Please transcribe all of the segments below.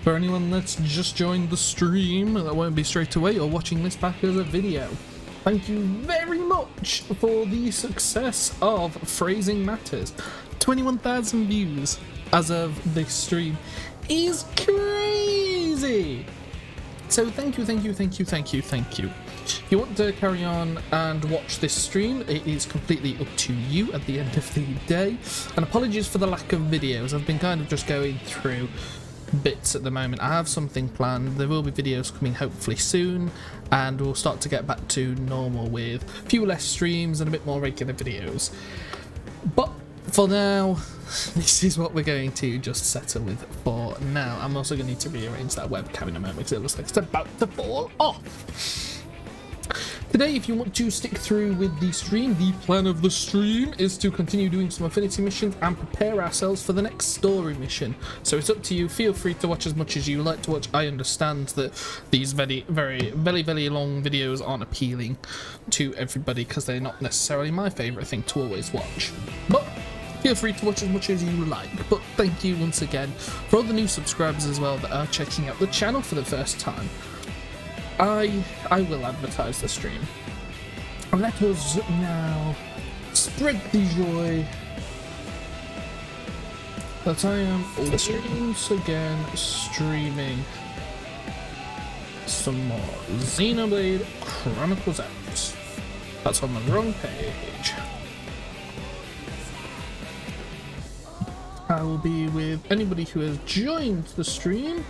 For anyone that's just joined the stream, that won't be straight away, or watching this back as a video, thank you very much for the success of Phrasing Matters. 21,000 views as of this stream is crazy. So thank you. If you want to carry on and watch this stream, it is completely up to you at the end of the day. And apologies for the lack of videos. I've been kind of just going through bits at the moment. I have something planned. There will be videos coming hopefully soon, and we'll start to get back to normal with a few less streams and a bit more regular videos. But for now, this is what we're going to just settle with for now. I'm also going to need to rearrange that webcam in a moment because it looks like it's about to fall off. Today, if you want to stick through with the stream, the plan of the stream is to continue doing some affinity missions and prepare ourselves for the next story mission. So it's up to you. Feel free to watch as much as you like to watch. I understand that these very long videos aren't appealing to everybody because they're not necessarily my favourite thing to always watch. But feel free to watch as much as you like. But thank you once again for all the new subscribers as well that are checking out the channel for the first time. I will advertise the stream. Let us now spread the joy that I am once again streaming some more Xenoblade Chronicles X. That's on the wrong page. I will be with anybody who has joined the stream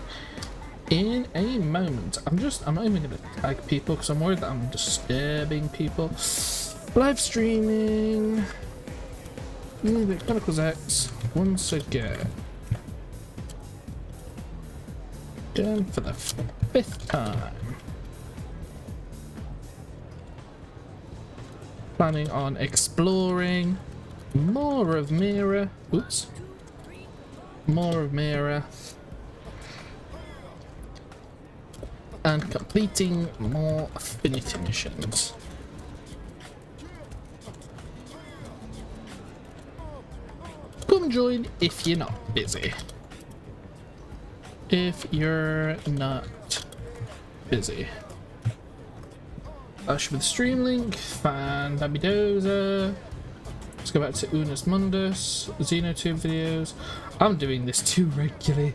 in a moment. I'm not even going to tag people because I'm worried that I'm disturbing people. Live streaming Chronicles X once again. Done for the 5th time. Planning on exploring more of Mira. Oops. More of Mira. And completing more affinity missions. Come join if you're not busy. If you're not busy. That should be the stream link. Fandabidoza. Let's go back to Unus Mundus. Xenotube videos. I'm doing this too regularly.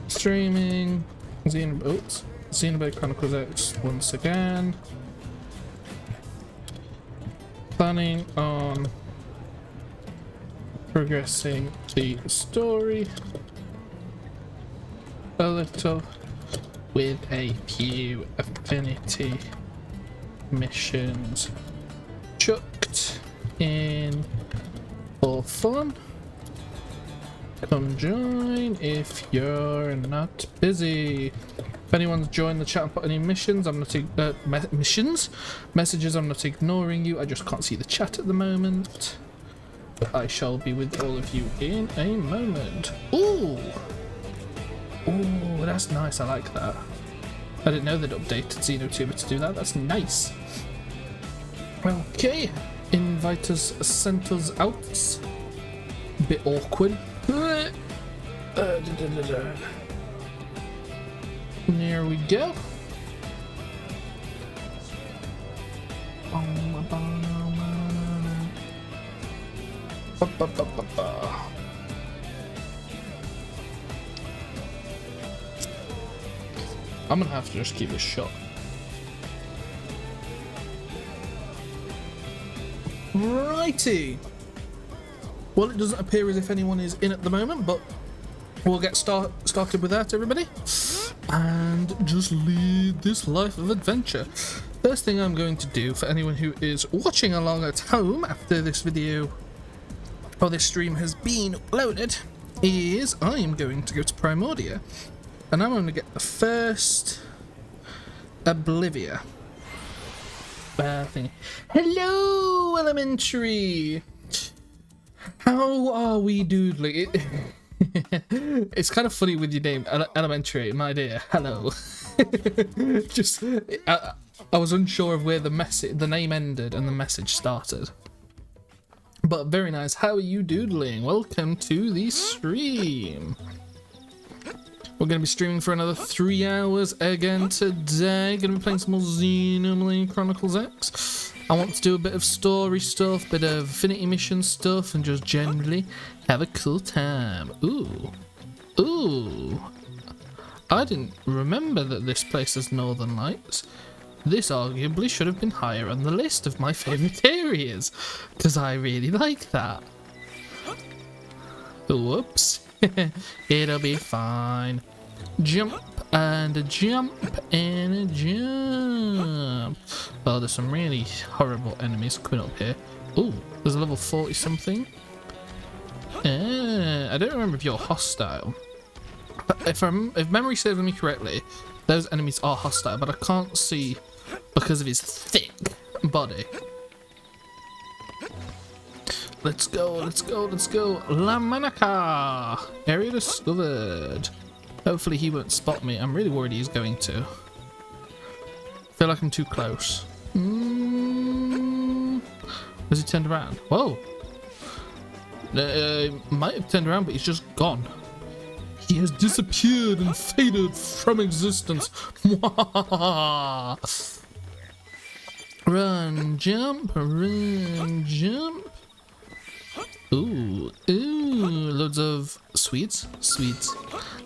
Streaming Xenoblade Chronicles X once again. Planning on progressing the story a little with a few affinity missions chucked in for fun. Come join if you're not busy. If anyone's joined the chat and put any missions, I'm not messages. I'm not ignoring you. I just can't see the chat at the moment. But I shall be with all of you in a moment. Ooh, that's nice. I like that. I didn't know they'd updated Xenotuber to do that. That's nice. Okay, invite us, sent us out. A bit awkward. There we go. I'm gonna have to just keep this shot. Righty. Well, it doesn't appear as if anyone is in at the moment, but we'll get started with that, everybody, and just lead this life of adventure. First thing I'm going to do for anyone who is watching along at home after this video or this stream has been uploaded is I am going to go to Primordia, and I'm going to get the first Oblivia thing. Hello, Elementary! How are we doodling? It's kind of funny with your name, Elementary, my dear. Hello. I was unsure of where the name ended and the message started. But very nice. How are you doodling? Welcome to the stream. We're going to be streaming for another 3 hours again today. Going to be playing some more Xenoblade Chronicles X. I want to do a bit of story stuff, bit of Infinity Mission stuff, and just generally have a cool time. Ooh. Ooh. I didn't remember that this place has Northern Lights. This arguably should have been higher on the list of my favourite areas, because I really like that. Whoops. It'll be fine. Jump and a jump and a jump. Oh, there's some really horrible enemies coming up here. Ooh, there's a level 40 something. I don't remember if you're hostile. But if memory serves me correctly, those enemies are hostile, but I can't see because of his thick body. Let's go, let's go, let's go. La Manaka! Area discovered. Hopefully he won't spot me. I'm really worried he's going to. I feel like I'm too close. Has he turned around? Whoa! Might have turned around, but he's just gone. He has disappeared and faded from existence. Run, jump, run, jump. Ooh, ooh, loads of Swedes.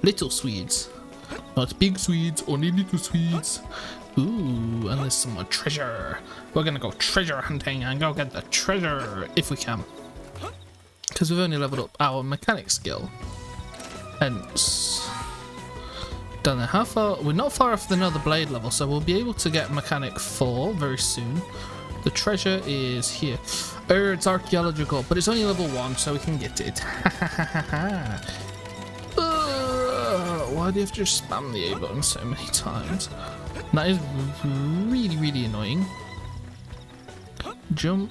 Little Swedes. Not big Swedes, only little Swedes. Ooh, and there's some more treasure. We're gonna go treasure hunting and go get the treasure if we can. Because we've only leveled up our mechanic skill. Hence, don't know how far. We're not far off another blade level, so we'll be able to get mechanic 4 very soon. The treasure is here. It's archaeological, but it's only level 1, so we can get it. Why do you have to just spam the A button so many times? That is really, really annoying. Jump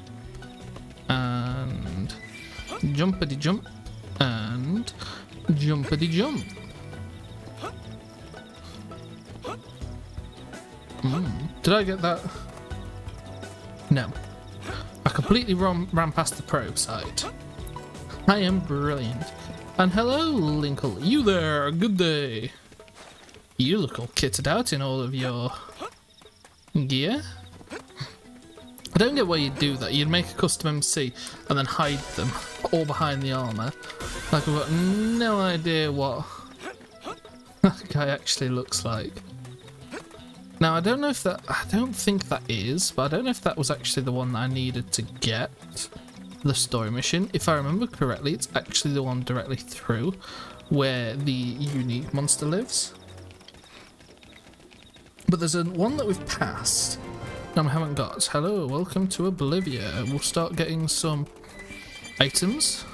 and jumpity jump and jumpity jump. Did I get that? No. I completely ran past the pro site. I am brilliant. And hello, Linkle. You there, good day. You look all kitted out in all of your gear. I don't get why you'd do that. You'd make a custom MC and then hide them all behind the armour. Like, I've got no idea what that guy actually looks like. Now, I don't know if that... I don't think that is, but I don't know if that was actually the one that I needed to get the story mission. If I remember correctly, it's actually the one directly through where the unique monster lives. But there's one that we've passed and we haven't got. Hello, welcome to Oblivia. We'll start getting some items,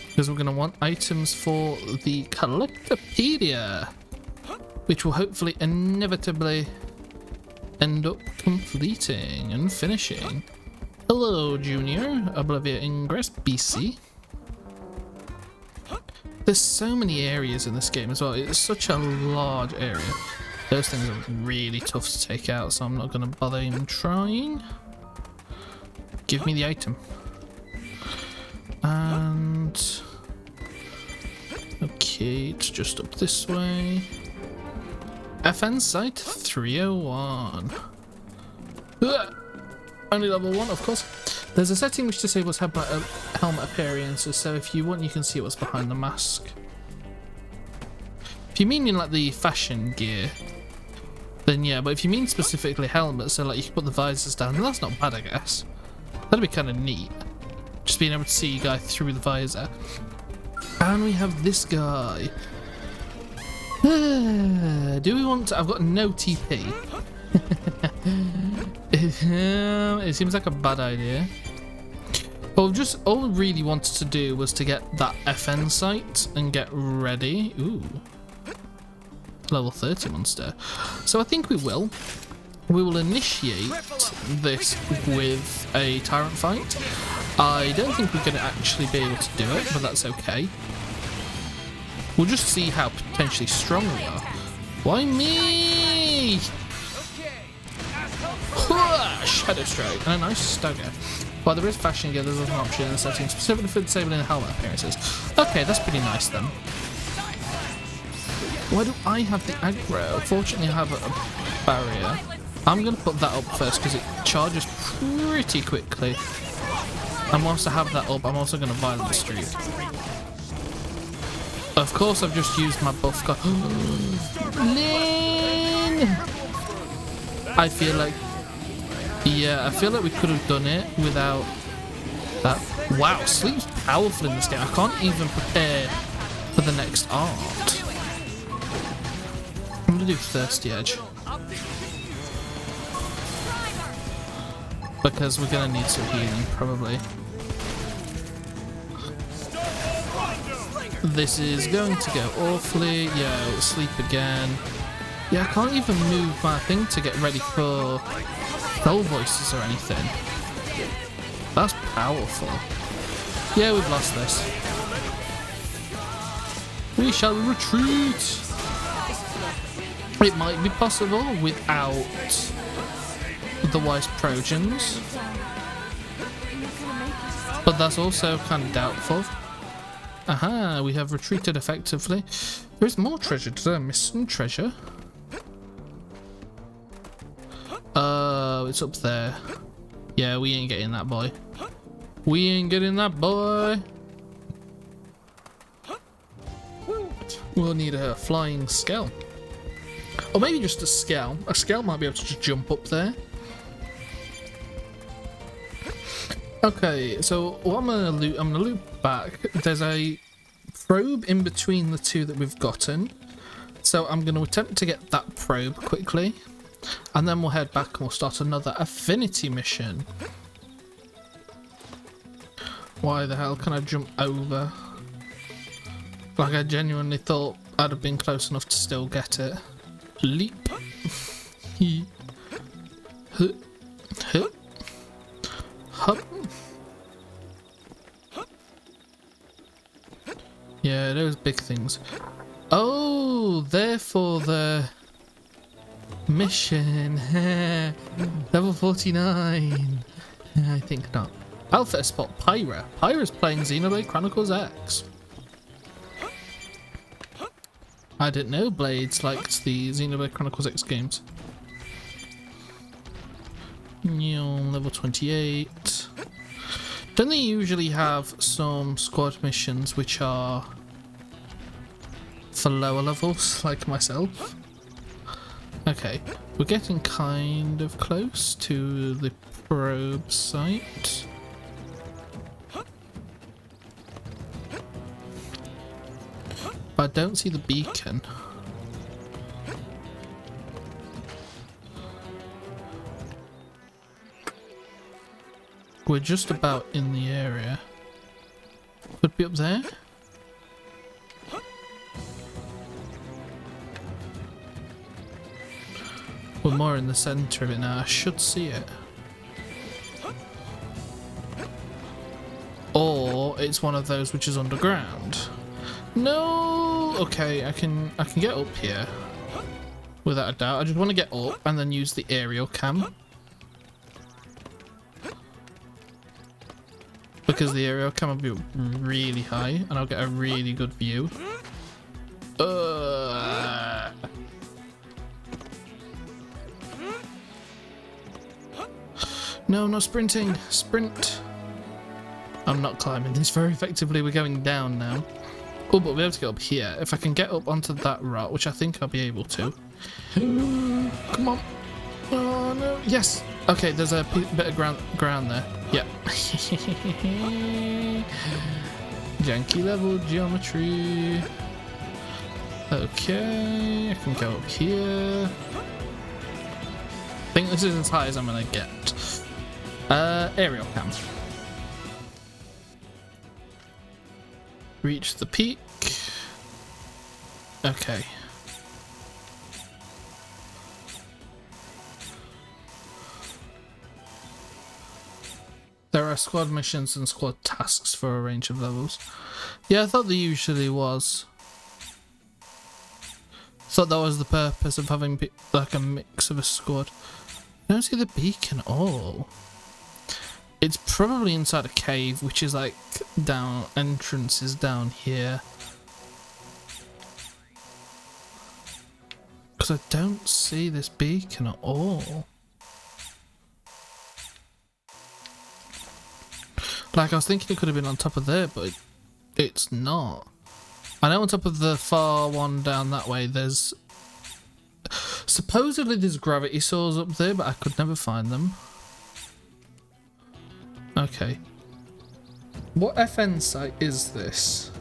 because we're going to want items for the Collectopedia, which will hopefully inevitably end up completing and finishing. Hello, Junior. Oblivia Ingress, BC. There's so many areas in this game as well. It's such a large area. Those things are really tough to take out, so I'm not going to bother even trying. Give me the item. And... okay, it's just up this way. FN Site 301. Only level 1, of course. There's a setting which disables helmet appearances, so if you want, you can see what's behind the mask. If you mean in like the fashion gear, then yeah, but if you mean specifically helmets, so like you can put the visors down, then that's not bad, I guess. That'd be kind of neat. Just being able to see a guy through the visor. And we have this guy. Do we want to... I've got no TP. It seems like a bad idea. Well, all we really wanted to do was to get that FN site and get ready. Ooh. Level 30 monster. So I think we will. We will initiate this with a tyrant fight. I don't think we're going to actually be able to do it, but that's okay. We'll just see how potentially strong we are. Why me? Shadow Strike and a nice stagger. Well, there is fashion gear, there's an option in the settings specifically for disabling helmet appearances. Okay, that's pretty nice then. Why do I have the aggro? Fortunately, I have a barrier. I'm going to put that up first because it charges pretty quickly. And whilst I have that up, I'm also going to Violent Streak. Of course, I've just used my buff card. Lin! I feel like... Yeah, I feel like we could have done it without that. Wow, Sleep's powerful in this game. I can't even prepare for the next art. I'm going to do Thirsty Edge. Because we're going to need some healing, probably. This is going to go awfully. Yeah, it'll sleep again. Yeah, I can't even move my thing to get ready for Soul Voices or anything. That's powerful. Yeah, we've lost this. We shall retreat. It might be possible without the Wise Trojans, but that's also kind of doubtful. Aha, we have retreated effectively. There is more treasure. Did I miss some treasure? It's up there. Yeah, we ain't getting that boy. We ain't getting that boy. We'll need a flying scale. Or maybe just a scale. A scale might be able to just jump up there. Okay, so what I'm gonna loop back. There's a probe in between the two that we've gotten. So I'm gonna attempt to get that probe quickly. And then we'll head back and we'll start another affinity mission. Why the hell can I jump over? Like I genuinely thought I'd have been close enough to still get it. Leap. Hup. Yeah, those big things. Oh, therefore the mission. Level 49. I think not. Alpha spot Pyra. Pyra's playing Xenoblade Chronicles X. I didn't know Blades liked the Xenoblade Chronicles X games. Level 28. Don't they usually have some squad missions which are for lower levels, like myself? Okay, we're getting kind of close to the probe site. But I don't see the beacon. We're just about in the area. Could be up there. We're more in the centre of it now. I should see it. Or it's one of those which is underground. No. Okay, I can get up here without a doubt. I just want to get up and then use the aerial cam. Because the aerial cam will be really high and I'll get a really good view. No, not sprinting. Sprint. I'm not climbing this very effectively. We're going down now. Oh, but we'll be able to get up here. If I can get up onto that rock, which I think I'll be able to. Come on. Oh, no. Yes. Okay, there's a bit of ground there. Yeah. Janky level geometry. Okay, I can go up here. I think this is as high as I'm gonna get. Aerial cam. Reach the peak. Okay. There are squad missions and squad tasks for a range of levels. Yeah, I thought there usually was. Thought that was the purpose of having like a mix of a squad. I don't see the beacon at all. It's probably inside a cave, which is like down, entrance is down here. Because I don't see this beacon at all. Like, I was thinking it could have been on top of there, but it's not. I know on top of the far one down that way, there's... Supposedly there's gravity saws up there, but I could never find them. Okay. What FN site is this?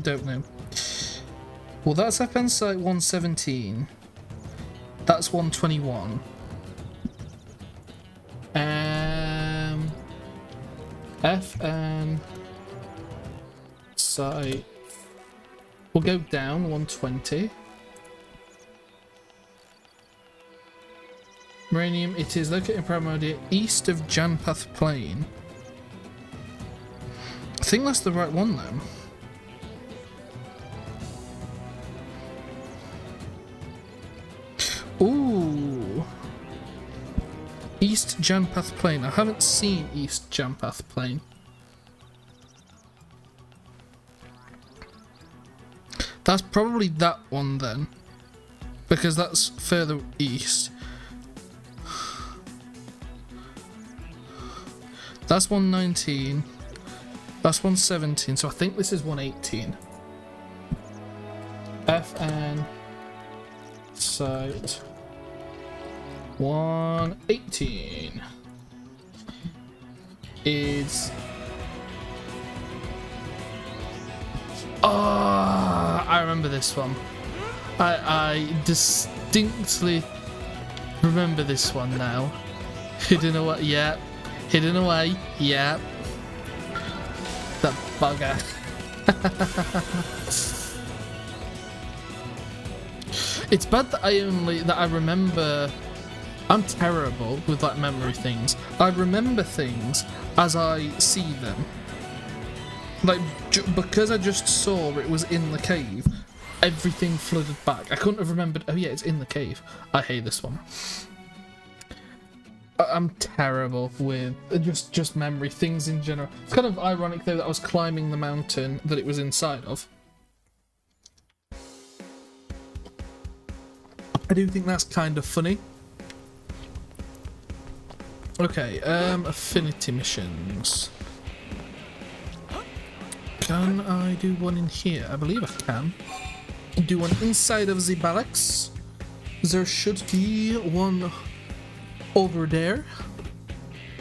Don't know. Well, that's FN site 117. That's 121. FN site. We'll go down 120. Uranium, it is located in Primordia, east of Janpath Plain. I think that's the right one then. Ooh. East Janpath Plain. I haven't seen East Janpath Plain. That's probably that one then. Because that's further east. That's 119. That's 117. So I think this is 118. FN site 118 is... Oh, I remember this one. I distinctly remember this one now. Hidden away, yeah. Hidden away, yeah. That bugger. It's bad that I remember. I'm terrible with like memory things. I remember things as I see them. Like because I just saw it was in the cave, everything flooded back. I couldn't have remembered. Oh yeah, it's in the cave. I hate this one. I'm terrible with just memory things in general. It's kind of ironic though that I was climbing the mountain that it was inside of. I do think that's kind of funny. Okay, affinity missions. Can I do one in here? I believe I can. Do one inside of the barracks. There should be one over there.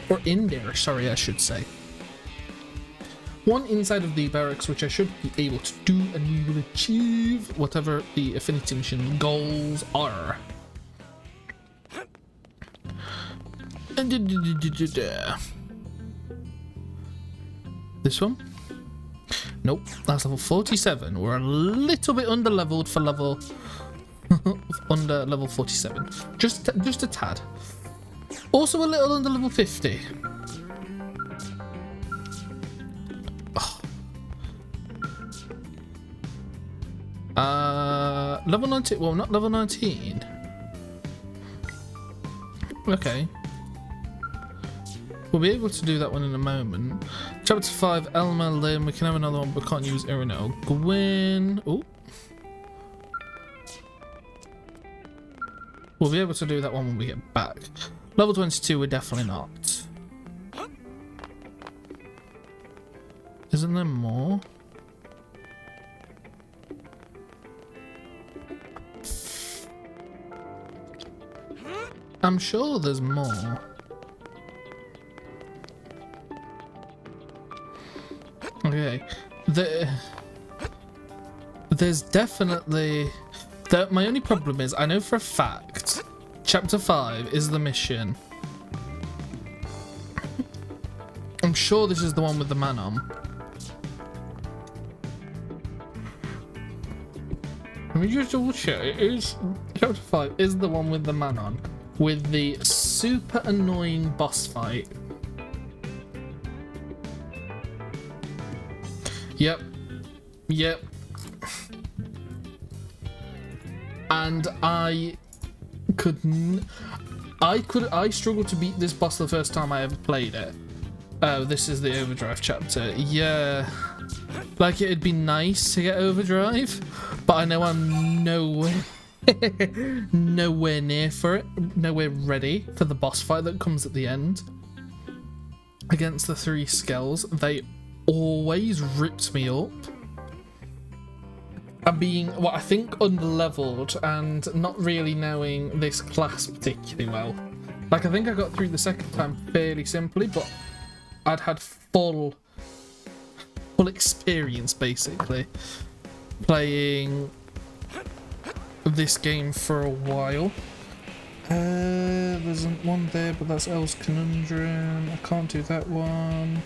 Or in there, sorry, I should say. One inside of the barracks, which I should be able to do, and we will achieve whatever the affinity mission goals are. This one? Nope, that's level 47. We're a little bit under leveled for level under level 47. Just a tad. Also a little under level 50. Level 19. Well, not level 19. Okay. We'll be able to do that one in a moment. Chapter 5, Elma, Lynn. We can have another one, but can't use Irina or Gwyn. Ooh. We'll be able to do that one when we get back. Level 22, we're definitely not. Isn't there more? I'm sure there's more. Okay, there's definitely... My only problem is, I know for a fact, Chapter 5 is the mission. I'm sure this is the one with the man on. Let me just double check. It is Chapter 5 is the one with the man on, with the super annoying boss fight. Yep. Yep. And I couldn't... I struggled to beat this boss the first time I ever played it. Oh, this is the Overdrive chapter. Yeah. Like, it'd be nice to get Overdrive, but I know I'm nowhere near for it. Nowhere ready for the boss fight that comes at the end. Against the 3 skells, they always ripped me up. And being, I think, underleveled and not really knowing this class particularly well. Like, I think I got through the second time fairly simply, but I'd had full experience, basically, playing this game for a while. There's one there, but that's Elle's Conundrum. I can't do that one.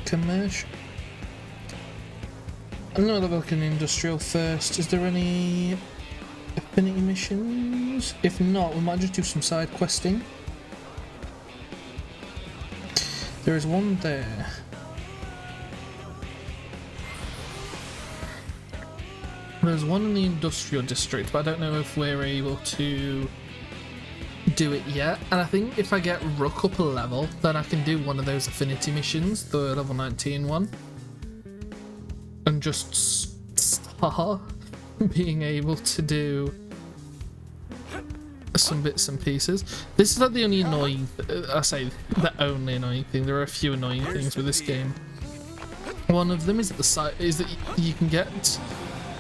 Commercial. I'm gonna have a look in industrial first. Is there any affinity missions? If not, we might just do some side questing. There is one there. There's one in the industrial district, but I don't know if we're able to do it yet. And I think if I get Rook up a level, then I can do one of those affinity missions, the level 19 one, and just start being able to do some bits and pieces. This is like the only annoying, I say the only annoying thing. There are a few annoying things with this game. One of them is that you can get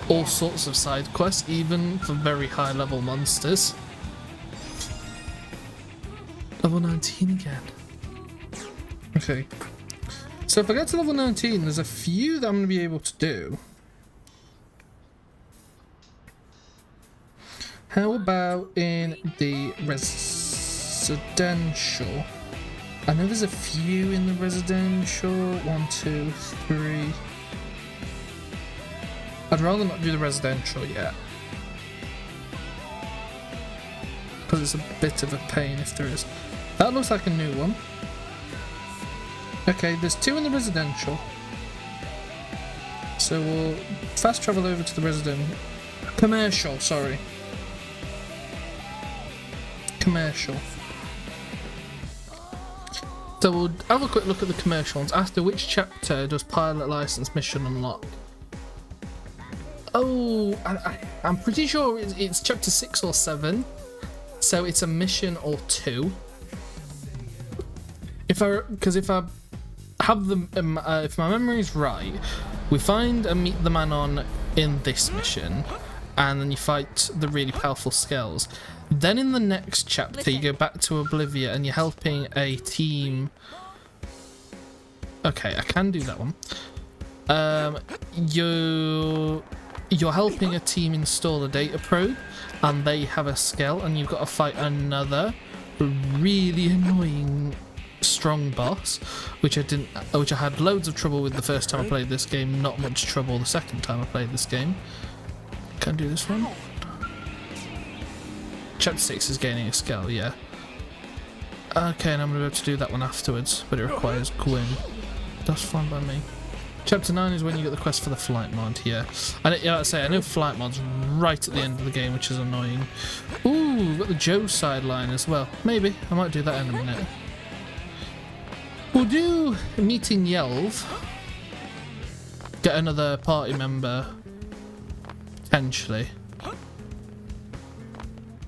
all sorts of side quests, even for very high level monsters. Level 19 again. Okay. So if I get to level 19, there's a few that I'm going to be able to do. How about in the residential? I know there's a few in the residential. 1, 2, 3. I'd rather not do the residential yet, because it's a bit of a pain if there is. That looks like a new one. Okay, there's 2 in the residential. So we'll fast travel over to the commercial, sorry. Commercial. So we'll have a quick look at the commercial ones. After which chapter does pilot license mission unlock? Oh, I'm pretty sure it's chapter 6 or 7. So it's a mission or 2. If I have them, if my memory is right, we find and meet the Manon in this mission, and then you fight the really powerful skells. Then in the next chapter, you go back to Oblivia and you're helping a team. Okay, I can do that one. You're helping a team install a data probe, and they have a skell, and you've got to fight another really annoying strong boss, which I had loads of trouble with the first time I played this game, not much trouble the second time I played this game. Can I do this one? Chapter 6 is gaining a skill, yeah. Okay, and I'm going to be able to do that one afterwards, but it requires Gwyn. That's fine by me. Chapter 9 is when you get the quest for the flight mod, yeah. And like I say, I know flight mod's right at the end of the game, which is annoying. Ooh, we've got the Joe sideline as well. Maybe, I might do that in a minute. We'll do meeting Yelv. Get another party member, potentially.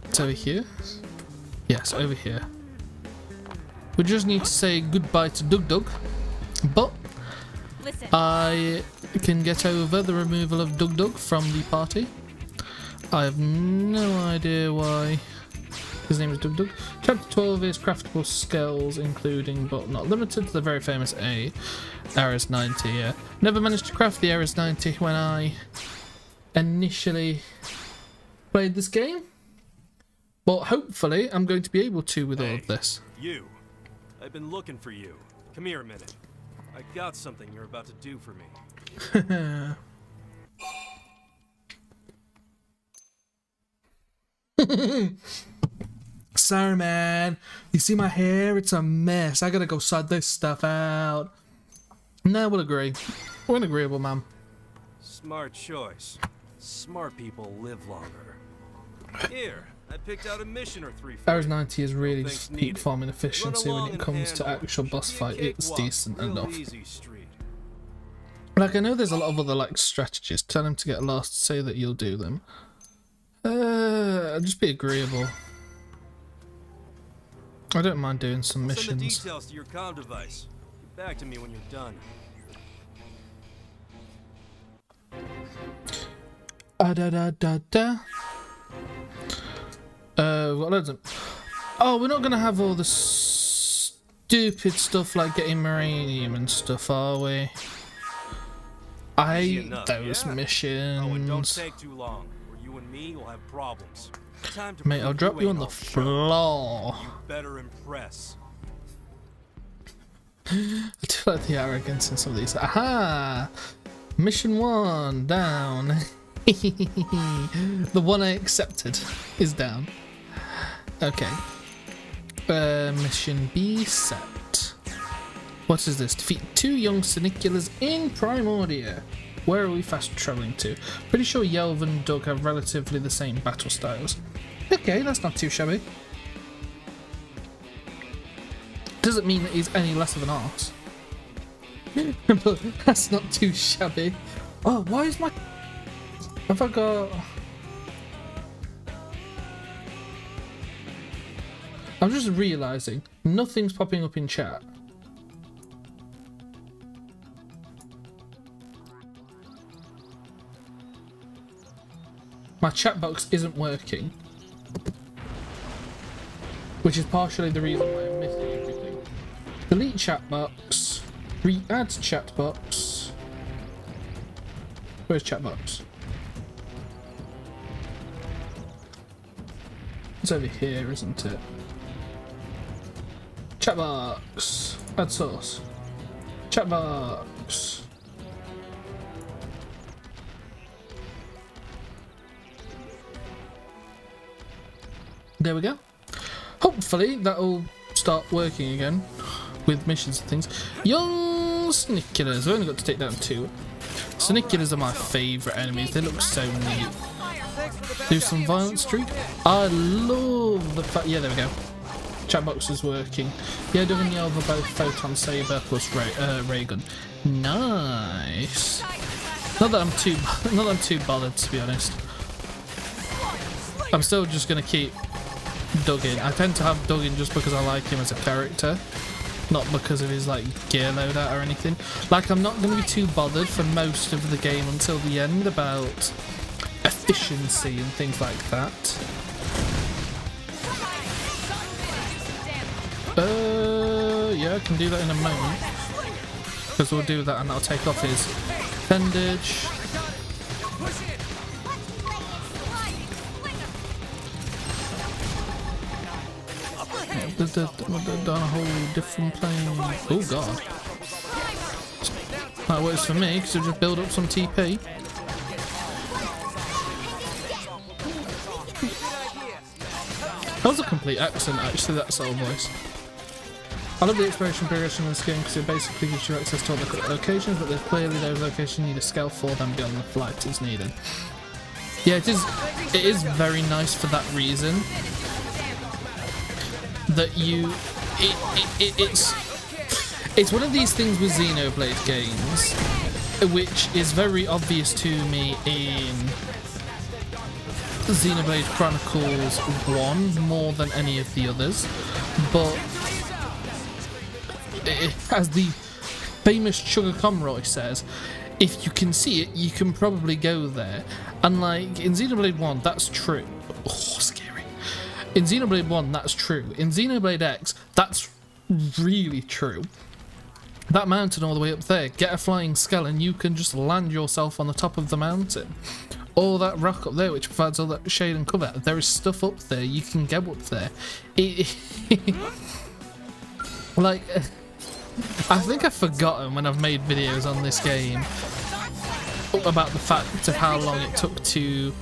It's over here? Yes, over here. We just need to say goodbye to Dug Dug, but I can get over the removal of Dug Dug from the party. I have no idea why his name is Dug Dug. Chapter 12 is craftable skulls, including but not limited to the very famous Ares 90. Yeah, never managed to craft the Ares 90 when I initially played this game. But hopefully I'm going to be able to with all of this. You. I've been looking for you. Come here a minute. I got something you're about to do for me. Sorry, man. You see my hair? It's a mess. I gotta go sort this stuff out. No, we'll agree. We're an agreeable man. Smart choice. Smart people live longer. Here, I picked out a mission or three for Ares you. 90 is really Thanks just peak needed. farming efficiency Run when along it and comes to hand actual over. boss Should be a fight. It's cakewalk. decent Real enough. easy street. Like, I know there's a lot of other like strategies. Tell him to get lost, say that you'll do them. Just be agreeable. I don't mind doing some I'll send the missions. details to your comm device. Get back to me when you're done. Da da da da. What is it? Oh, we're not gonna have all the stupid stuff like getting uranium and stuff, are we? I Easy hate enough, those yeah. missions. Oh, and don't take too long, or you and me will have problems. Time to Mate, prove I'll drop you on ain't the all show. floor. You better impress. I do like the arrogance in some of these. Aha! Mission 1 down. The one I accepted is down. Okay. Mission B set. What is this? Defeat 2 young Siniculars in Primordia. Where are we fast travelling to? Pretty sure Yelv and Doug have relatively the same battle styles. Okay, that's not too shabby. Doesn't mean that he's any less of an arse. But that's not too shabby. Oh, why is my... Have I got... I'm just realising nothing's popping up in chat. My chat box isn't working, which is partially the reason why I'm missing everything. Delete chat box, re-add chat box. Where's chat box? It's over here, isn't it? Chat box, add source. Chat box. There we go. Hopefully that'll start working again with missions and things. Young Siniculars. I've only got to take down 2. Siniculars are my favourite enemies. They look so neat. Do some violent streak. I love the fact. Yeah, there we go. Chat box is working. Yeah, Doug and Yelv are both Photon Saber plus ray gun. Nice. Not that I'm too bothered, to be honest. I'm still just gonna keep Doug in. I tend to have Doug in just because I like him as a character, not because of his like gear loadout or anything. Like, I'm not going to be too bothered for most of the game until the end about efficiency and things like that. Yeah, I can do that in a moment, because we'll do that and I'll take off his bandage. Down a whole different plane. Oh god. That works for me because it'll just build up some TP. That was a complete accent, actually, that sort of voice. I love the exploration progression in this game because it basically gives you access to all the locations, but there's clearly those locations you need a scale for them beyond the flight is needed. Yeah, it is very nice for that reason. That it's one of these things with Xenoblade games, which is very obvious to me in Xenoblade Chronicles 1 more than any of the others, but as the famous Sugar Conroy says, if you can see it, you can probably go there. And like in Xenoblade 1, that's true. Oh, scary. In Xenoblade 1, that's true. In Xenoblade X, that's really true. That mountain all the way up there, get a flying skull and you can just land yourself on the top of the mountain. All that rock up there, which provides all that shade and cover. There is stuff up there, you can go up there. Like, I think I've forgotten when I've made videos on this game about the fact of how long it took to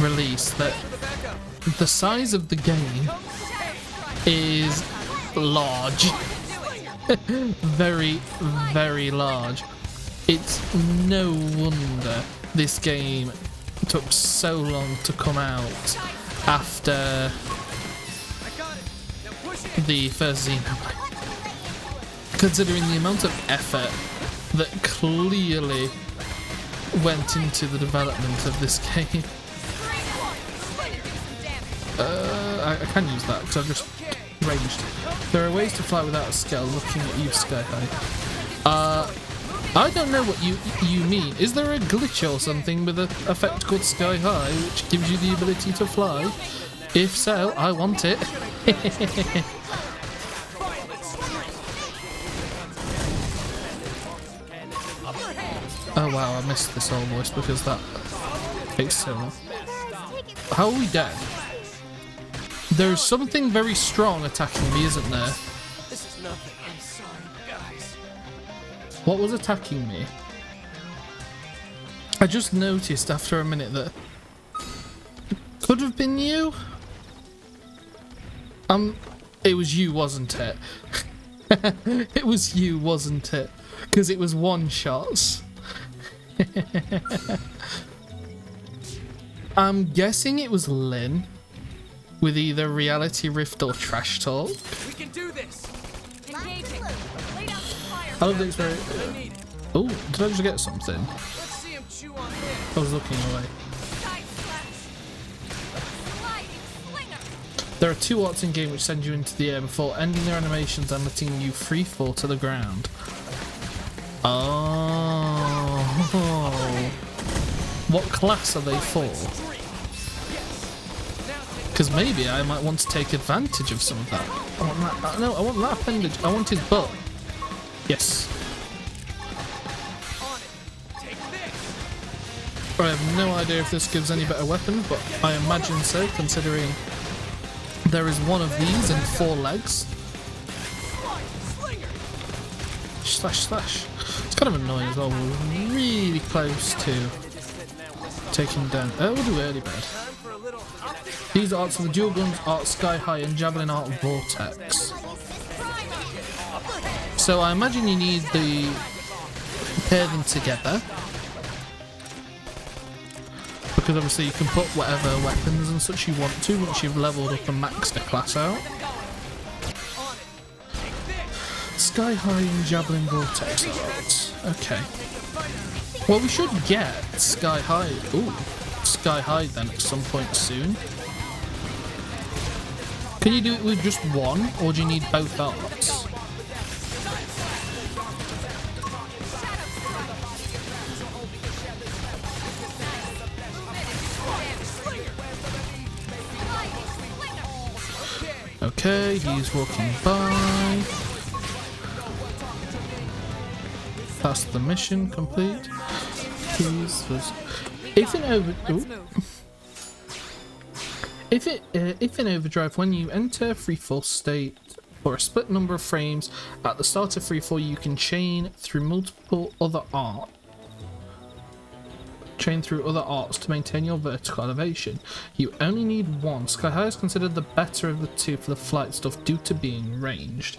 release, that the size of the game is large. Very, very large. It's no wonder this game took so long to come out after the first Xenoblade, considering the amount of effort that clearly went into the development of this game. I can use that because I've just ranged. There are ways to fly without a scale. Looking at you, Sky High. I don't know what you mean. Is there a glitch or something with an effect called Sky High which gives you the ability to fly? If so, I want it. Oh wow, I missed this whole voice because that takes so long. How are we dead? There's something very strong attacking me, isn't there? This is nothing. I'm sorry, guys. What was attacking me? I just noticed after a minute that could have been you. It was you, wasn't it? It was you, wasn't it? Because it was one shots. I'm guessing it was Lynn with either Reality Rift or Trash Talk. We can do this. Engaging. Lay down some fire. I love the experience. Oh, did I just get something? Let's see him chew on this. I was looking away. Side slash. Sliding slinger. There are two arts in game which send you into the air before ending their animations and letting you free fall to the ground. Oh. What class are they for? Because maybe I might want to take advantage of some of that. I want that. No, I want that appendage. I want his butt. Yes. I have no idea if this gives any better weapons, but I imagine so, considering there is one of these in 4 legs. Slash slash. It's kind of annoying as well. We're really close to taking down. Oh, we'll do early bird. These arts are the dual guns art Sky High and Javelin art Vortex. So I imagine you need the pair them together, because obviously you can put whatever weapons and such you want to once you've leveled up and maxed a class out. Sky High and Javelin Vortex arts. Okay. Well, we should get Sky High. Ooh, Sky High then at some point soon. Can you do it with just one, or do you need both arts? Okay, he's walking by. Past the mission complete. If in overdrive, when you enter freefall state for a split number of frames at the start of freefall, you can chain through multiple other arts. Chain through other arts to maintain your vertical elevation. You only need one. Sky High is considered the better of the two for the flight stuff due to being ranged.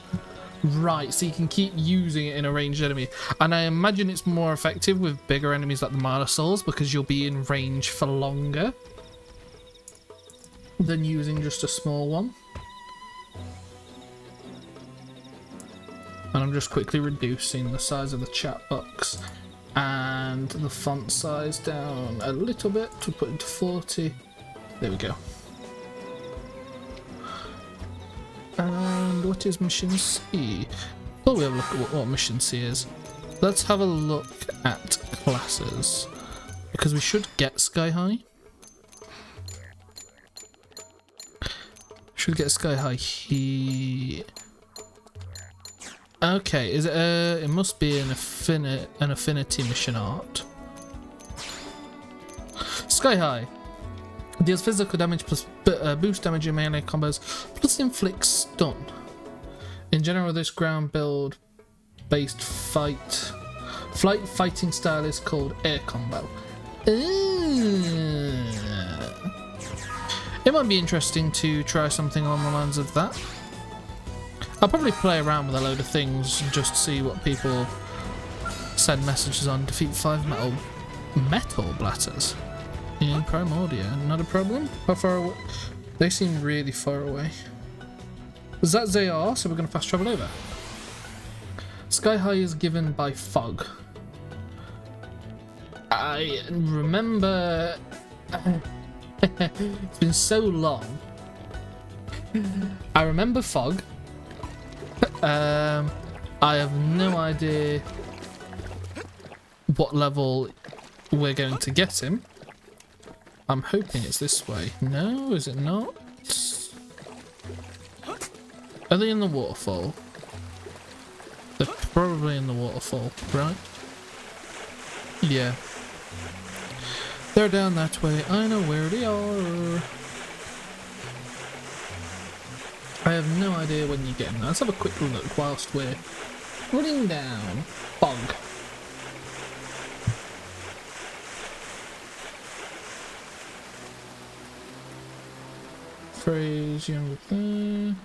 Right, so you can keep using it in a ranged enemy. And I imagine it's more effective with bigger enemies like the Milosaurs because you'll be in range for longer than using just a small one. And I'm just quickly reducing the size of the chat box and the font size down a little bit to put it to 40. There we go. And what is mission C? Oh, we have a look at what mission C is. Let's have a look at classes, because we should get Sky High. Should get Sky High here. Okay, is it it must be an affinity mission art. Sky High deals physical damage plus boost damage in melee combos plus inflicts stun. In general, this ground build based fighting style is called air combo. It might be interesting to try something along the lines of that. I'll probably play around with a load of things and just see what people send messages on. Defeat 5 metal blatters. In Primordia, not a problem. How far away? They seem really far away. Is that they are? So we're going to fast travel over. Sky High is given by fog. I remember. It's been so long. I remember fog. I have no idea what level we're going to get him. I'm hoping it's this way. No, is it not? Are they in the waterfall? They're probably in the waterfall, right? Yeah. They're down that way. I know where they are. I have no idea when you get them. Let's have a quick look whilst we're running down. Fog. Phrase young there.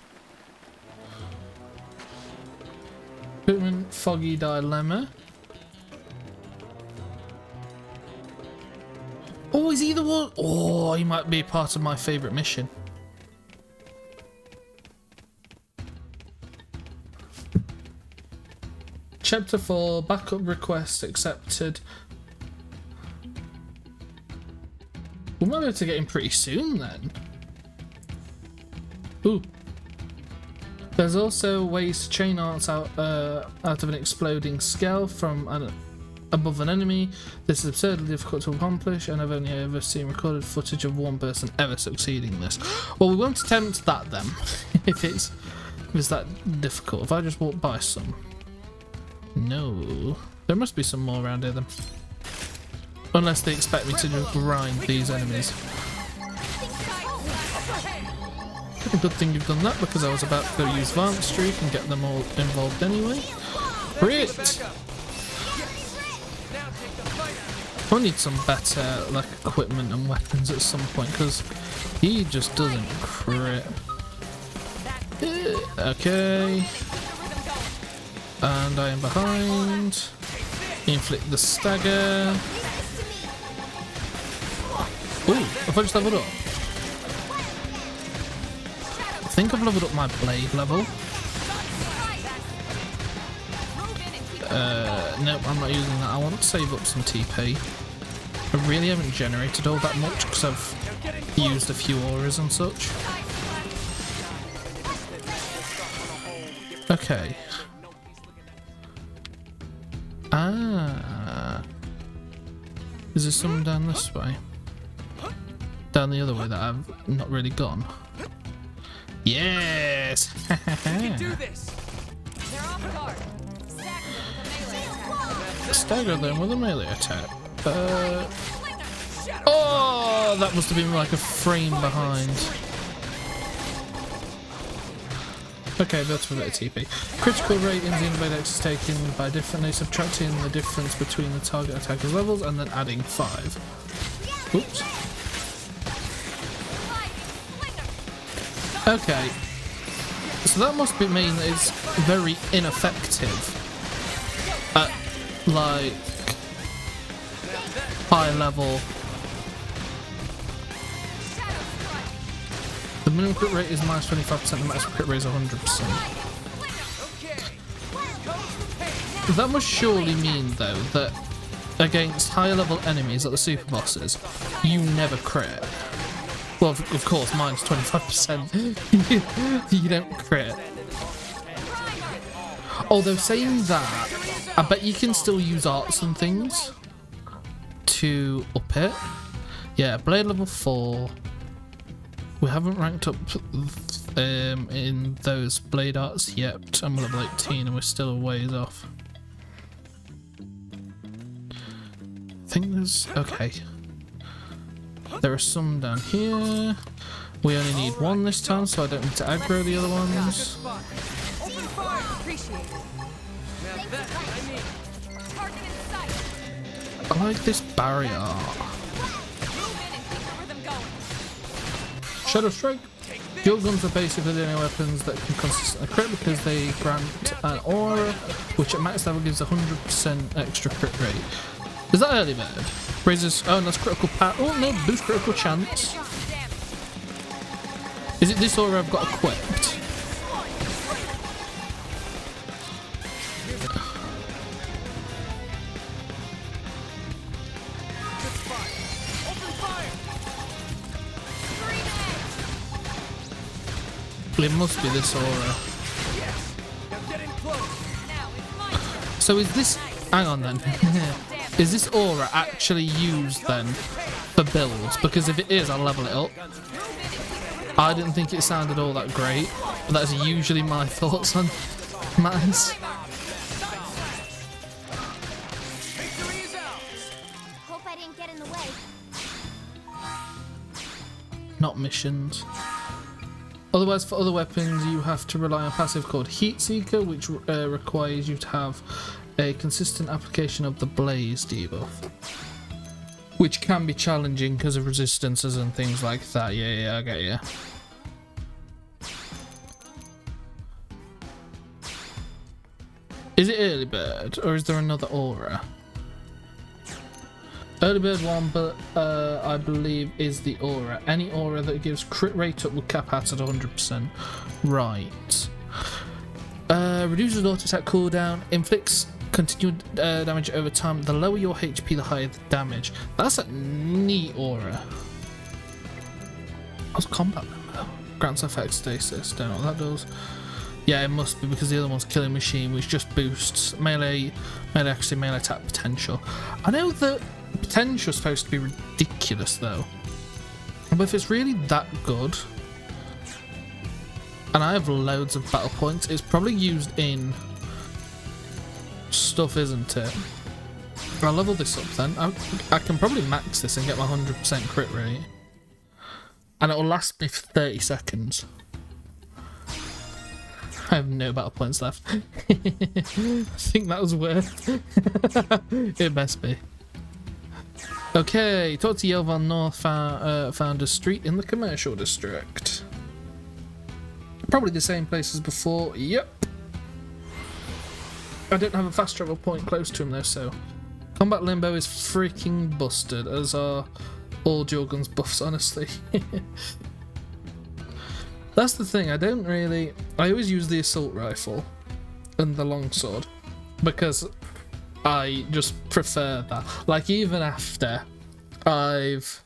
Equipment foggy dilemma. Oh, is he the one? Oh, he might be part of my favourite mission. Chapter 4, backup request accepted. We might be able to get him pretty soon then. Ooh. There's also ways to chain arts out of an exploding skull from above an enemy. This is absurdly difficult to accomplish, and I've only ever seen recorded footage of one person ever succeeding this. Well, we won't attempt that then, if it's that difficult. If I just walk by some. No. There must be some more around here then. Unless they expect me to just grind these enemies. Good thing you've done that, because I was about to go use Vance Streak and get them all involved anyway. Great! I need some better like equipment and weapons at some point, because he just doesn't crit. Okay. And I am behind. Inflict the stagger. Ooh, if I just leveled up. I think I've leveled up my blade level. Nope, I'm not using that. I want to save up some TP. I really haven't generated all that much because I've used a few auras and such. Okay. Ah. Is there some down this way? Down the other way that I've not really gone? Yes! We can do this. They're off guard. Stagger them with a melee attack. Oh, that must have been like a frame behind. Okay, that's a bit of TP. Critical rate in Xenoblade X is taken by differently, subtracting the difference between the target attacker's levels and then adding 5. Oops. Okay. So that must be mean that it's very ineffective at like high level. The minimum crit rate is -25%, the maximum crit rate is 100%. That must surely mean though that against higher level enemies like the super bosses, you never crit. Well, of course, mine's 25%. You don't crit. Although saying that, I bet you can still use arts and things to up it. Yeah, blade level 4. We haven't ranked up in those blade arts yet. I'm level 18 and we're still a ways off. I think there's... okay. There are some down here. We only need one this time, so I don't need to aggro the other ones. I like this barrier. Shadow Strike. Dual guns are basically the only weapons that can consistently crit because they grant an aura, which at max level gives 100% extra crit rate. Is that early bird? Raises. Oh, and that's critical power. Oh no, boost critical chance. Is it this aura I've got equipped? It must be this aura. So is this... Hang on then. Is this aura actually used then for builds? Because if it is, I'll level it up. I didn't think it sounded all that great, but that's usually my thoughts on matters. Hope I didn't get in the way. Not missions. Otherwise, for other weapons, you have to rely on a passive called Heat Seeker, which requires you to have a consistent application of the Blaze debuff. Which can be challenging because of resistances and things like that. Yeah, I get you. Is it early bird or is there another aura? Early bird one, but I believe is the aura. Any aura that gives crit rate up will cap out at 100%. Right. Reduces auto attack cooldown, inflicts continued damage over time. The lower your HP, the higher the damage. That's a neat aura. What's combat member? Grants effect stasis. Don't know what that does. Yeah, it must be because the other one's killing machine, which just boosts melee attack potential. I know that potential is supposed to be ridiculous though, but if it's really that good, and I have loads of battle points, it's probably used in stuff, isn't it? I'll level this up then. I can probably max this and get my 100% crit rate, and it will last me for 30 seconds. I have no battle points left. I think that was worth it. Best be. Okay, talk to Yelvan North found a street in the commercial district. Probably the same place as before. Yep. I don't have a fast travel point close to him though, so combat limbo is freaking busted, as are all dual guns buffs, honestly. That's the thing, I always use the assault rifle and the longsword because I just prefer that. Like, even after I've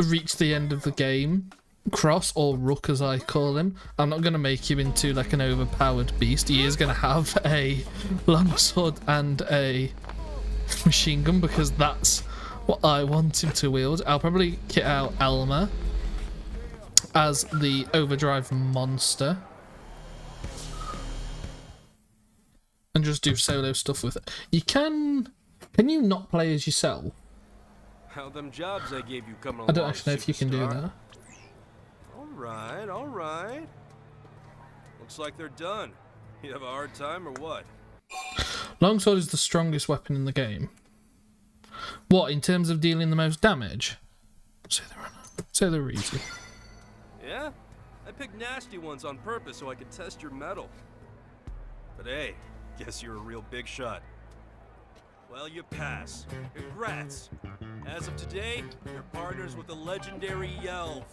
reached the end of the game, Cross, or Rook as I call him, I'm not going to make him into like an overpowered beast. He is going to have a longsword and a machine gun because that's what I want him to wield. I'll probably kit out Elmer as the overdrive monster and just do solo stuff with it. Can you not play as yourself? How them jobs I gave you coming along? I don't actually know if you can do that. All right. Looks like they're done. You have a hard time or what? Longsword is the strongest weapon in the game. What, in terms of dealing the most damage? Say they're easy. Yeah? I picked nasty ones on purpose so I could test your metal. But hey, guess you're a real big shot. Well, you pass. Congrats. As of today, you're partners with the legendary Yelv.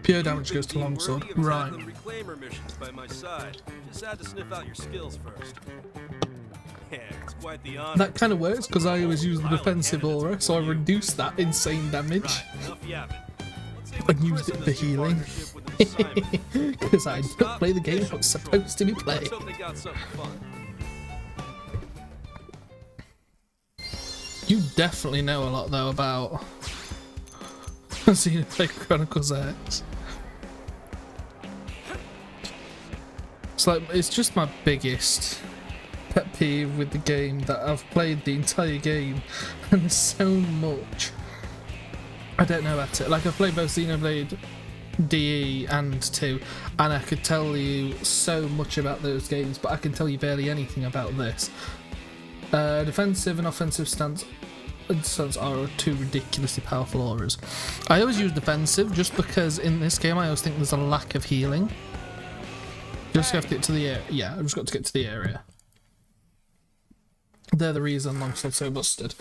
Pure damage goes to longsword. Right. Reclaimer missions by my side. Just had to sniff out your skills first. Yeah, it's quite the honor. That kind of works because I always use the defensive aura, so I reduce that insane damage. Right, enough yapping. And used it for healing. Because I don't play the game I'm supposed to be playing. You definitely know a lot though about Xenoblade Chronicles X. It's just my biggest pet peeve with the game that I've played the entire game and there's so much I don't know about it. Like, I've played both Xenoblade DE and 2 and I could tell you so much about those games, but I can tell you barely anything about this. Defensive and offensive stance are two ridiculously powerful auras. I always use defensive just because in this game I always think there's a lack of healing. Just have to get to the area. Yeah, I've just got to get to the area. They're the reason longsword's so busted.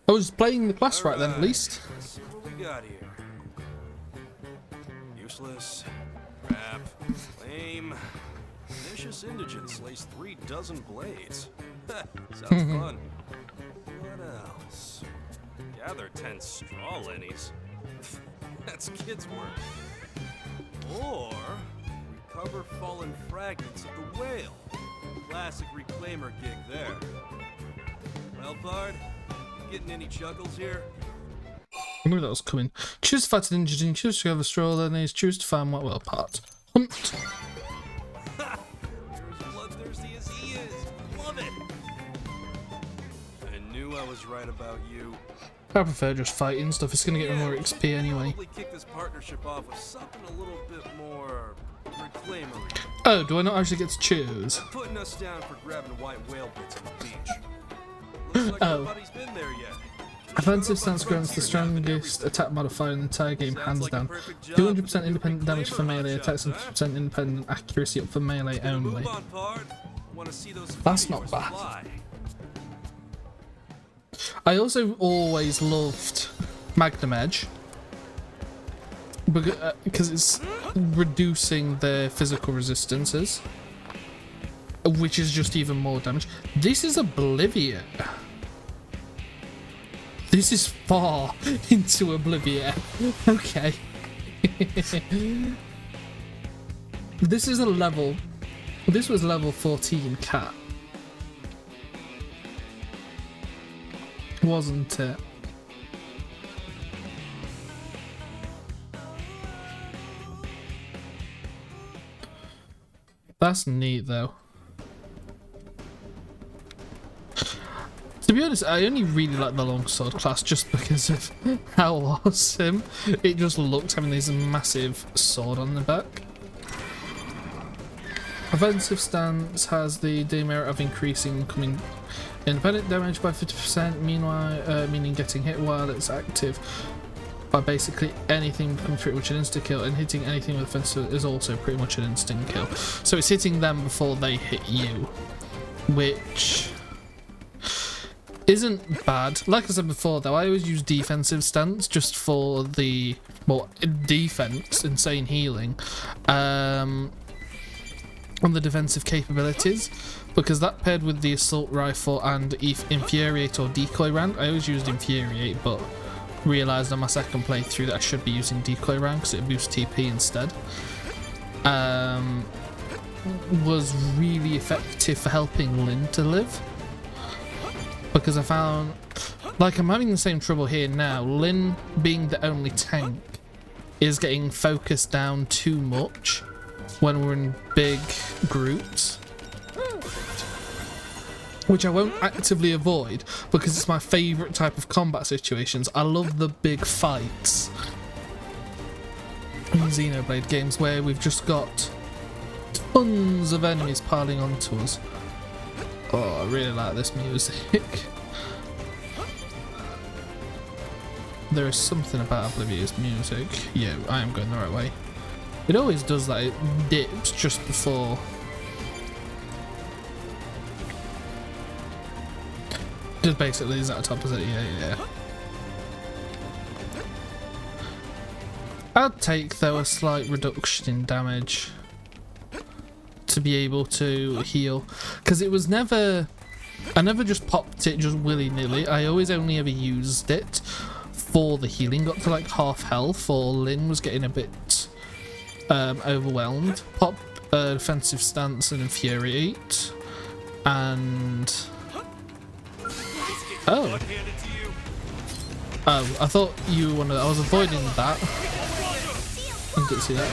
I was playing the class right then, at least. Let's see what we got here. Useless, crap, lame. Vicious indigent slays 3 dozen blades. Sounds fun. What else? Gather 10 straw lennies. That's kids' work. Or recover fallen fragments of the whale. Classic reclaimer gig there. Well, Bard, you getting any chuckles here? I knew that was coming. Choose to fight an indigent, choose to have a stroll, and choose to find what well part. Hunt. Ha! You're as bloodthirsty as he is. Love it. I knew I was right about you. I prefer just fighting stuff. It's gonna get me more XP anyway. Probably kick this partnership off with something a little bit more reclaimery. Oh, do I not actually get to choose? Putting us down for grabbing white whale bits on the beach. Looks like nobody's been there yet. Offensive stance grants the strongest attack modifier in the entire game, hands down. 200% independent damage for melee attacks and 50% independent accuracy up for melee only. That's not bad. I also always loved Magnum Edge because it's reducing their physical resistances, which is just even more damage. This is Oblivion. This is far into Oblivion. Okay. This is a level. This was level 14 cat. Wasn't it? That's neat though. To be honest, I only really like the longsword class just because of how awesome it just looked, having this massive sword on the back. Offensive stance has the demerit of increasing incoming independent damage by 50%, meanwhile, meaning getting hit while it's active by basically anything becomes pretty much an instant kill, and hitting anything with offensive is also pretty much an instant kill. So it's hitting them before they hit you, which isn't bad. Like I said before though, I always use defensive stance just for the, well, defense, insane healing, on the defensive capabilities, because that paired with the assault rifle and infuriate or decoy round. I always used infuriate, but realised on my second playthrough that I should be using decoy round because it boosts TP instead. Was really effective for helping Lynn to live, because I found, like, I'm having the same trouble here now. Lynn, being the only tank, is getting focused down too much when we're in big groups, which I won't actively avoid because it's my favourite type of combat situations. I love the big fights in Xenoblade games where we've just got tons of enemies piling onto us. Oh, I really like this music. There is something about Oblivion's music. Yeah, I am going the right way. It always does that, it dips just before. Just basically, is that top, is it? Yeah. I'd take, though, a slight reduction in damage to be able to heal, because it was never, I never just popped it just willy-nilly. I always only ever used it for the healing. Got to like half health, or Lynn was getting a bit overwhelmed. Pop defensive stance and infuriate, and oh, I thought you were one of. I was avoiding that. You didn't see that.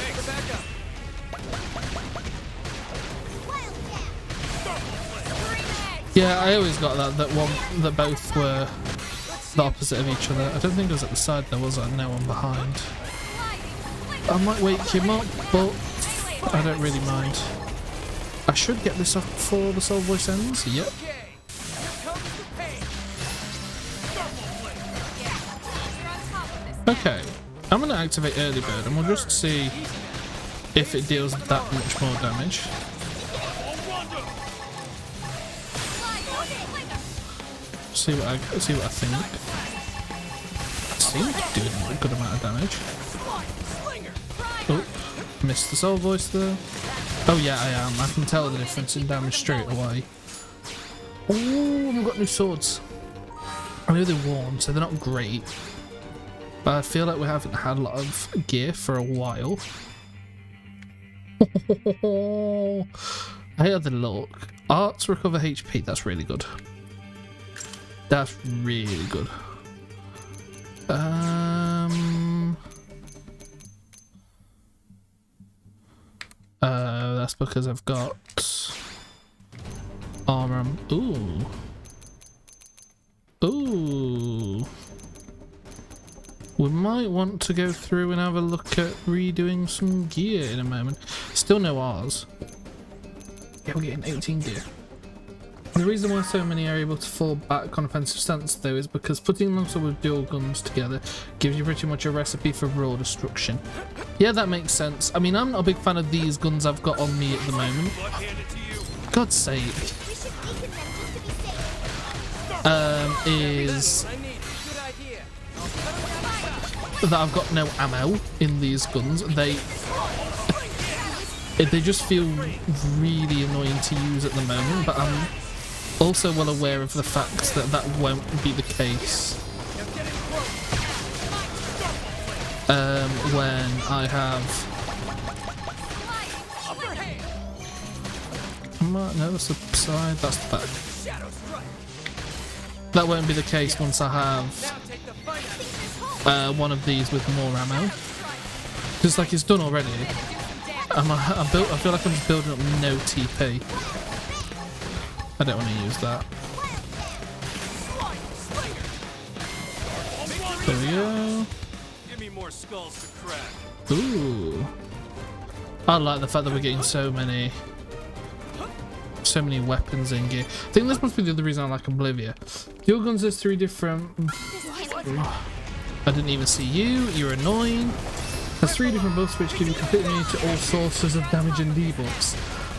Yeah, I always got that both were the opposite of each other. I don't think it was at the side there, was it? No one behind. I might wake him up, but I don't really mind. I should get this up before the soul voice ends. Yep. Okay, I'm going to activate early bird and we'll just see if it deals that much more damage. See what I think. seem to be doing a good amount of damage. Oh, missed the soul voice there. Oh yeah, I am. I can tell the difference in damage straight away. Oh, we've got new swords. I know they're worn, so they're not great. But I feel like we haven't had a lot of gear for a while. I had the look. Arts recover HP, that's really good. That's really good. That's because I've got armor. Ooh. Ooh. We might want to go through and have a look at redoing some gear in a moment. Still no ours. Yeah, we're getting 18 gear. The reason why so many are able to fall back on offensive stance though is because putting longsword with dual guns together gives you pretty much a recipe for raw destruction. Yeah, that makes sense. I mean, I'm not a big fan of these guns I've got on me at the moment. God's sake. Is that I've got no ammo in these guns. They just feel really annoying to use at the moment, but I'm also well aware of the fact that that won't be the case when I have... No, that's the side, that's the back. That won't be the case once I have one of these with more ammo. Because like it's done already. I feel like I'm just building up no TP. I don't want to use that. There we go. Give me more skulls to crack. Ooh. I like the fact that we're getting so many weapons in gear. I think this must be the other reason I like Oblivia. Dual guns has 3 different... I didn't even see you. You're annoying. Has 3 different buffs which give you complete immunity to all sources of damage and debuffs.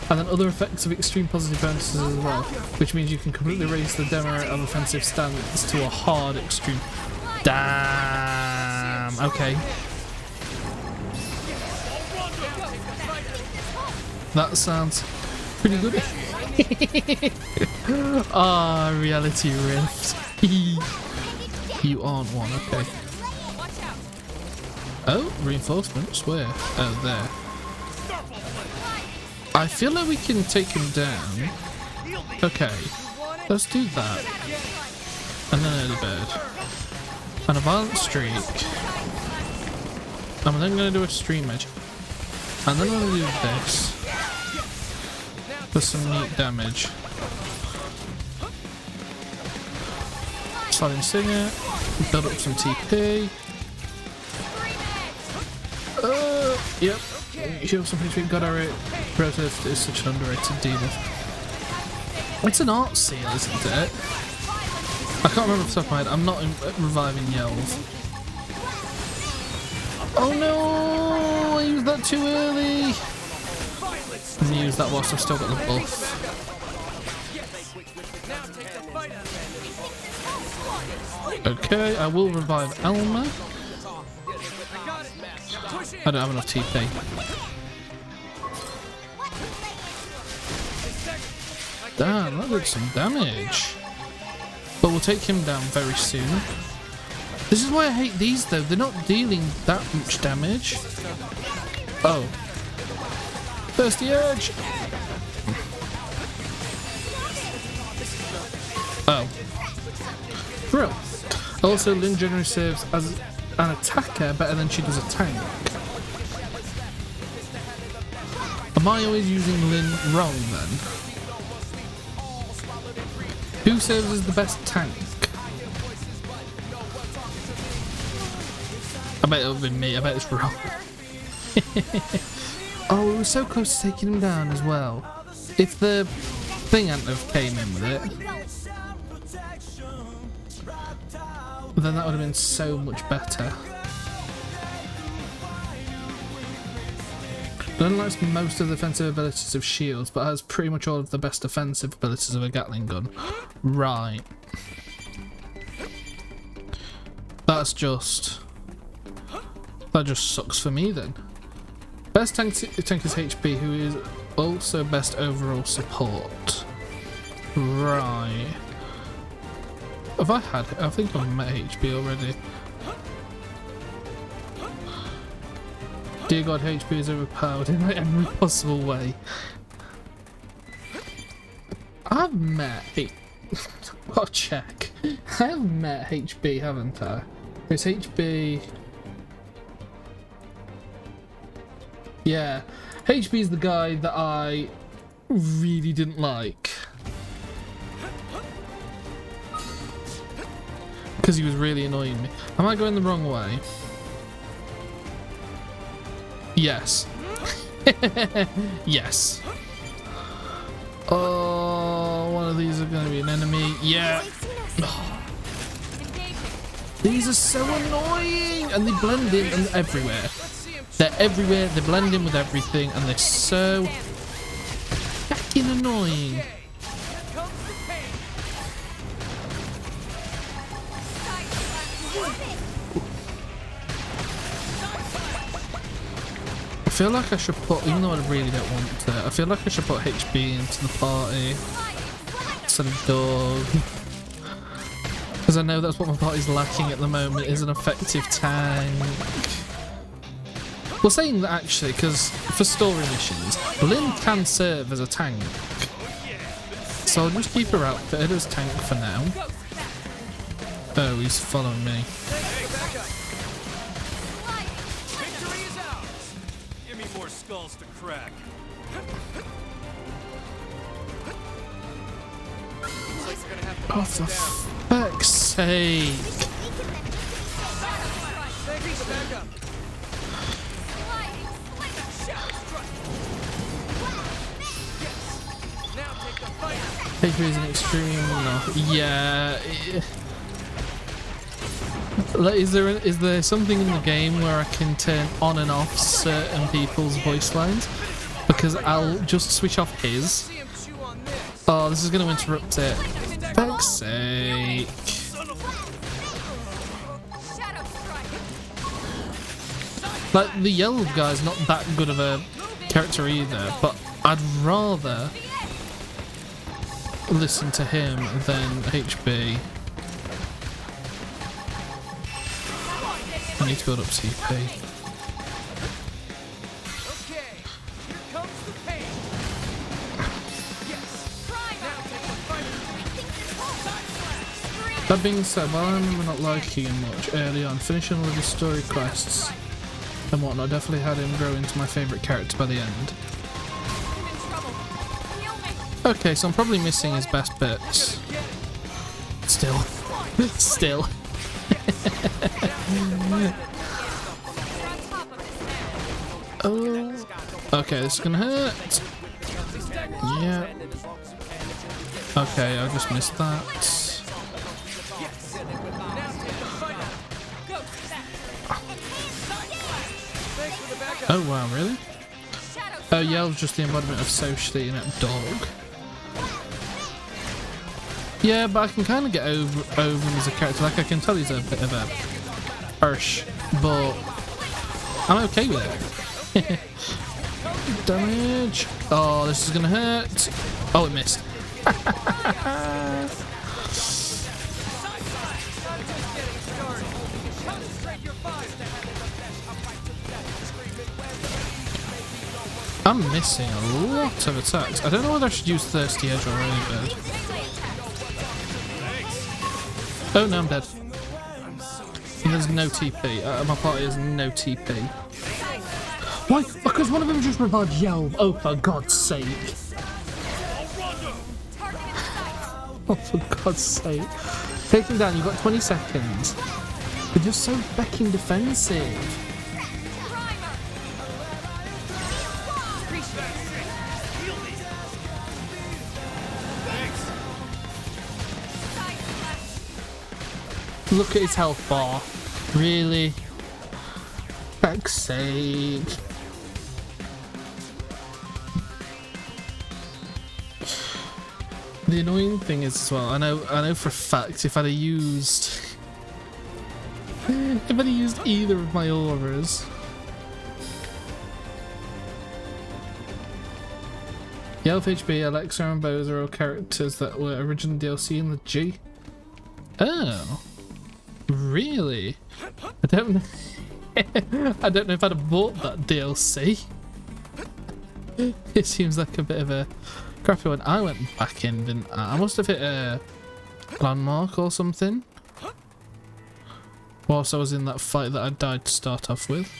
And then other effects of extreme positive bonuses as well, which means you can completely raise the demerit of offensive stance to a hard extreme. Damn. Okay. That sounds pretty good. Ah, reality rift. You aren't one, okay. Oh, reinforcements, where? Oh, there. I feel like we can take him down. Okay, let's do that. And then early bird. And a violent streak. I'm then going to do a stream edge. And then I'm going to do this. For some neat damage. Sliding Singer. Build up some TP. Yep. Heal some HP. God, our Protest is such an underrated debuff. It's an art seal, isn't it? I can't remember off the top of my head. I'm not reviving Yelv. Oh no! I used that too early! I'm gonna use that whilst I've still got the buff. Okay, I will revive Elma. I don't have enough TP. Damn, that did some damage. But we'll take him down very soon. This is why I hate these though. They're not dealing that much damage. Oh. Thirsty Urge! Oh. Brill. Also, Lynn generally serves as an attacker better than she does a tank. Am I always using Lynn wrong then? Who serves as the best tank? I bet it'll be me, I bet it's wrong. Oh, we were so close to taking him down as well. If the thing hadn't have came in with it, then that would have been so much better. But unlike most of the offensive abilities of shields, but has pretty much all of the best offensive abilities of a Gatling gun. Right. That that's just... That just sucks for me then. Best tank is HP, who is also best overall support. Right. Have I had... I think I've met HP already. Dear God, HP is overpowered in every possible way. I've met... I'll check. I've met HB, haven't I? It's HB... Yeah. HB is the guy that I really didn't like. Because he was really annoying me. Am I going the wrong way? Yes. Yes. Oh, one of these are going to be an enemy. Yeah. Oh. These are so annoying, and they blend in and everywhere. They're everywhere. They blend in with everything, and they're so fucking annoying. I feel like I should put, even though I really don't want to, I feel like I should put HB into the party instead of dog. Because I know that's what my party's lacking at the moment, is an effective tank. Well, saying that actually, because for story missions, Lynn can serve as a tank. So I'll just keep her outfitted as tank for now. Oh, he's following me. Skulls to crack. Oh, for fuck's sake. HP is an extreme. No. Yeah. Is there something in the game where I can turn on and off certain people's voice lines? Because I'll just switch off his. Oh, this is going to interrupt it. Fuck's sake. Like, the yellow guy's not that good of a character either, but I'd rather listen to him than HB. I need to build up CP. Okay, here comes the pain. Yes. That being said, while I remember not liking him much early on, finishing all of his story quests and whatnot, definitely had him grow into my favourite character by the end. Okay, so I'm probably missing his best bits. Still. Still. Oh. Okay, this is gonna hurt. Yeah. Okay, I just missed that. Oh wow, really? Oh, Yell's just the embodiment of socially inept dog. Yeah, but I can kind of get over him as a character. Like, I can tell he's a bit of a harsh, but I'm okay with it. Damage. Oh, this is gonna hurt. Oh, it missed. I'm missing a lot of attacks. I don't know whether I should use Thirsty Edge or Early Bird. Oh no, I'm dead. And there's no TP. My party has no TP. Why? Because one of them just revived Yell. Oh, for God's sake. Oh, for God's sake. Take him down, you've got 20 seconds. They're just so fucking defensive. Look at his health bar. Really? Fuck's sake. The annoying thing is as well, I know for a fact if I'd have used I've only used either of my auras. Yellow HB, Alexa, and Bowser are all characters that were original DLC in the G. Oh, really? I don't know. I don't know if I'd have bought that DLC. It seems like a bit of a crappy one. I went back in, didn't I? I must have hit a landmark or something whilst I was in that fight that I died to start off with.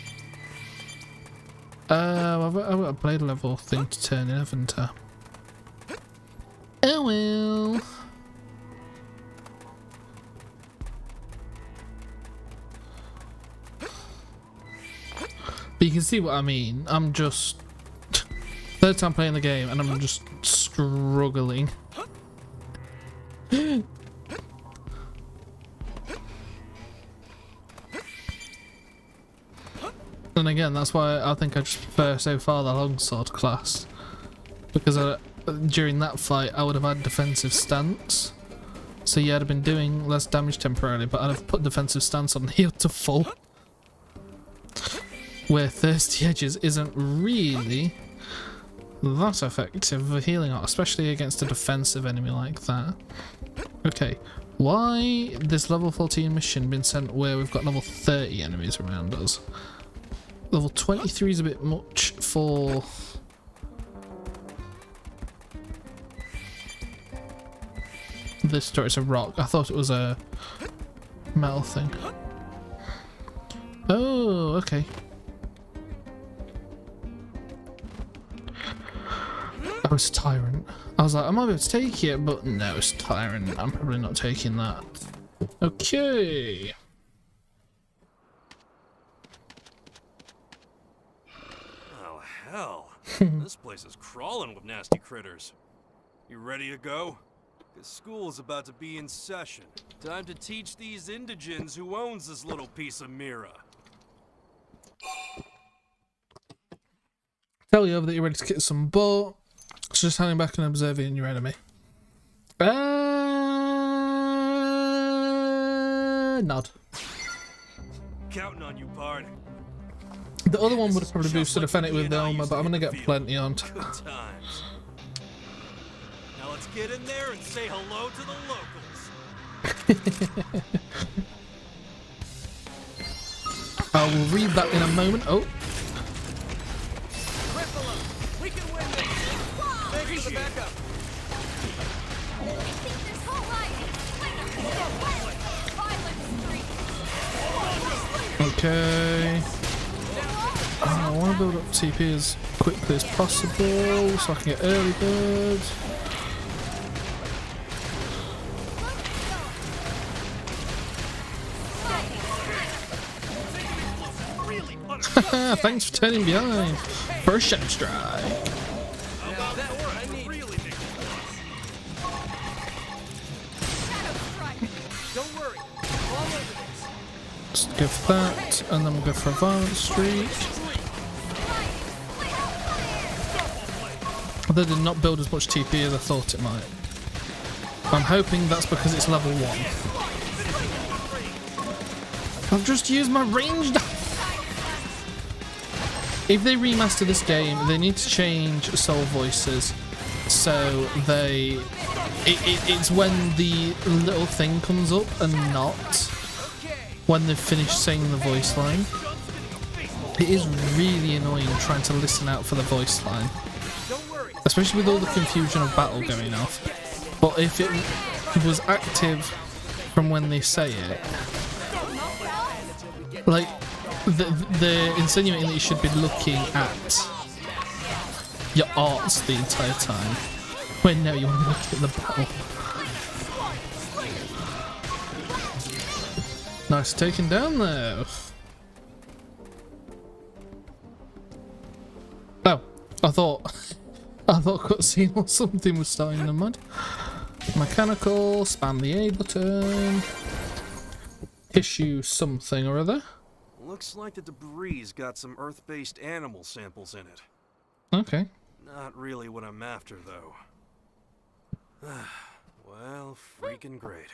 I've got a blade level thing to turn in, haven't I? Oh well. But you can see what I mean. I'm just third time playing the game and I'm just struggling. And again, that's why I think I just prefer so far the longsword class, because during that fight I would have had defensive stance. So yeah, I'd have been doing less damage temporarily, but I'd have put defensive stance on heal to full. Where Thirsty Edges isn't really that effective for healing art, especially against a defensive enemy like that. Okay, why this level 14 mission been sent where we've got level 30 enemies around us? Level 23 is a bit much for... this door. It's a rock. I thought it was a metal thing. Oh, okay. Oh, it's Tyrant. I was like, I might be able to take it, but no, it's Tyrant. I'm probably not taking that. Okay. Hell, this place is crawling with nasty critters. You ready to go? Cause school is about to be in session. Time to teach these indigents who owns this little piece of Mira. Tell you over that you're ready to kick some butt. So just hanging back and observing your enemy. Nod. Counting on you, pard. The other one would have probably boosted a Fennec with the armor, but I'm gonna get plenty on. Good times. Now let's get in there and say hello to the locals. I will read that in a moment. Oh. We can win this. Thanks for the backup. They think this whole life is like a violent streak. Okay. I want to build up TP as quickly as possible so I can get early bird. Thanks for turning behind for a shadow strike. Don't worry. All over this. Just go for that, and then we'll go for a violent streak. Although did not build as much TP as I thought it might. I'm hoping that's because it's level 1. I've just used my ranged. If they remaster this game, they need to change soul voices so it's when the little thing comes up and not when they've finished saying the voice line. It is really annoying trying to listen out for the voice line, especially with all the confusion of battle going off. But if it was active from when they say it, like they're insinuating that you should be looking at your arts the entire time, when no, you want to look at the battle. Nice taken down there. Oh, I thought cutscene or something was starting in the mud. Mechanical, spam the A button. Issue something or other. Looks like the debris got some Earth-based animal samples in it. Okay. Not really what I'm after, though. Well, freaking great.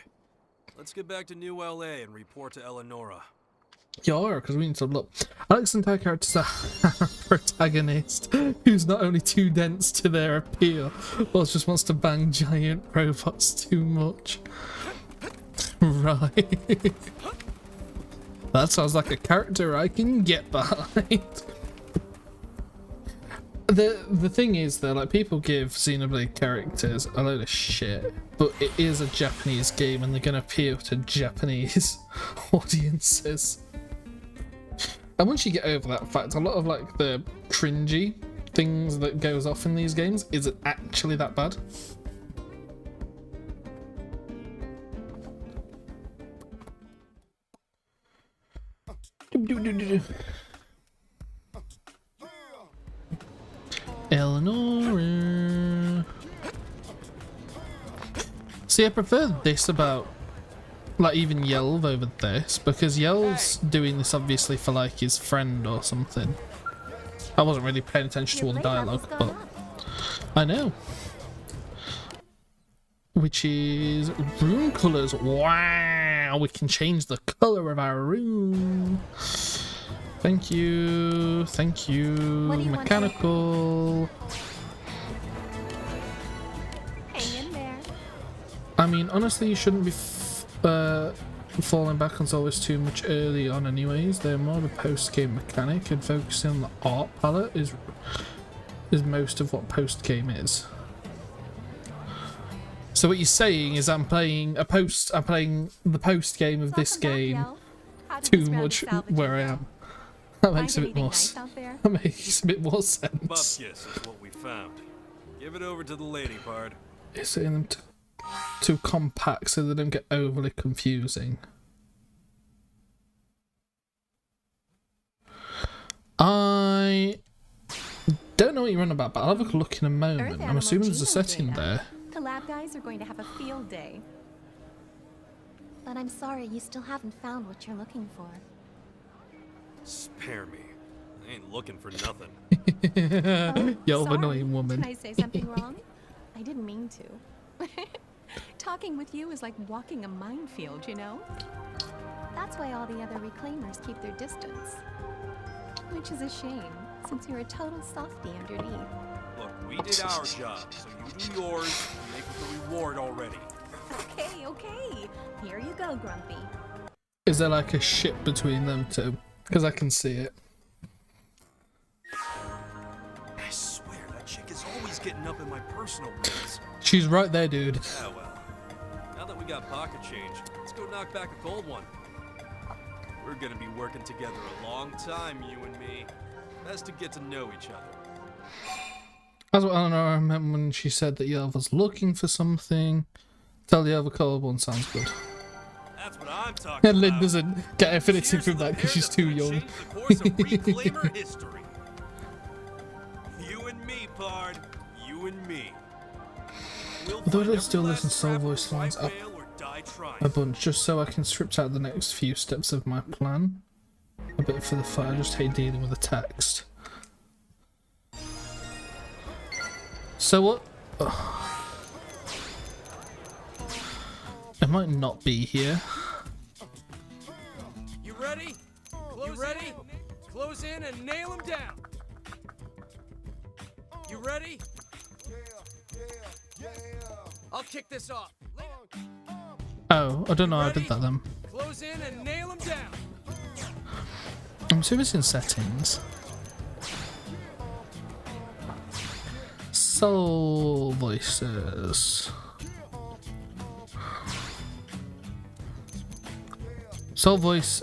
Let's get back to New LA and report to Eleonora. Yeah, because we need to look. Alex entire characters are a protagonist who's not only too dense to their appeal, but just wants to bang giant robots too much. Right. That sounds like a character I can get behind. The thing is though, like, people give Xenoblade characters a load of shit, but it is a Japanese game and they're gonna appeal to Japanese audiences. And once you get over that fact, a lot of like the cringy things that goes off in these games isn't actually that bad. Eleanor. See, I prefer this about, like, even Yelv over this, because Yelv's doing this obviously for like his friend or something. I wasn't really paying attention to all the dialogue, but I know. Which is room colours. Wow, we can change the colour of our room. Thank you, thank you. Mechanical. Hang in there. I mean, honestly, you shouldn't be falling back on Solvus too much early on anyways. They're more of a post-game mechanic, and focusing on the art palette is most of what post-game is. So what you're saying is I'm playing the post-game of this game too much where I am. That makes a bit more sense. That makes a bit more sense. Bupkis is what we found. Give it over to the lady, Pard. You're setting them too compact so they don't get overly confusing. I don't know what you're on about, but I'll have a look in a moment. I'm assuming there's a setting there. The lab guys are going to have a field day. But I'm sorry, you still haven't found what you're looking for. Spare me. I ain't looking for nothing. Yo, Sorry. annoying woman. Did I say something wrong? I didn't mean to. Talking with you is like walking a minefield, you know? That's why all the other reclaimers keep their distance. Which is a shame, since you're a total softie underneath. Look, we did our job, so you do yours and make it the reward already. Okay, okay. Here you go, Grumpy. Is there like a ship between them two? Because I can see it. I swear, that chick is always getting up in my personal business. She's right there, dude. Yeah, well, now that we got pocket change, let's go knock back a cold one. We're gonna be working together a long time, you and me. Best to get to know each other. That's what I remember when she said that Yelv was looking for something. Tell the other colour one sounds good. That's what I'm talking And Lynn about. doesn't get affinity Here's from the that because pair she's that's too gonna young. change the course of Reclaimer history. You and me, Pard. You and me. We'll Although I find don't still every listen last to soul scrap voice of a lines white up whale or die trying. a bunch just so I can script out the next few steps of my plan. A bit for the fun. I just hate dealing with the text. So what? It might not be here. You ready? You ready? Close in and nail him down. You ready? I'll kick this off. Oh, I don't know how I did that then. Close in and nail him down. I'm assuming it's in settings. Soul voices. Soul voice.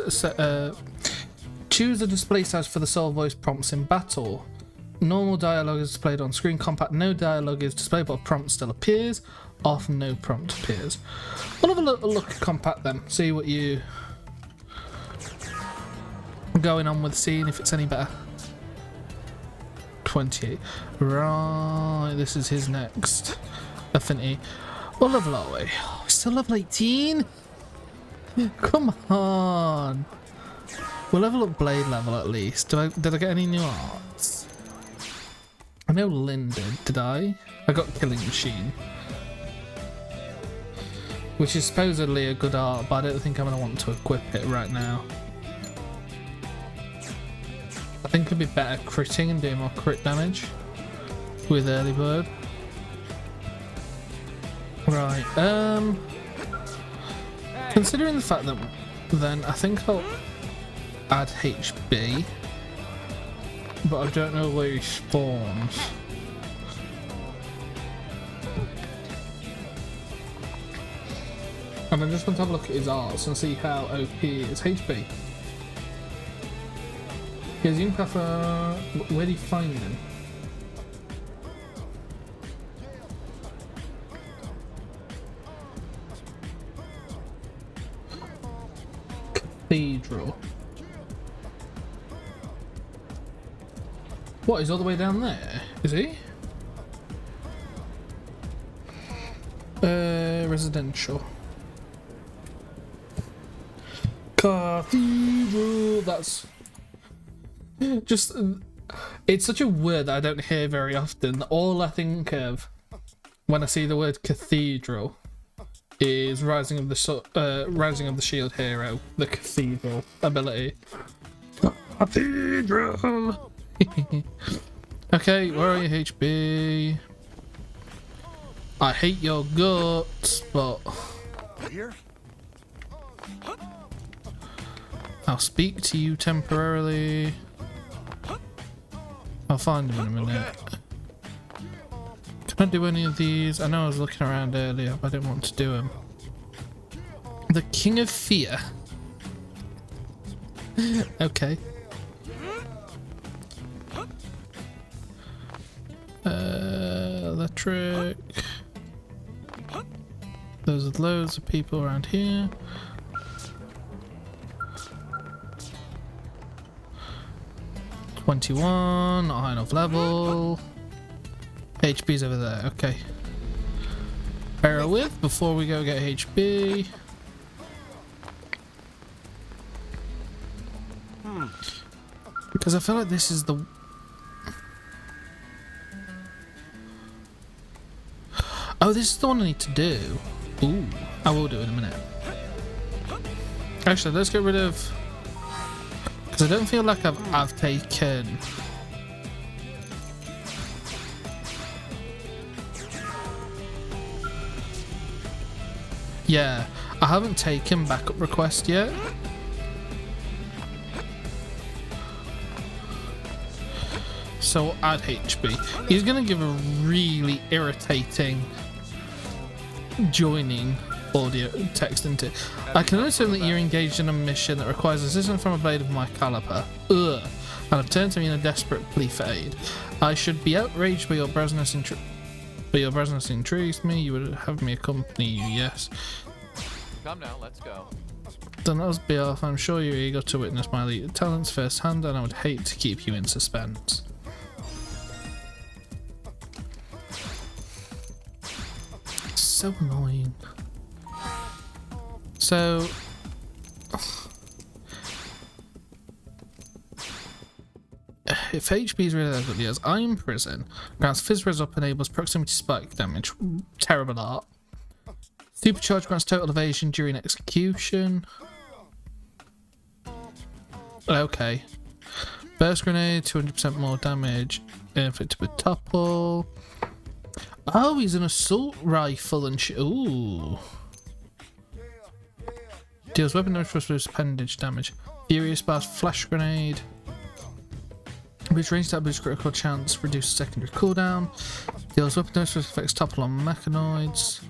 Choose a display size for the soul voice prompts in battle. Normal dialogue is displayed on screen. Compact, no dialogue is displayed, but a prompt still appears. Off, no prompt appears. We'll have a look at compact then. See what you going on with, seeing if it's any better. 28. Right, this is his next affinity. What level are we? Oh, we're still level 18? Come on. We'll level up blade level at least. Did I get any new arts? I know Lynn did I? I got Killing Machine. Which is supposedly a good art, but I don't think I'm going to want to equip it right now. I think it'd be better critting and doing more crit damage with early bird. Right, considering the fact that then I think I'll add HB, but I don't know where he spawns. And I just want to have a look at his arts and see how OP he is. HB. Because you can have where do you find him? Cathedral. What, he's all the way down there? Is he? Residential. Cathedral. That's just, it's such a word that I don't hear very often. All I think of when I see the word cathedral is Rising of the Shield hero, the cathedral ability. Cathedral. Okay, where are you, HB? I hate your guts, but Here? I'll speak to you temporarily. I'll find him in a minute. Can I do any of these? I know I was looking around earlier, but I didn't want to do them. The King of Fear. Okay. Electric. There's loads of people around here. $21, not high enough level. HB's over there, okay. Bear with before we go get HB. Because I feel like this is the... Oh, this is the one I need to do. Ooh, I will do it in a minute. Actually, let's get rid of... Because I don't feel like I've taken... Yeah, I haven't taken backup request yet. So add HB. He's going to give a really irritating joining audio text into. I can assume that you're engaged in a mission that requires assistance from a blade of my caliber. Ugh. And have turned to me in a desperate plea for aid. I should be outraged by your presence intrigues me. You would have me accompany you, yes. Come now, let's go. Then let us be off. I'm sure you're eager to witness my elite talents firsthand, and I would hate to keep you in suspense. So annoying. So if HP is really as good as I am prison, grants Fizz Res up, enables proximity spike damage. Terrible art. Supercharge grants total evasion during execution. Okay. Burst grenade, 200% more damage. Inflicted with topple. Oh, he's an assault rifle and ooh. Deals weapon damage plus boost appendage damage. Furious Blast, flash grenade. Boost range that boosts critical chance, reduces secondary cooldown. Deals weapon damage plus affects topple on mechanoids.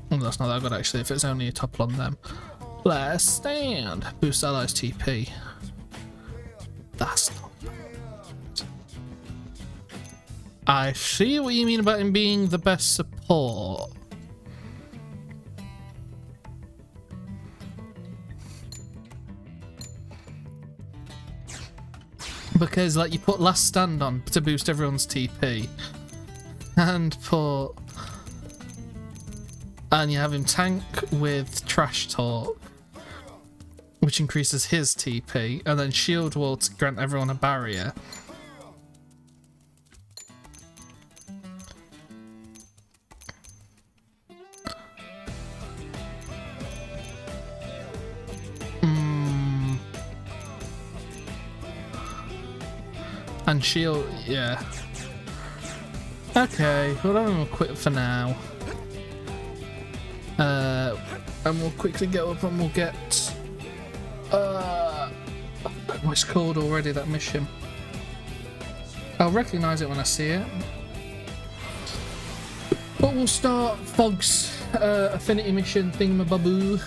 Oh, that's not that good actually, if it's only a topple on them. Last stand. Boost allies TP. That's not bad. I see what you mean about him being the best support. Because like you put last stand on to boost everyone's TP. And you have him tank with trash talk, which increases his TP, and then shield wall to grant everyone a barrier. And shield, yeah. Okay, well I'm gonna quit for now. And we'll quickly go up and we'll get what's it called already, that mission. I'll recognise it when I see it. But we'll start Fog's affinity mission thingamaboboo.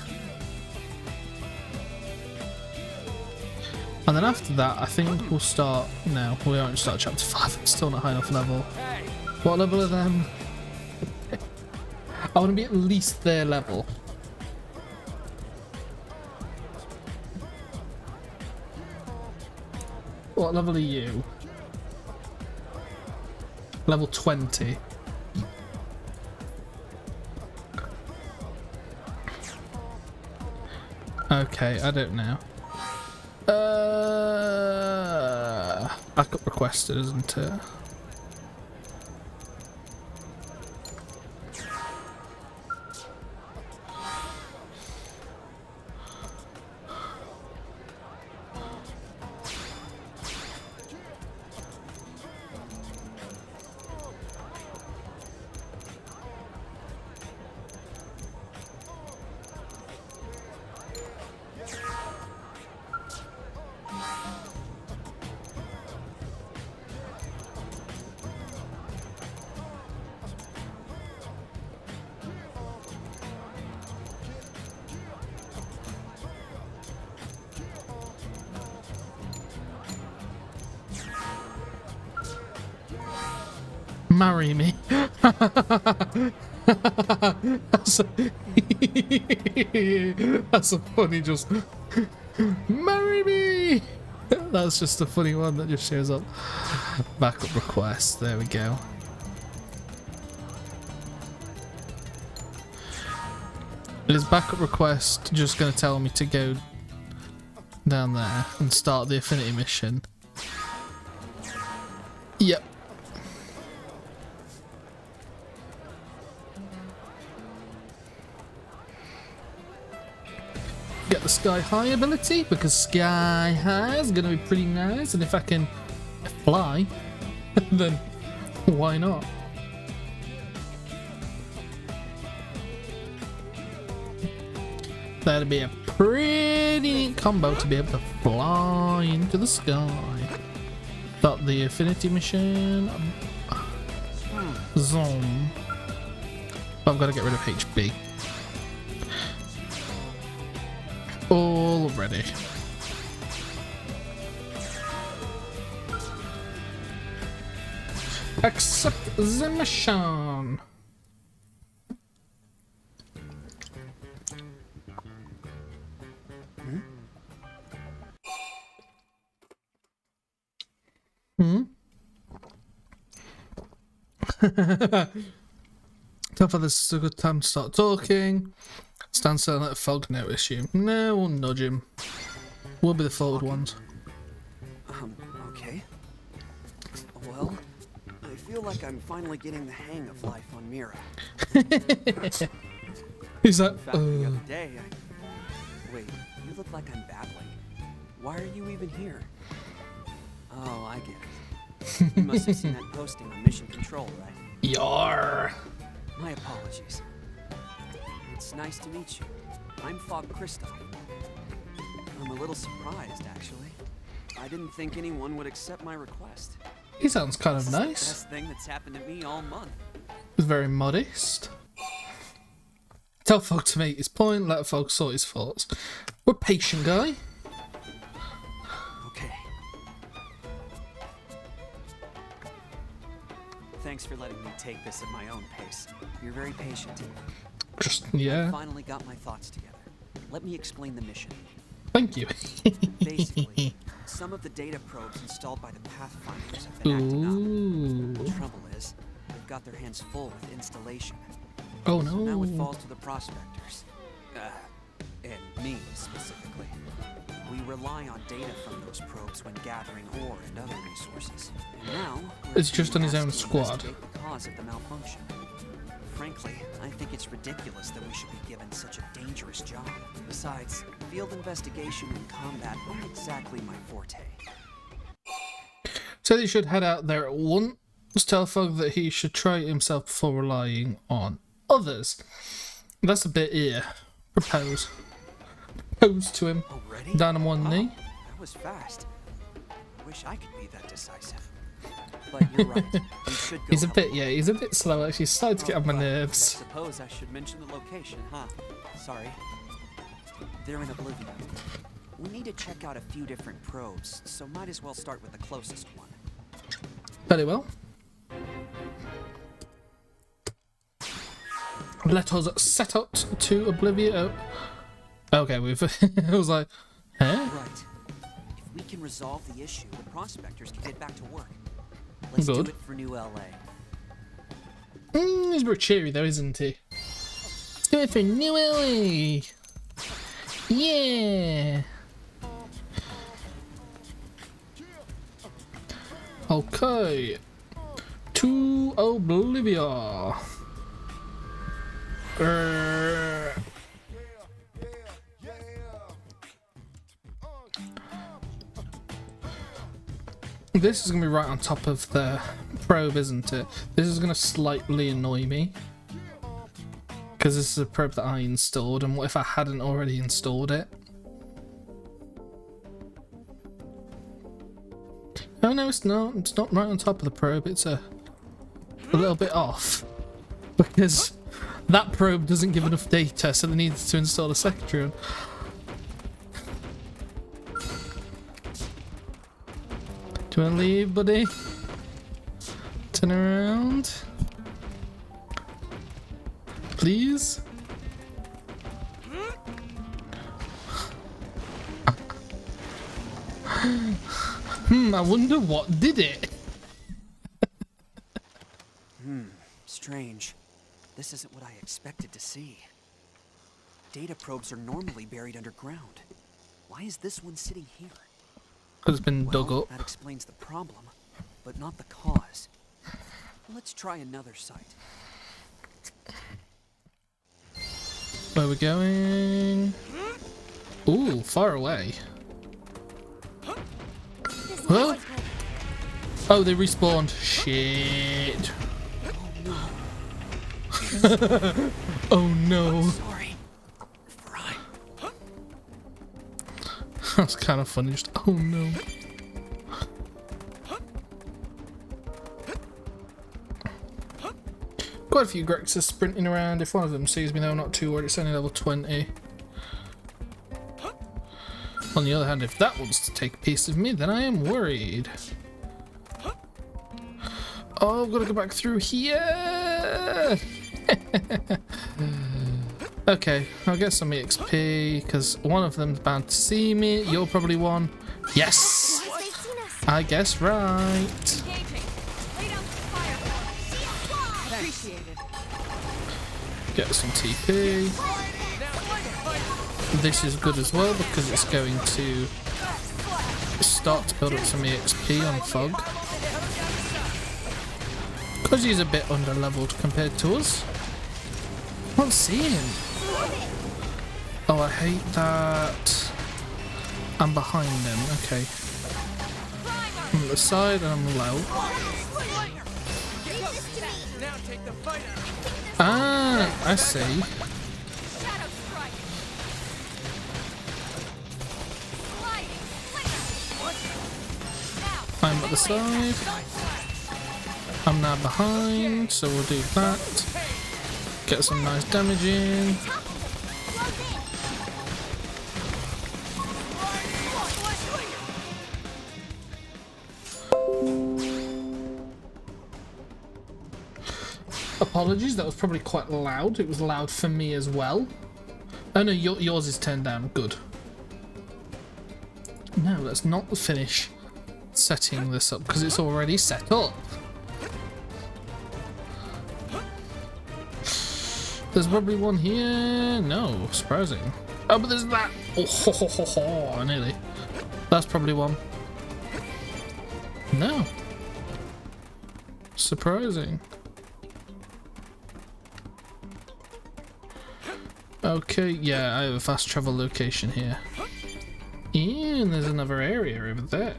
And then after that, I think we'll start... No, we won't start chapter 5. It's still not high enough level. What level are them? I want to be at least their level. What level are you? Level 20. Okay, I don't know. Backup requested, isn't it? Marry me. That's a funny just marry me. That's just a funny one that just shows up. Backup request, there we go. Is backup request just going to tell me to go down there and start the affinity mission? Yep. Get the sky high ability because sky high is going to be pretty nice, and if I can fly then why not? That'd be a pretty neat combo to be able to fly into the sky. Start the affinity mission. Zone. But I've got to get rid of HB. Already. Accept the mission. Tell for this is a good time to start talking. Stand still and let Fog notice you. No, we'll nudge him. We'll be the forward ones. Okay. Well, I feel like I'm finally getting the hang of life on Mira. He's like, In fact, the other day, Wait, you look like I'm babbling. Why are you even here? Oh, I get it. You must have seen that posting on Mission Control, right? Yar. My apologies. It's nice to meet you. I'm Fog Kristoff. I'm a little surprised, actually. I didn't think anyone would accept my request. He sounds kind of This nice. is the best thing that's happened to me all month. He's very modest. Tell Fog to make his point, let Fog sort his thoughts. We're patient, guy. Okay. Thanks for letting me take this at my own pace. You're very patient. Just, yeah. I finally got my thoughts together. Let me explain the mission. Thank you. Basically, some of the data probes installed by the Pathfinders have been acting up. The trouble is, they've got their hands full with installation. Oh So now it no. falls to the prospectors. And me specifically. We rely on data from those probes when gathering ore and other resources. And now, we're It's just on his being own asked to squad. investigate the cause of the malfunction. Frankly, I think it's ridiculous that we should be given such a dangerous job. Besides, field investigation and combat aren't exactly my forte. So he should head out there at once. Tell Fogg that he should try it himself before relying on others. That's a bit propose to him. Already? Down on one knee. That was fast. I wish I could be that decisive. But you're right. We should go. He's a help. he's a bit slow actually. He's starting to get on my Well, nerves. I suppose I should mention the location, huh? Sorry. They're in Oblivion. We need to check out a few different probes, so might as well start with the closest one. Very well. Let us set out to Oblivion. Okay, we've. I was like, huh? Right. If we can resolve the issue, the prospectors can get back to work. Let's Good. do it for New LA. He's very cheery though, isn't he? Let's do it for New LA. Yeah. Okay. To Oblivia. This is going to be right on top of the probe, isn't it? This is going to slightly annoy me. Because this is a probe that I installed, and what if I hadn't already installed it? Oh no, it's not. It's not right on top of the probe. It's a little bit off. Because that probe doesn't give enough data, so they needed to install a secondary one. Do you want to leave, buddy? Turn around. Please? I wonder what did it. Strange. This isn't what I expected to see. Data probes are normally buried underground. Why is this one sitting here? Because it's been dug Well, up. that explains the problem, but not the cause. Let's try another site. Where we going? Ooh, far away. Huh? Oh, they respawned. Shit. Oh no. Sorry. Fry. That's kind of funny. Just, oh no. Quite a few Grexes sprinting around. If one of them sees me though, not too worried. It's only level 20. On the other hand, if that wants to take a piece of me, then I am worried. Oh, I've got to go back through here. Okay, I'll get some EXP because one of them's bound to see me. You're probably one. Yes, I guess right. Get some TP. This is good as well because it's going to start to build up some EXP on Fog. Because he's a bit under leveled compared to us. I can't see him. Oh, I hate that. I'm behind him. Okay. I'm on the side and I'm low. Ah, I see. I'm at the side. I'm now behind, so we'll do that. Get some nice damage in. Apologies, that was probably quite loud. It was loud for me as well. Oh no, yours is turned down. Good. No, let's not finish setting this up because it's already set up. There's probably one here. No, surprising. Oh, but there's that. Oh, ho, ho, ho, ho, nearly. That's probably one. No. Surprising. Okay, yeah, I have a fast travel location here. And there's another area over there.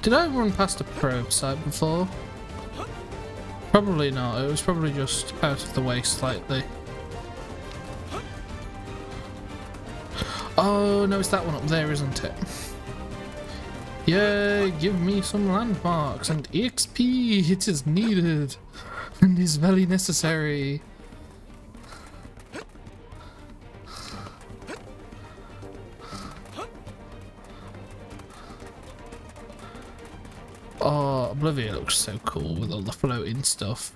Did I run past a probe site before? Probably not. It was probably just out of the way slightly. Oh, no, it's that one up there, isn't it? Yay, give me some landmarks and EXP. It is needed and is very necessary. Oh, Oblivion looks so cool with all the floating stuff.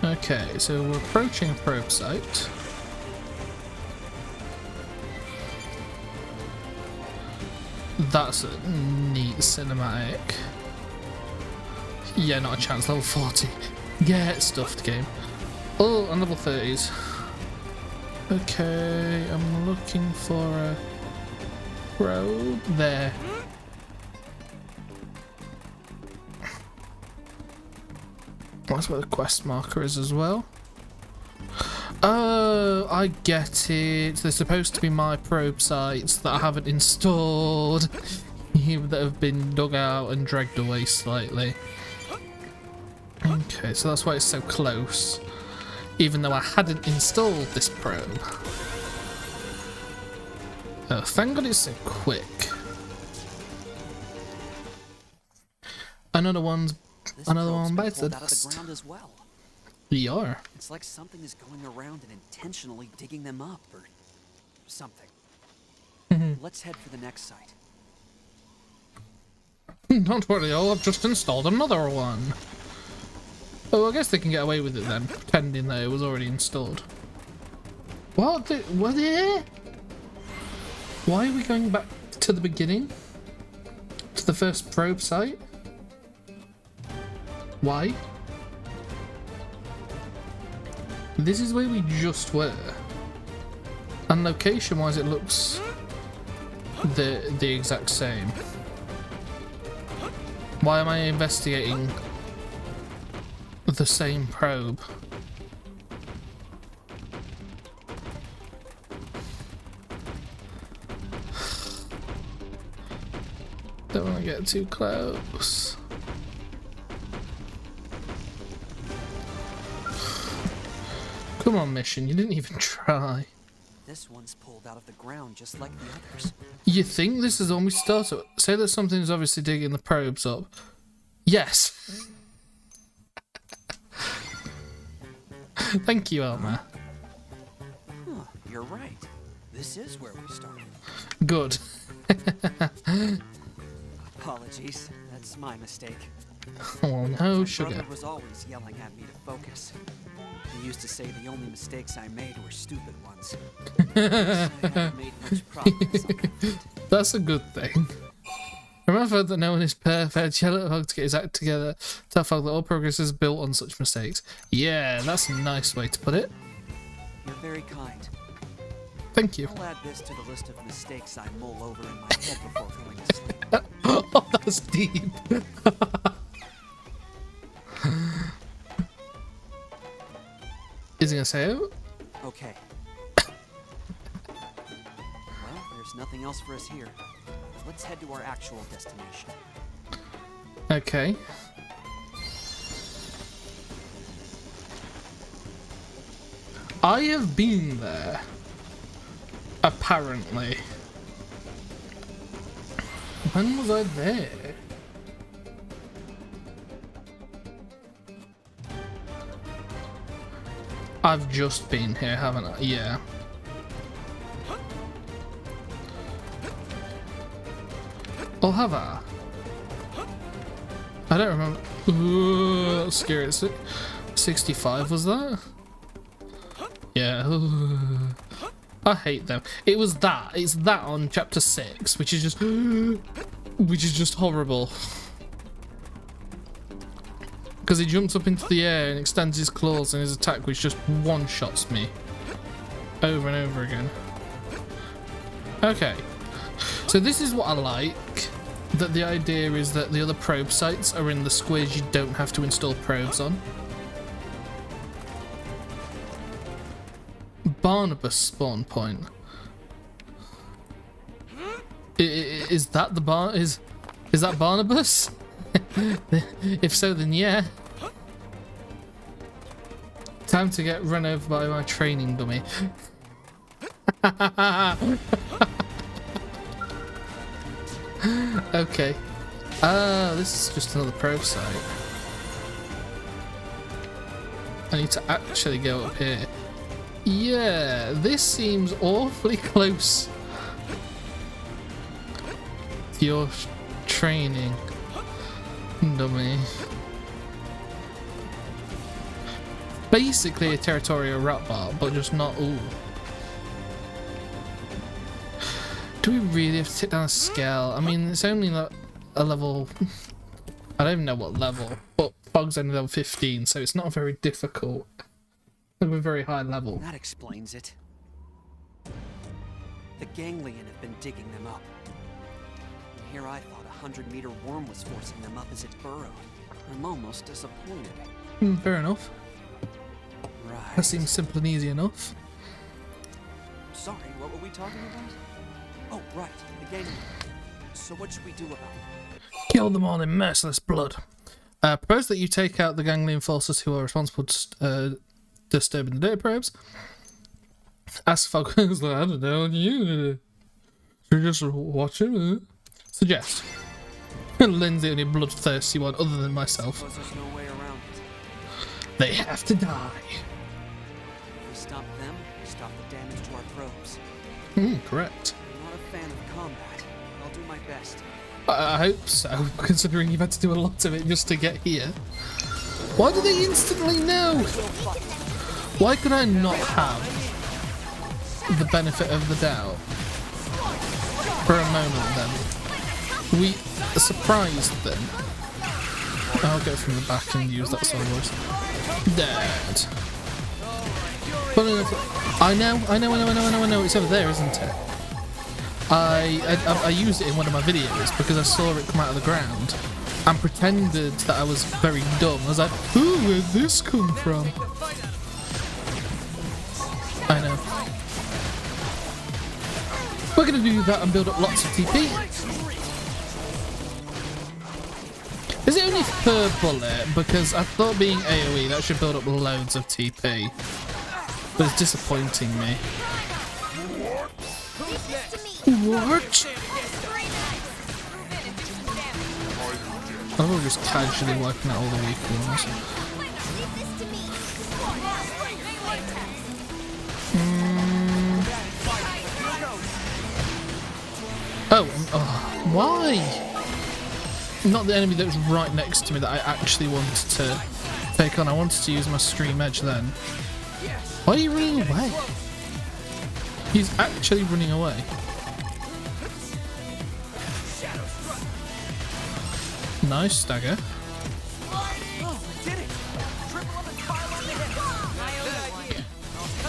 Okay, so we're approaching probe site. That's a neat cinematic. Yeah, not a chance. Level 40. Get stuffed, game. Oh, and level 30s. Okay, I'm looking for a probe there. That's where the quest marker is as well. Oh, I get it. They're supposed to be my probe sites that I haven't installed, that have been dug out and dragged away slightly. Okay, so that's why it's so close, even though I hadn't installed this probe. Oh, thank God it's so quick. Another one bites the dust. Ground as well. We are. It's like something is going around and intentionally digging them up or something. Let's head for the next site. Don't worry, I've just installed another one. Oh, I guess they can get away with it then, pretending that it was already installed. What? What? Why are we going back to the beginning? To the first probe site? Why? This is where we just were. And location-wise, it looks the exact same. Why am I investigating the same probe? Don't want to get too close. Come on, mission, you didn't even try. This one's pulled out of the ground just like the others. You think this is when we start? Say that something's obviously digging the probes up. Yes. Thank you, Elmer. Huh, you're right. This is where we started. Good. Apologies, that's my mistake. Oh no, My sugar. brother was always yelling at me to focus. He used to say the only mistakes I made were stupid ones. I haven't made much progress on that front. That's a good thing. Remember that no one is perfect. Yell at Hog to get his act together. Tell Hog that all progress is built on such mistakes. Yeah, that's a nice way to put it. You're very kind. Thank you. I'll add this to the list of mistakes I mull over in my head before going to sleep. Oh, that's deep. Is he gonna say it? Okay. Well, there's nothing else for us here. Let's head to our actual destination. Okay. I have been there. Apparently. When was I there? I've just been here, haven't I? Yeah. Or have I? I don't remember. Ooh, that's scary. 65 was that? Yeah. Ooh. I hate them. It was that. It's that on chapter 6, which is just horrible. Because he jumps up into the air and extends his claws and his attack, which just one-shots me over and over again. Okay, so this is what I like. That the idea is that the other probe sites are in the squares you don't have to install probes on. Barnabas spawn point. Is that the is that Barnabas? If so, then yeah. Time to get run over by my training dummy. Okay. This is just another probe site. I need to actually go up here. Yeah, this seems awfully close to your training dummy. Basically a territorial rat bar, but just not all. Do we really have to take down a scale? I mean, it's only like a level... I don't even know what level, but Fog's only level 15, so it's not very difficult. At a very high level. That explains it. The ganglion have been digging them up. And here I thought a 100-meter worm was forcing them up as it burrowed. I'm almost disappointed. Fair enough. Right. That seems simple and easy enough. Sorry, what were we talking about? Oh, right, the ganglion. So what should we do about it? Kill them all in merciless blood. Propose that you take out the ganglion forces who are responsible for disturbing the data probes. Ask Fog, I don't know, you should just watch him. Suggest. Lynn's the only bloodthirsty one other than myself. Suppose there's no way around it. They have to die. If we stop them, we stop the damage to our probes. Correct. I'm not a fan of combat. I'll do my best. I hope so, considering you've had to do a lot of it just to get here. Why do they instantly know? Why could I not have the benefit of the doubt for a moment then? We surprised them. I'll go from the back and use that sort of voice. Dead. I know. It's over there, isn't it? I used it in one of my videos because I saw it come out of the ground and pretended that I was very dumb. I was like, ooh, where'd this come from? I know. We're going to do that and build up lots of TP. Is it only per bullet? Because I thought being AoE that should build up loads of TP. But it's disappointing me. What? I'm just casually wiping out all the weak ones. Oh, why? Not the enemy that was right next to me that I actually wanted to take on. I wanted to use my stream edge then. Why are you running away? He's actually running away. Nice stagger.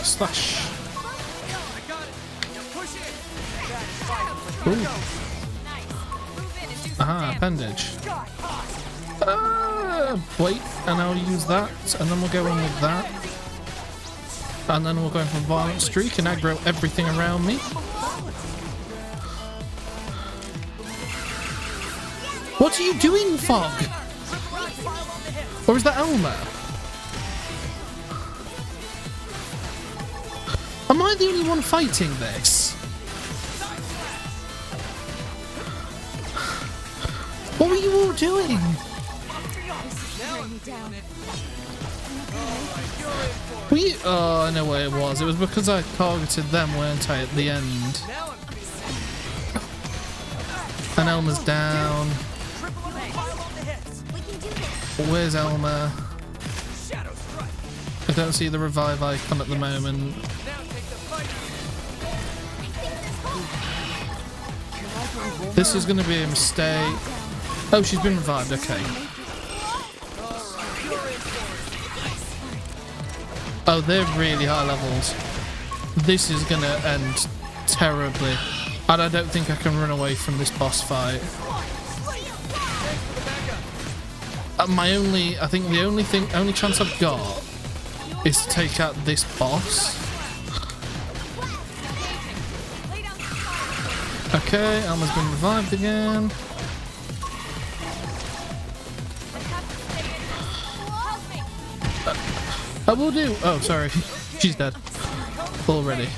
Slash. Ooh. Aha, appendage. Wait, and I'll use that, and then we'll go in with that. And then we'll go in for violent streak and aggro everything around me. What are you doing, Fog? Or is that Elmer? Am I the only one fighting this? What were you all doing? Oh, I know what it was. It was because I targeted them, weren't I, at the end? And Elmer's down. Where's Elmer? I don't see the revive icon at the moment. This is going to be a mistake. Oh, she's been revived, okay. Oh, they're really high levels. This is going to end terribly. And I don't think I can run away from this boss fight. I think the only chance I've got is to take out this boss. Okay, Elma's been revived again. I will do. Oh, sorry. She's dead. Already.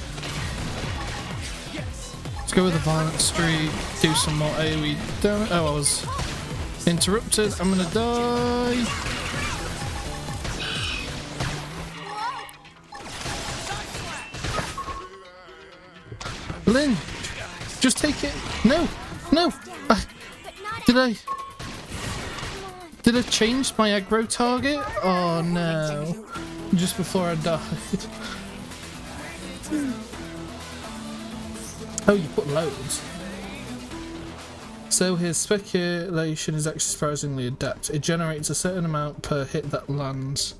Let's go with the violent streak. Do some more AoE damage. Oh, I was interrupted. I'm gonna die. Lynn, just take it. No, no. Did I change my aggro target? Oh no. Just before I died. Oh, you put loads. So his speculation is actually surprisingly adept. It generates a certain amount per hit that lands.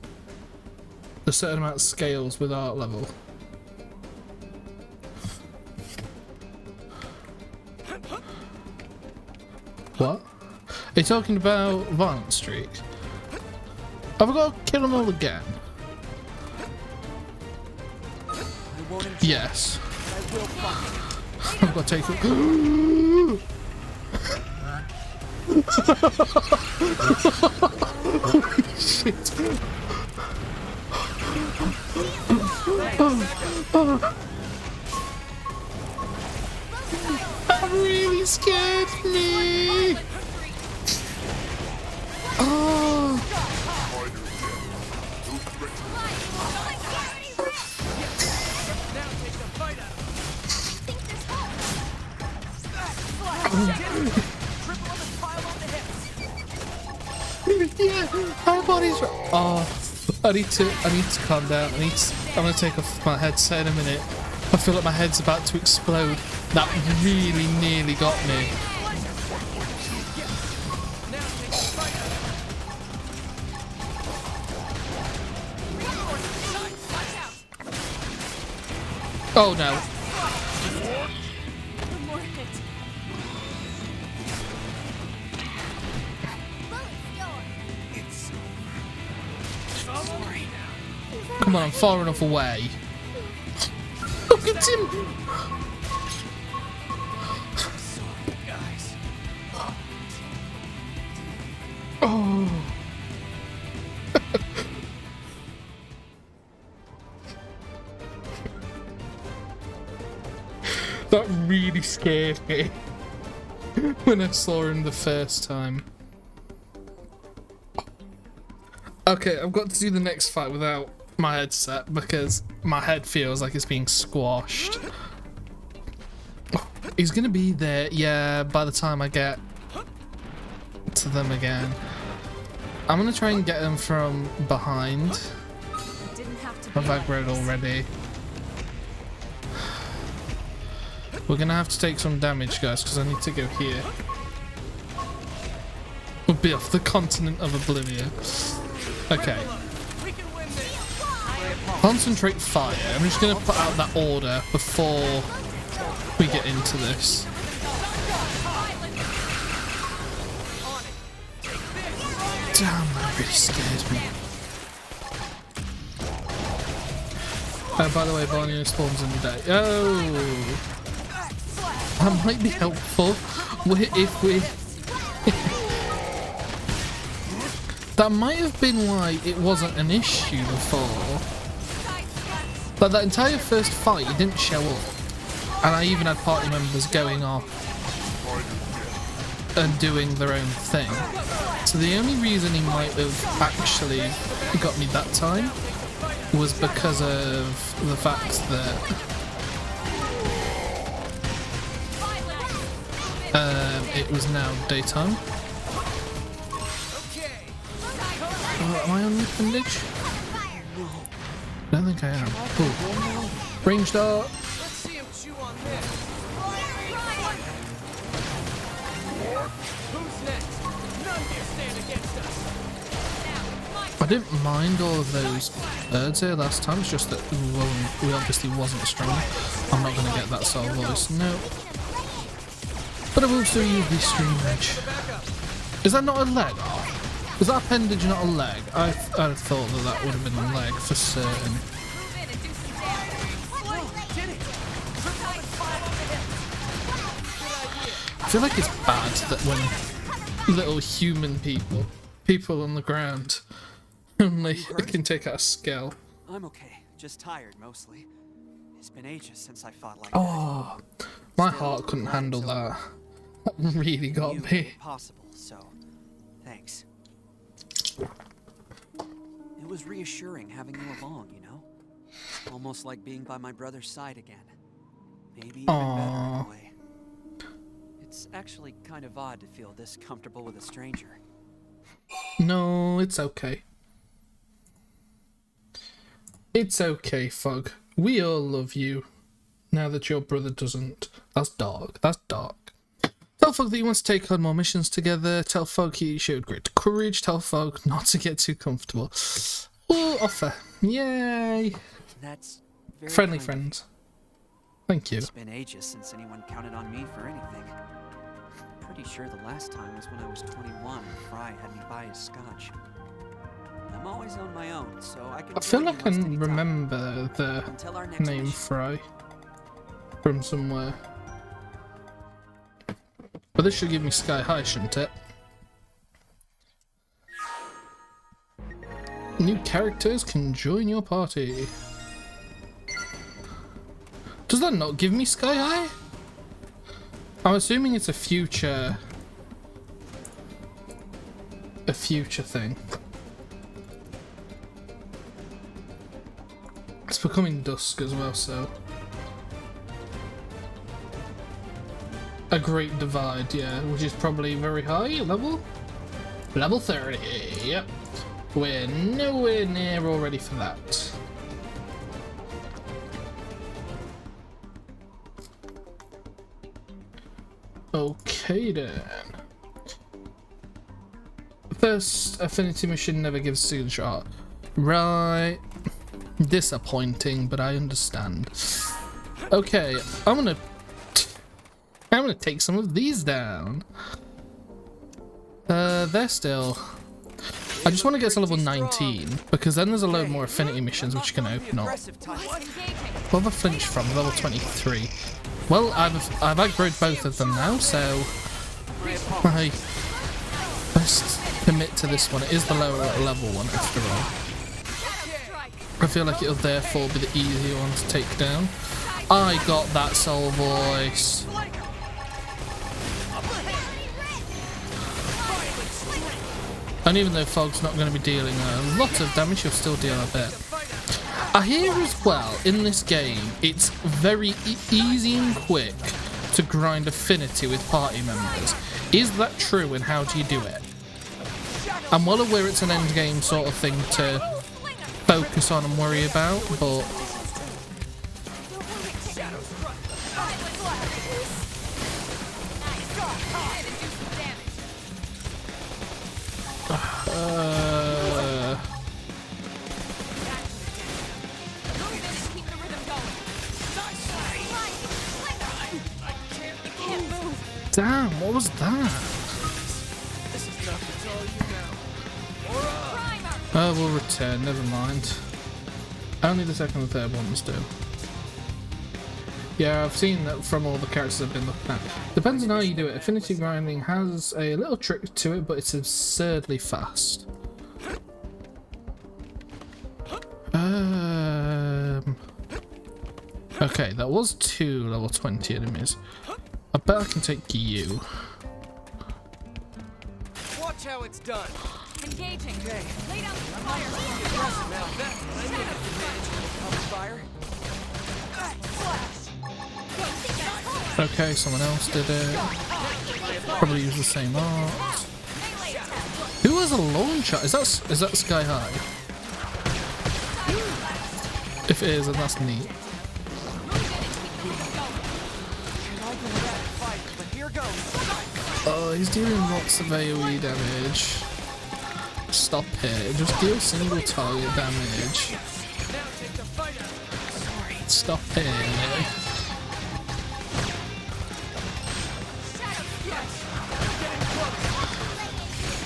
A certain amount scales with art level. What? Are you talking about violent streak? Have I got to kill them all again? Yes. I've got to take it. Holy shit. That really scared me. Oh. Yeah, my body's. Oh, I need to calm down. I'm gonna take off my headset in a minute. I feel like my head's about to explode. That really nearly got me. Oh no. Come on, I'm far enough away. Look at him! Oh. That really scared me when I saw him the first time. Okay, I've got to do the next fight without my headset because my head feels like it's being squashed. He's gonna be there, yeah, by the time I get to them again. I'm gonna try and get him from behind. I've aggroed already. We're gonna have to take some damage, guys, because I need to go here. We'll be off the continent of Oblivion. Okay. Concentrate fire. I'm just gonna put out that order before we get into this. Damn, that really scared me. Oh, by the way, Barney spawns in the day. Oh! That might be helpful if we... That might have been why it wasn't an issue before. But that entire first fight, he didn't show up. And I even had party members going off and doing their own thing. So the only reason he might have actually got me that time was because of the fact that it was now daytime. Oh, am I on bandage? I don't think I am. Cool. Range dart. I didn't mind all of those birds here last time, it's just that we obviously wasn't strong. I'm not going to get that soul voice, no. But I will still use the stream edge. Is that not a leg? Is that appendage not a leg? I thought that would have been a leg for certain. feel like it's bad that when little human people on the ground, only can take out a skull. I'm okay. Just tired, mostly. It's been ages since I fought like Oh, my heart couldn't handle that. That really got that. me. Possible, so thanks. It was reassuring having you along, you know? Almost like being by my brother's side again. Maybe even better in a way. It's actually kind of odd to feel this comfortable with a stranger. No, it's okay. It's okay, Fog. We all love you. Now that your brother doesn't. That's dark. That's dark. Tell Fog that he wants to take on more missions together. Tell Fog he showed great courage. Tell Fog not to get too comfortable. We'll offer. Yay! That's very Friendly kind of friends. Thank you. It's been ages since anyone counted on me for anything. Pretty sure the last time was when I was 21 and Fry had me buy his scotch. I'm always on my own, so I can. I feel like I most can anytime. remember the Until our next name mission. Fry from somewhere. But this should give me Sky High, shouldn't it? New characters can join your party. Does that not give me Sky High? I'm assuming it's a future thing. It's becoming dusk as well, so a great divide, yeah, which is probably very high level 30. Yep, we're nowhere near all ready for that. Okay then. First affinity mission never gives signature art. Right. Disappointing, but I understand. Okay, I'm gonna take some of these down. They're still. I just want to get to level 19 because then there's a load more affinity missions which you can open up. What have I flinched from? Level 23. Well, I've aggroed both of them now, so I best commit to this one. It is the lower level one after all. I feel like it'll therefore be the easier one to take down. I got that soul voice. And even though Fog's not going to be dealing a lot of damage, he'll still deal a bit. I hear as well, in this game, it's very easy and quick to grind affinity with party members. Is that true, and how do you do it? I'm well aware it's an endgame sort of thing to focus on and worry about, but damn, what was that? Oh, we'll return, never mind. Only the second and third ones do. Yeah, I've seen that from all the characters I've been looking at. Depends on how you do it. Affinity grinding has a little trick to it, but it's absurdly fast. Okay, that was 2 level 20 enemies. I bet I can take you. Watch how it's done. Engaging. Lay down the fire. Fire. Okay, someone else did it. Probably use the same art. Who has a launcher? Is that Sky High? If it is, then that's neat. Oh, he's dealing lots of AoE damage. Stop it. Just deal single target damage. Stop it.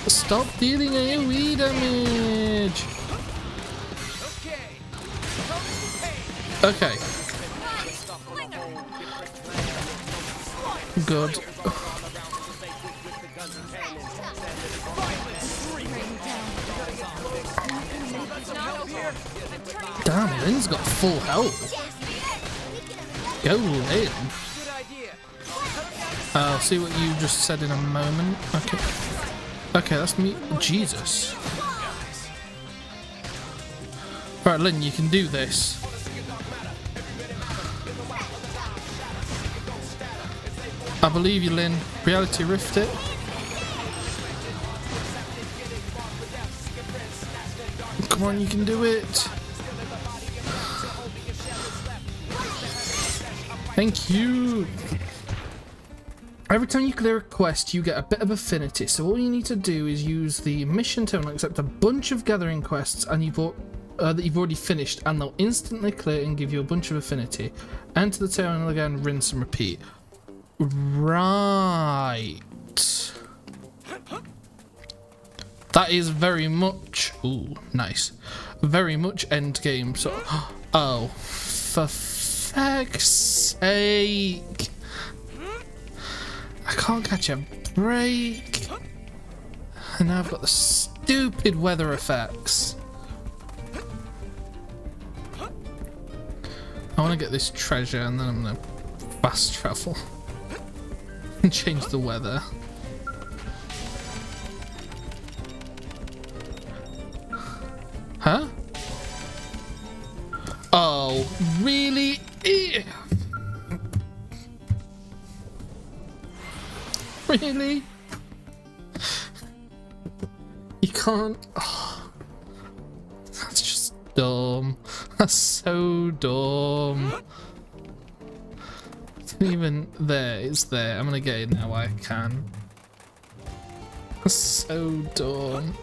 Stop dealing AoE damage. Okay. Good. Damn, Lynn's got full health. Go, Lynn. I'll see what you just said in a moment. Okay. Okay, that's me. Jesus. Right, Lynn, you can do this. I believe you, Lynn. Reality Rift it. Come on, you can do it. Thank you. Every time you clear a quest, you get a bit of affinity. So all you need to do is use the mission terminal, accept a bunch of gathering quests, and that you've already finished, and they'll instantly clear and give you a bunch of affinity. Enter the terminal again, rinse and repeat. Right. That is very much... Ooh, nice. Very much end game. So, oh, for fuck's sake. I can't catch a break. And now I've got the stupid weather effects. I want to get this treasure and then I'm going to fast travel. And change the weather. Huh? Oh, really? Really? You can't... Oh, that's just dumb. That's so dumb. It's not even there. It's there. I'm gonna get it now. I can. That's so dumb.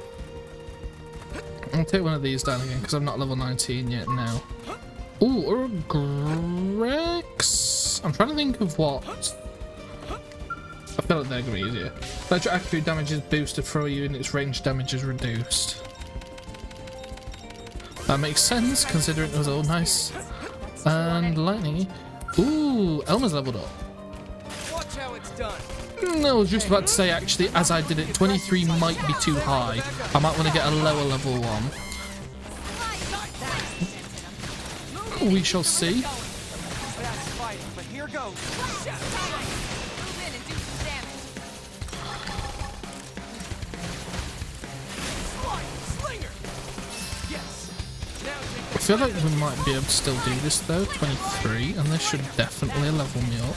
I'll take one of these down again because I'm not level 19 yet now. Ooh, or a Grex. I'm trying to think of what. I feel like they're going to be easier. Electric accuracy damage is boosted for you and its range damage is reduced. That makes sense considering it was all nice. And lightning. Ooh, Elmer's leveled up. Watch how it's done. No, I was just about to say actually, as I did it, 23 might be too high. I might want to get a lower level one. We shall see. But here goes. I feel like we might be able to still do this though. 23, and this should definitely level me up.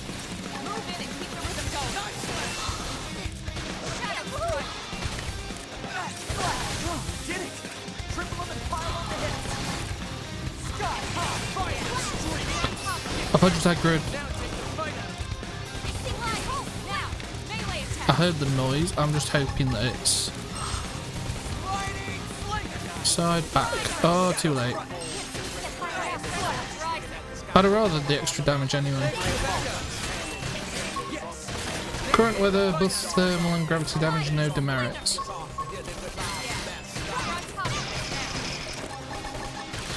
I punch attack grid. I heard the noise. I'm just hoping that it's side back. Oh, too late. I'd have rather the extra damage anyway. Current weather, both thermal and gravity damage, no demerits.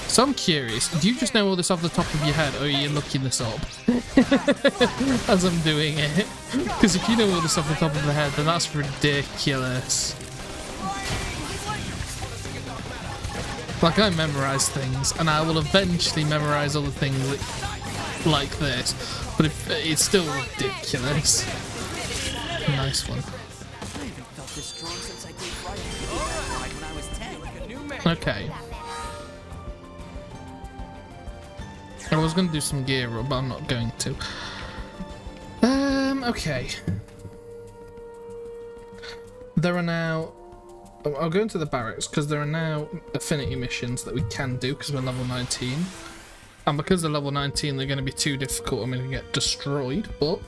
So I'm curious, do you just know all this off the top of your head, or are you looking this up as I'm doing it? Because if you know all this off the top of the head, then that's ridiculous. Like, I memorize things, and I will eventually memorize other things like this, but it's still ridiculous. Nice one. Okay. I was going to do some gear up, but I'm not going to. Okay. There are now... I'll go into the barracks, because there are now affinity missions that we can do, because we're level 19. And because they're level 19, they're going to be too difficult, I'm going to get destroyed, but...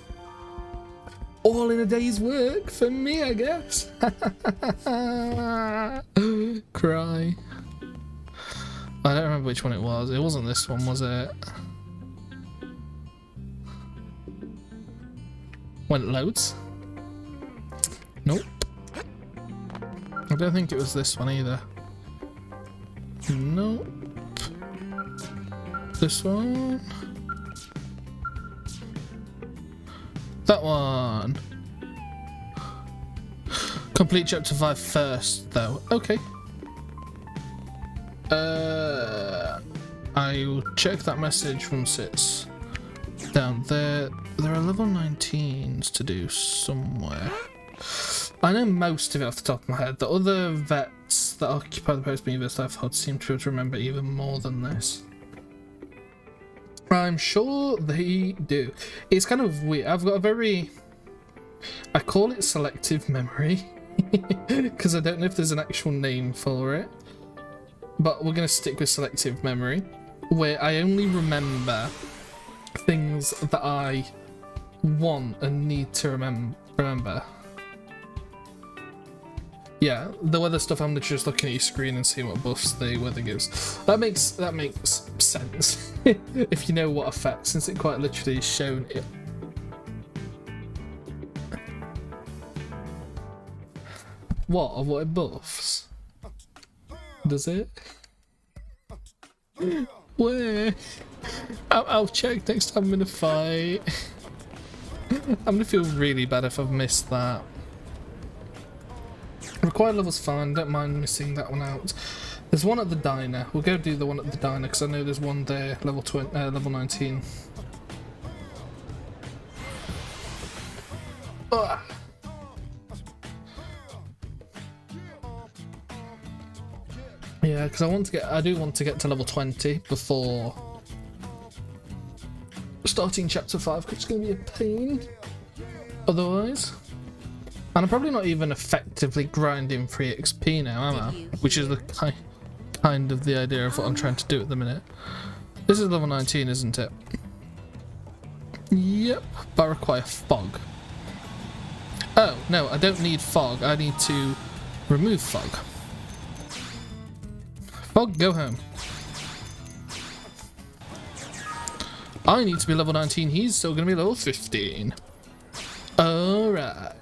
all in a day's work for me, I guess. Cry. I don't remember which one it was. It wasn't this one, was it? When it loads? Nope. I don't think it was this one either. Nope. This one? That one. Complete chapter 5 first, though. Okay. I'll check that message from Sits down there. There are level 19s to do somewhere. I know most of it off the top of my head. The other vets that occupy the post being I've had seem to be able to remember even more than this. I'm sure they do. It's kind of weird. I've got a very... I call it selective memory. Because I don't know if there's an actual name for it. But we're going to stick with selective memory. Where I only remember things that I want and need to remember. Yeah, the weather stuff, I'm literally just looking at your screen and seeing what buffs the weather gives. That makes sense. If you know what effect, since it quite literally is shown it. What it buffs? Does it? Where? I'll check next time I'm in a fight. I'm gonna feel really bad if I've missed that. Required level's fine, don't mind missing that one out. There's one at the diner. We'll go do the one at the diner because I know there's one there, level 19. Ugh. Yeah, because I do want to get to level 20 before starting chapter 5, because it's going to be a pain otherwise. And I'm probably not even effectively grinding free XP now, am I? Which is the kind of the idea of what I'm trying to do at the minute. This is level 19, isn't it? Yep, but I require fog. Oh, no, I don't need fog. I need to remove fog. Fog, go home. I need to be level 19. He's still going to be level 15. Alright.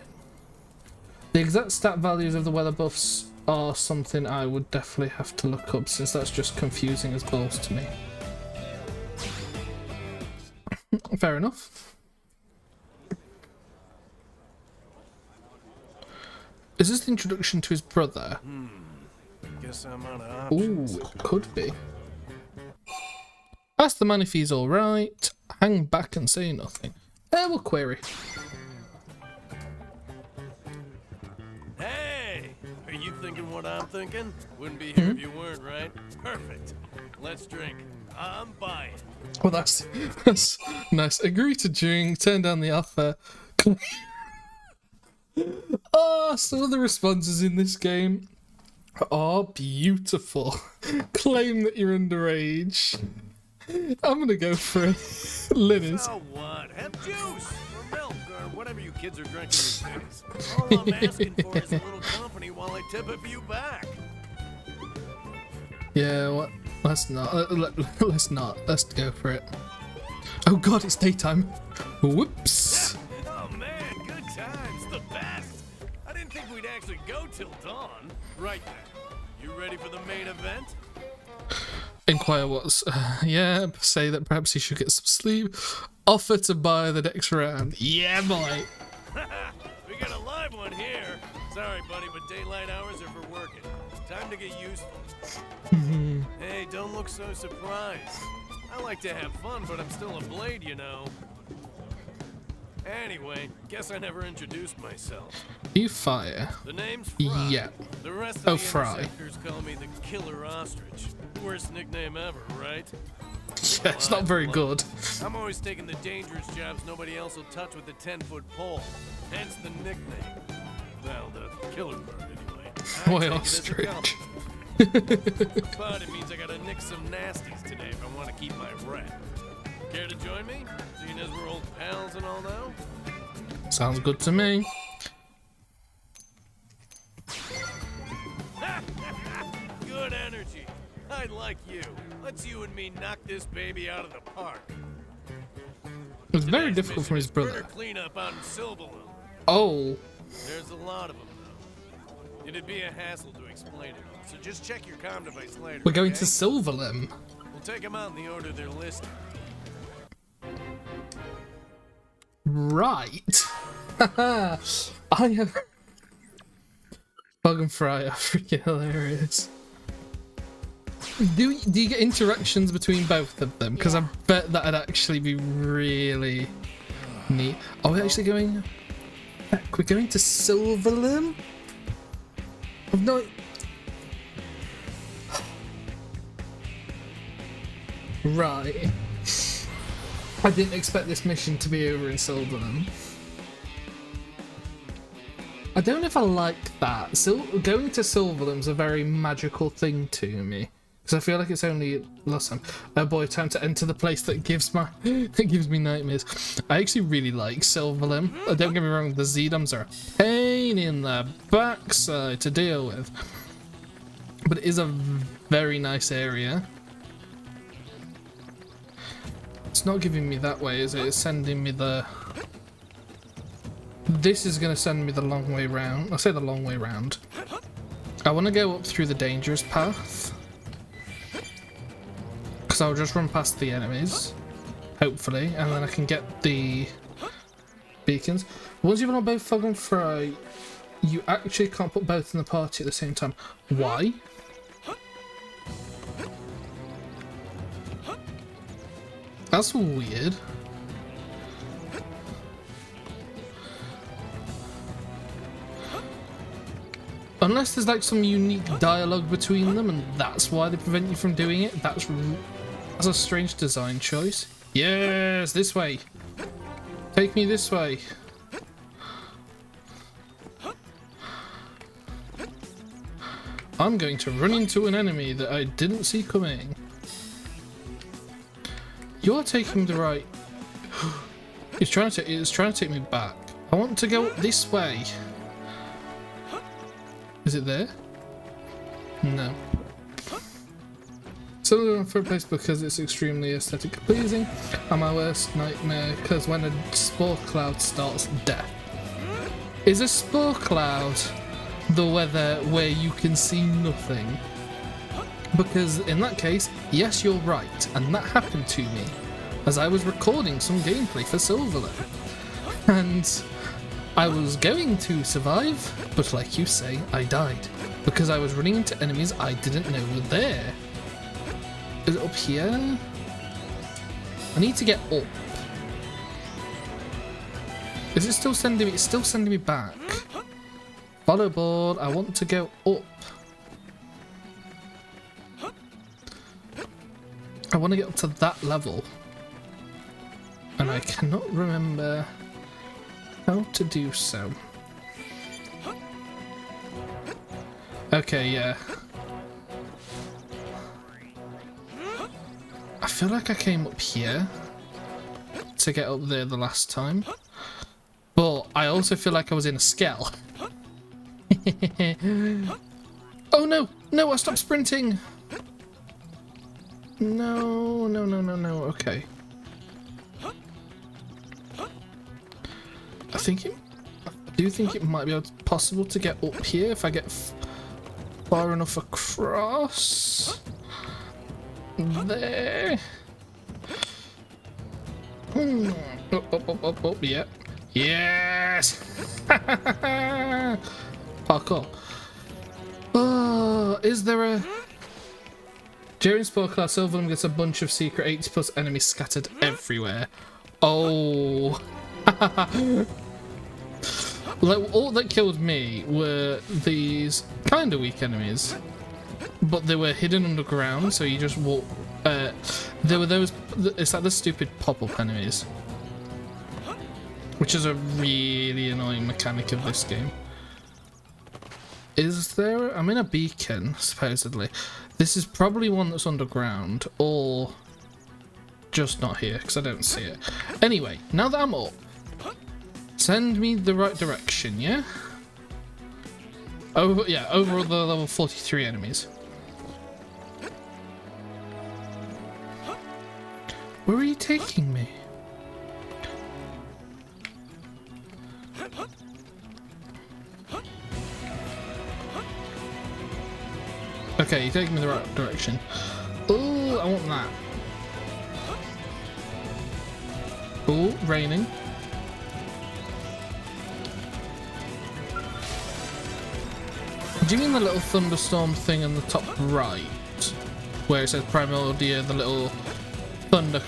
The exact stat values of the weather buffs are something I would definitely have to look up, since that's just confusing as balls to me. Fair enough. Is this the introduction to his brother? Guess I'm out of options. Ooh, it could be. Ask the man if he's alright. Hang back and say nothing. We'll query. Hey! Are you thinking what I'm thinking? Wouldn't be here if you weren't, right? Perfect. Let's drink. I'm buying. Well, that's nice. Agree to drink, turn down the offer. Oh, some of the responses in this game are beautiful. Claim that you're underage. I'm gonna go for it. Linus. So what? Have juice or milk or whatever you kids are drinking these days. All I'm asking for is a little company while I tip a few back. Yeah, what? Let's not. Let's not. Let's go for it. Oh god, it's daytime. Whoops. Oh man, good times, the best. I didn't think we'd actually go till dawn. Right then. You ready for the main event? Inquire what's... yeah, say that perhaps he should get some sleep. Offer to buy the next round. Yeah, boy. We got a live one here. Sorry, buddy, but daylight hours are for working. Time to get useful. Hey, don't look so surprised. I like to have fun, but I'm still a blade, you know. Anyway, guess I never introduced myself. You fire. The name's Fry. Yeah. The rest of Oh, the Fry. Interceptors call me the Killer Ostrich. Worst nickname ever, right? Yeah, it's not very good. I'm always taking the dangerous jobs nobody else will touch with a 10-foot pole. Hence the nickname. Well, the killer part, anyway. Boy, I take it as a ostrich. compliment. But it means I gotta nick some nasties today if I want to keep my rep. Care to join me? Seeing as we're old pals and all now? Sounds good to me. Good energy. I like you. Let's you and me knock this baby out of the park. It was very Today's difficult for mission his is brother. critter cleanup out in Silverland. Oh. There's a lot of them, though. It'd be a hassle to explain it all, so just check your comm device later. We're going okay? to Silverlim. We'll take them out in the order they're listed. Right. I have... Bug and Fry are freaking hilarious. Do you get interactions between both of them? Because I bet that'd actually be really neat. Are we actually going back? We're going to Silverland? I've not... Right. I didn't expect this mission to be over in Silverland. I don't know if I like that. Going to Silverland's a very magical thing to me. Because I feel like it's only last time. Oh boy, time to enter the place that gives me nightmares. I actually really like Silverland. Don't get me wrong, the Zedoms are a pain in the backside to deal with. But it is a very nice area. It's not giving me that way, is it? It's sending me the... This is going to send me the long way round. I say the long way round. I want to go up through the dangerous path. Because I'll just run past the enemies. Hopefully. And then I can get the beacons. Once you've got both Fog and Fry, you actually can't put both in the party at the same time. Why? That's weird. Unless there's like some unique dialogue between them and that's why they prevent you from doing it. That's a strange design choice. Yes, this way. Take me this way. I'm going to run into an enemy that I didn't see coming. You're taking me the right. It's trying to take me back. I want to go this way. Is it there? No. So I'm for a place because it's extremely aesthetically pleasing, and my worst nightmare because when a spore cloud starts, death. Is a spore cloud the weather where you can see nothing? Because in that case, yes, you're right, and that happened to me as I was recording some gameplay for Silverland, and I was going to survive, but like you say, I died because I was running into enemies I didn't know were there. Is it up here? I need to get up. Is it still sending me? It's still sending me back. Follow board. I want to go up. I want to get up to that level. And I cannot remember how to do so. Okay, yeah. I feel like I came up here to get up there the last time. But I also feel like I was in a skell. Oh no! No, I stopped sprinting! No, no, no, no, no, okay. I do think it might be possible to get up here if I get far enough across. There. Up, yeah. Yes! Parkour. Oh, is there a... During Spore Cloud, Silverland gets a bunch of secret 80+ enemies scattered everywhere. Oh. Like, all that killed me were these kind of weak enemies, but they were hidden underground, so you just walk. There were those. It's like the stupid pop-up enemies, which is a really annoying mechanic of this game. Is there? I'm in a beacon, supposedly. This is probably one that's underground, or just not here because I don't see it. Anyway, now that I'm up. Send me the right direction, yeah? Over the level 43 enemies. Where are you taking me? Okay, you're taking me the right direction. Oh, I want that. Oh, raining. Do you mean the little thunderstorm thing in the top right? where it says Primordia, the little thunder.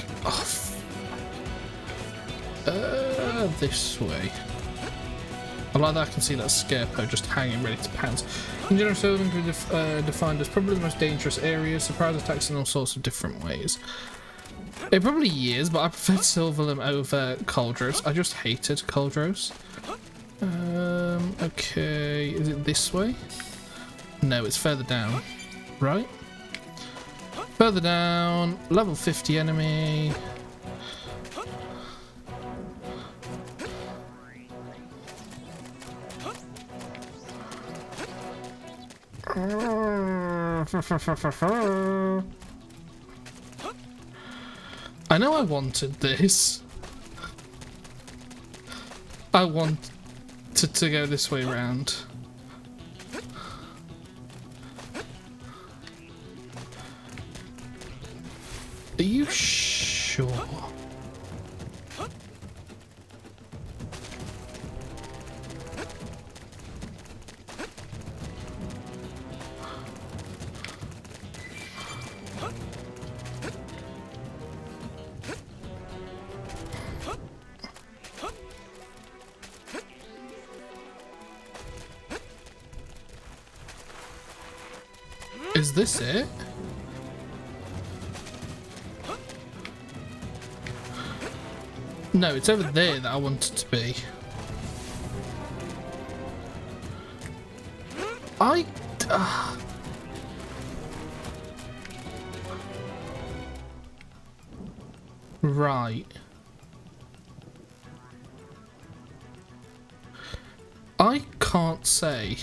This way. I like that I can see that Scarecrow just hanging ready to pounce. In general, Sylvan can be defined as probably the most dangerous area, surprise attacks in all sorts of different ways. It probably is, but I preferred Silverlim over Cauldros. I just hated Cauldros. Okay, is it this way? No, it's further down. Right? Further down, level 50 enemy. I know I wanted this. I wanted to go this way around. Are you sure? Is this it? No, it's over there that I want it to be. Right. I can't say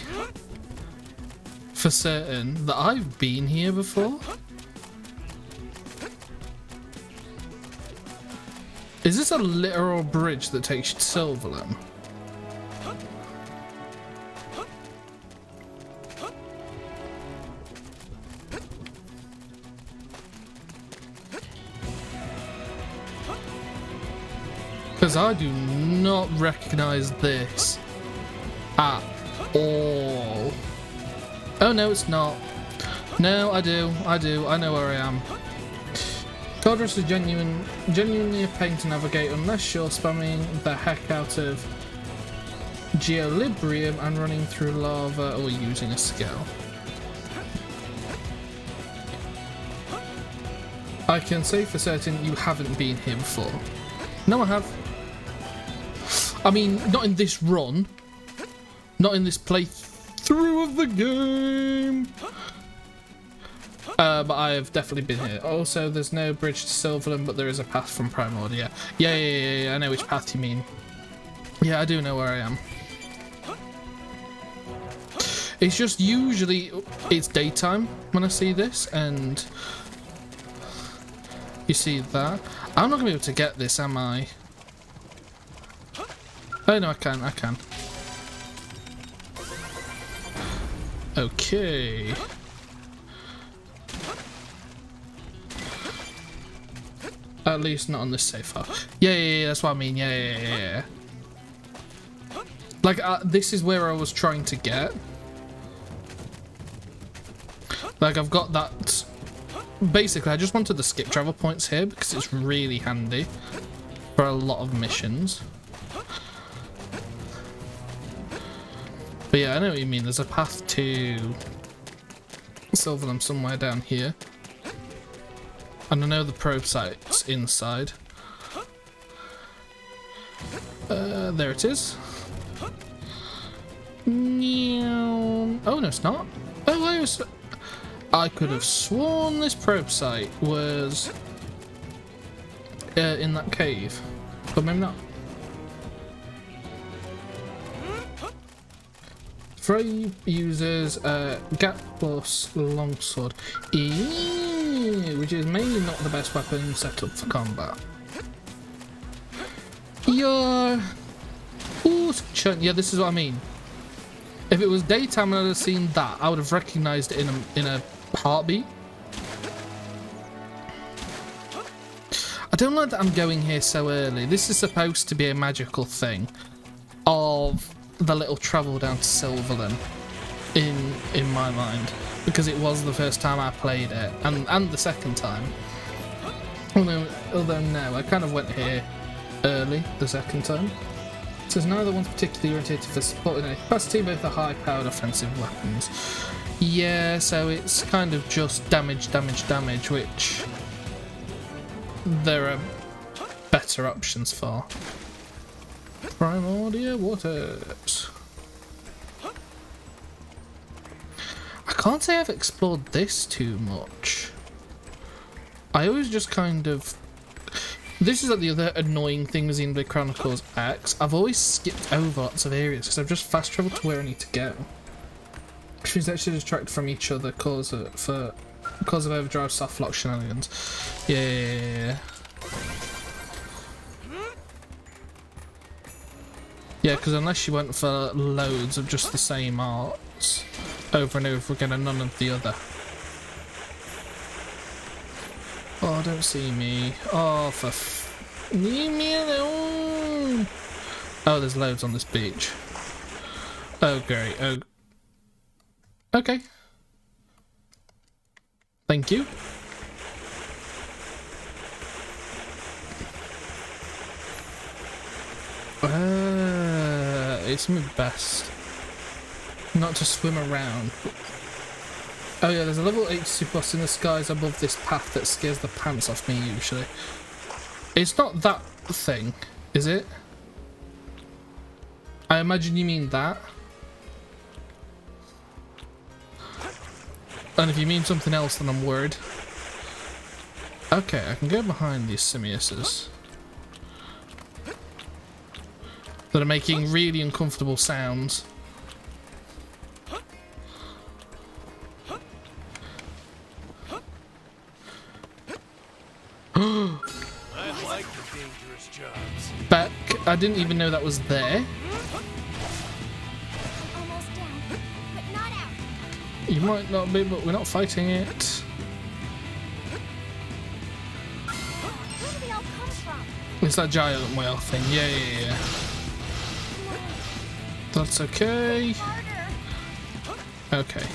for certain that I've been here before. Is this a literal bridge that takes you to Silverlim? Because I do not recognize this at all. Oh no, it's not. No, I do. I know where I am. Cauldros is genuinely a pain to navigate unless you're spamming the heck out of Geolibrium and running through lava or using a skill. I can say for certain you haven't been here before. No, I have. I mean, not in this run. Not in this playthrough of the game. But I have definitely been here. Also, there's no bridge to Silverlim, but there is a path from Primordia. Yeah, I know which path you mean. Yeah, I do know where I am. It's just usually, it's daytime when I see this, and you see that. I'm not going to be able to get this, am I? Oh, no, I can. Okay. At least not on this safe file. Yeah, that's what I mean. Yeah. Like, this is where I was trying to get. Like, I've got that. Basically, I just wanted the skip travel points here because it's really handy for a lot of missions. But yeah, I know what you mean. There's a path to Silverlim somewhere down here. And I know the probe site's inside. There it is. Oh no, it's not. Oh, I could have sworn this probe site was in that cave, but maybe not. Frey uses Gap Plus Longsword, which is maybe not the best weapon set up for combat. Yeah, this is what I mean. If it was daytime and I'd have seen that, I would have recognised it in a heartbeat. I don't like that I'm going here so early. This is supposed to be a magical thing of the little travel down to Silverlim in my mind. because it was the first time I played it, and the second time. Although no, I kind of went here early the second time. It says neither one's particularly oriented for supporting any capacity, both are high-powered offensive weapons. Yeah, so it's kind of just damage, which there are better options for. Primordial waters. I can't say I've explored this too much. I always just kind of... This is like the other annoying thing with Xenoblade Chronicles X. I've always skipped over lots of areas because I've just fast travelled to where I need to go. She's actually distracted from each other because of overdrive softlock shenanigans. Yeah. Yeah, because unless you went for loads of just the same arts over and over again and none of the other. Oh, don't see me. Oh, leave me alone. Oh, there's loads on this beach. Oh, great. Oh. Okay. Thank you. It's my best not to swim around. Oh yeah, there's a level 82 boss in the skies above this path that scares the pants off me usually. It's not that thing, is it? I imagine you mean that. And if you mean something else, then I'm worried. Okay, I can go behind these simiuses that are making really uncomfortable sounds. I like the dangerous jobs. Beck, I didn't even know that was there. Almost down, but not out. You might not be, but we're not fighting it. Where did they all come from? It's that giant whale thing. Yeah. That's okay. Harder. Okay.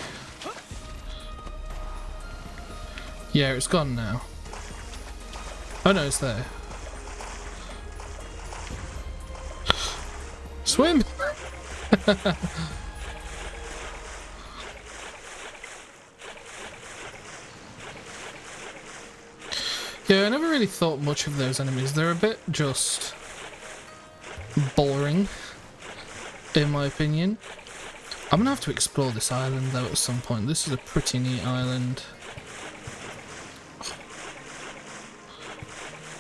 Yeah, it's gone now. Oh no, it's there. Swim! Yeah, I never really thought much of those enemies. They're a bit just boring, in my opinion. I'm gonna have to explore this island though at some point. This is a pretty neat island.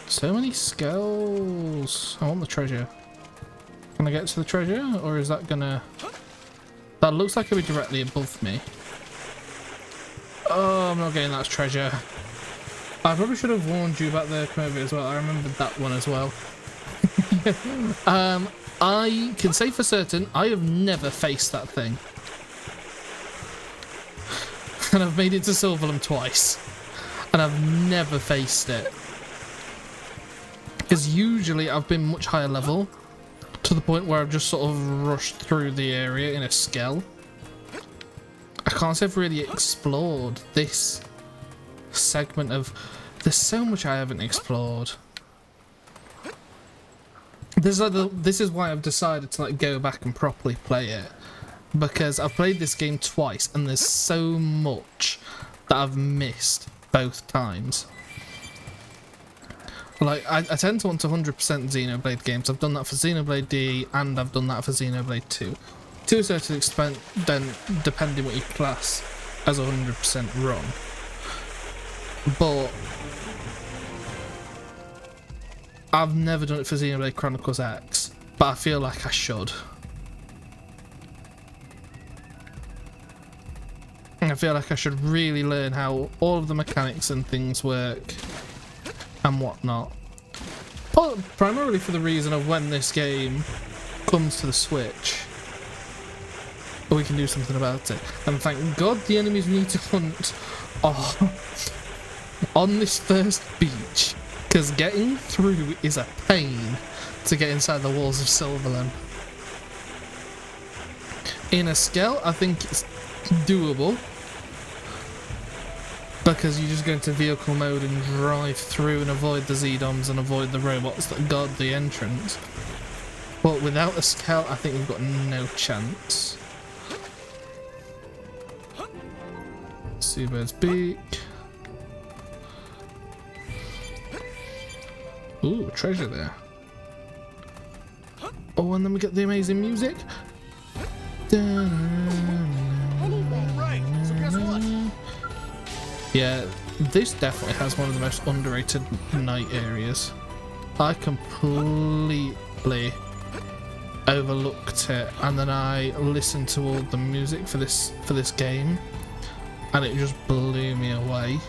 So many skulls. I want the treasure. Can I get to the treasure? Or is that gonna... That looks like it'll be directly above me. Oh, I'm not getting that treasure. I probably should have warned you about the Komodo as well. I remembered that one as well. I can say for certain I have never faced that thing. And I've made it to Silverland twice. And I've never faced it. Because usually I've been much higher level, to the point where I've just sort of rushed through the area in a skell. I can't say I've really explored this segment of... There's so much I haven't explored. This is why I've decided to like go back and properly play it. Because I've played this game twice and there's so much that I've missed both times. Like, I tend to want to 100% Xenoblade games. I've done that for Xenoblade D and I've done that for Xenoblade 2. To a certain extent, then, depending what you class as 100% wrong. But I've never done it for Xenoblade Chronicles X, but I feel like I should. I feel like I should really learn how all of the mechanics and things work and whatnot. Primarily for the reason of when this game comes to the Switch, we can do something about it. And thank God the enemies we need to hunt are on this first beach, because getting through is a pain to get inside the walls of Silverland. In a scale, I think it's doable, Because you just go into vehicle mode and drive through and avoid the Z-Doms and avoid the robots that guard the entrance. But without a scout, I think we've got no chance. Seabird's beak. Ooh, treasure there. Oh, and then we get the amazing music. Right, so guess what? Yeah, this definitely has one of the most underrated night areas. I completely overlooked it, and then I listened to all the music for this game, and it just blew me away.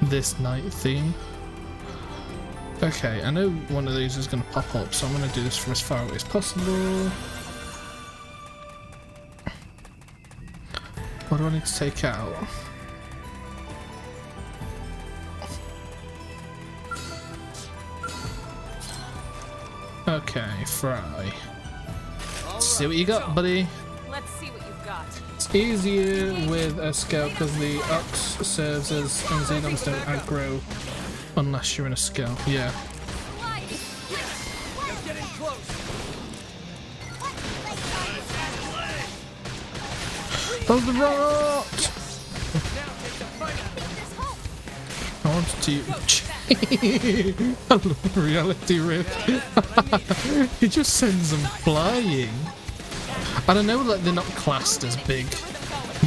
This night theme. Okay, I know one of these is going to pop up, so I'm going to do this from as far away as possible. What do I need to take out? Okay, Fry. Let's see what you got, buddy. Let's see what you've got. It's easier with a scout because the Ox serves as and Xenoms don't aggro unless you're in a scout. Yeah. Getting close. Oh, the rot! I wanted to. I love reality rift. He just sends them flying. And I know like they're not classed as big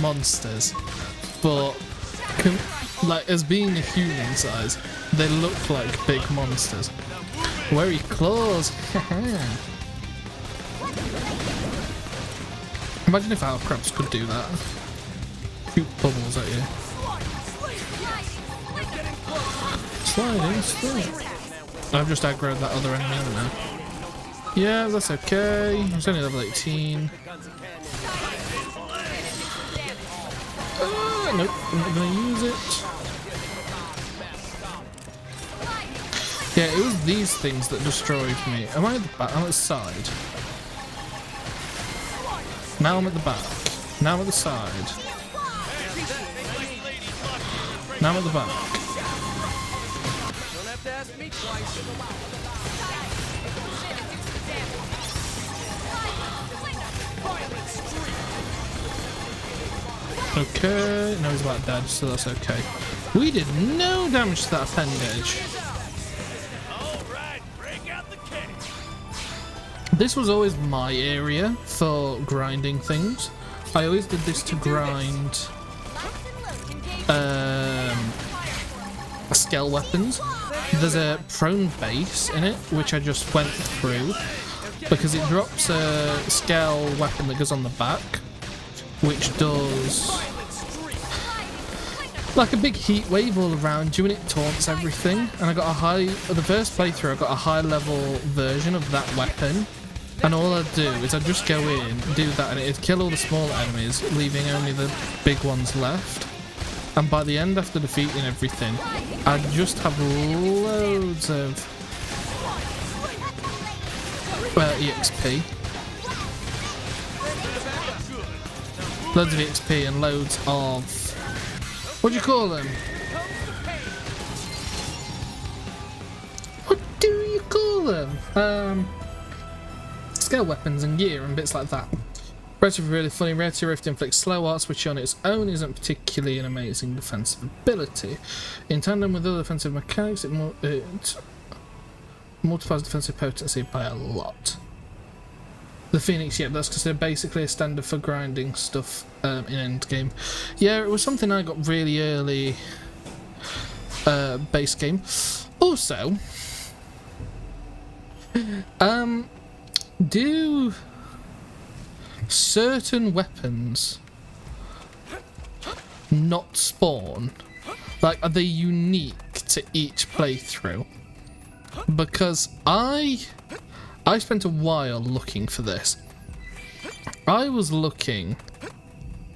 monsters, but like as being a human size, they look like big monsters. Where he claws. Imagine if our crabs could do that. Shoot bubbles at you. Sliding, slide. I've just aggroed that other enemy now. Yeah, that's okay. It's only level 18. Nope, I'm not going to use it. Yeah, it was these things that destroyed me. Am I at the back? I'm at the side. Now I'm at the back. Now I'm at the side. Now I'm at the back. Don't have to ask me twice. Okay, no, he's about dead, so that's okay. We did no damage to that appendage. Alright, break out the cake. This was always my area for grinding things. I always did this to grind scale weapons. There's a prone base in it, which I just went through because it drops a scale weapon that goes on the back, which does like a big heat wave all around you, and it taunts everything. And I got the first playthrough I got a high level version of that weapon, and all I'd do is I'd just go in, do that, and it'd kill all the small enemies, leaving only the big ones left. And by the end, after defeating everything, I'd just have loads of EXP. Loads of EXP and loads of... What do you call them? What do you call them? Scale weapons and gear and bits like that. Relatively really funny. Rarity Rift inflicts slow arts, which on its own isn't particularly an amazing defensive ability. In tandem with other defensive mechanics, it multiplies defensive potency by a lot. The Phoenix, yeah, that's because they're basically a standard for grinding stuff in endgame. Yeah, it was something I got really early base game. Also, do certain weapons not spawn? Like, are they unique to each playthrough? Because I spent a while looking for this. I was looking...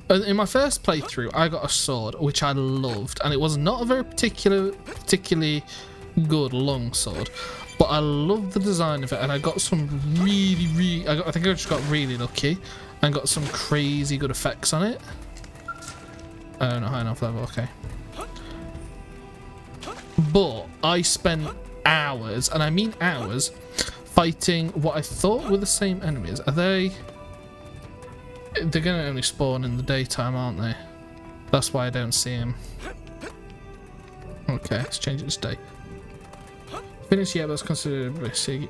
In my first playthrough, I got a sword, which I loved. And it was not a very particularly good long sword. But I loved the design of it. And I got some really... I think I just got really lucky. And got some crazy good effects on it. Oh, not high enough level, okay. but I spent hours, and I mean hours, fighting what I thought were the same enemies. Are they? They're gonna only spawn in the daytime, aren't they? That's why I don't see them. Okay, let's change it to day. Finished, yeah, that's considered risky.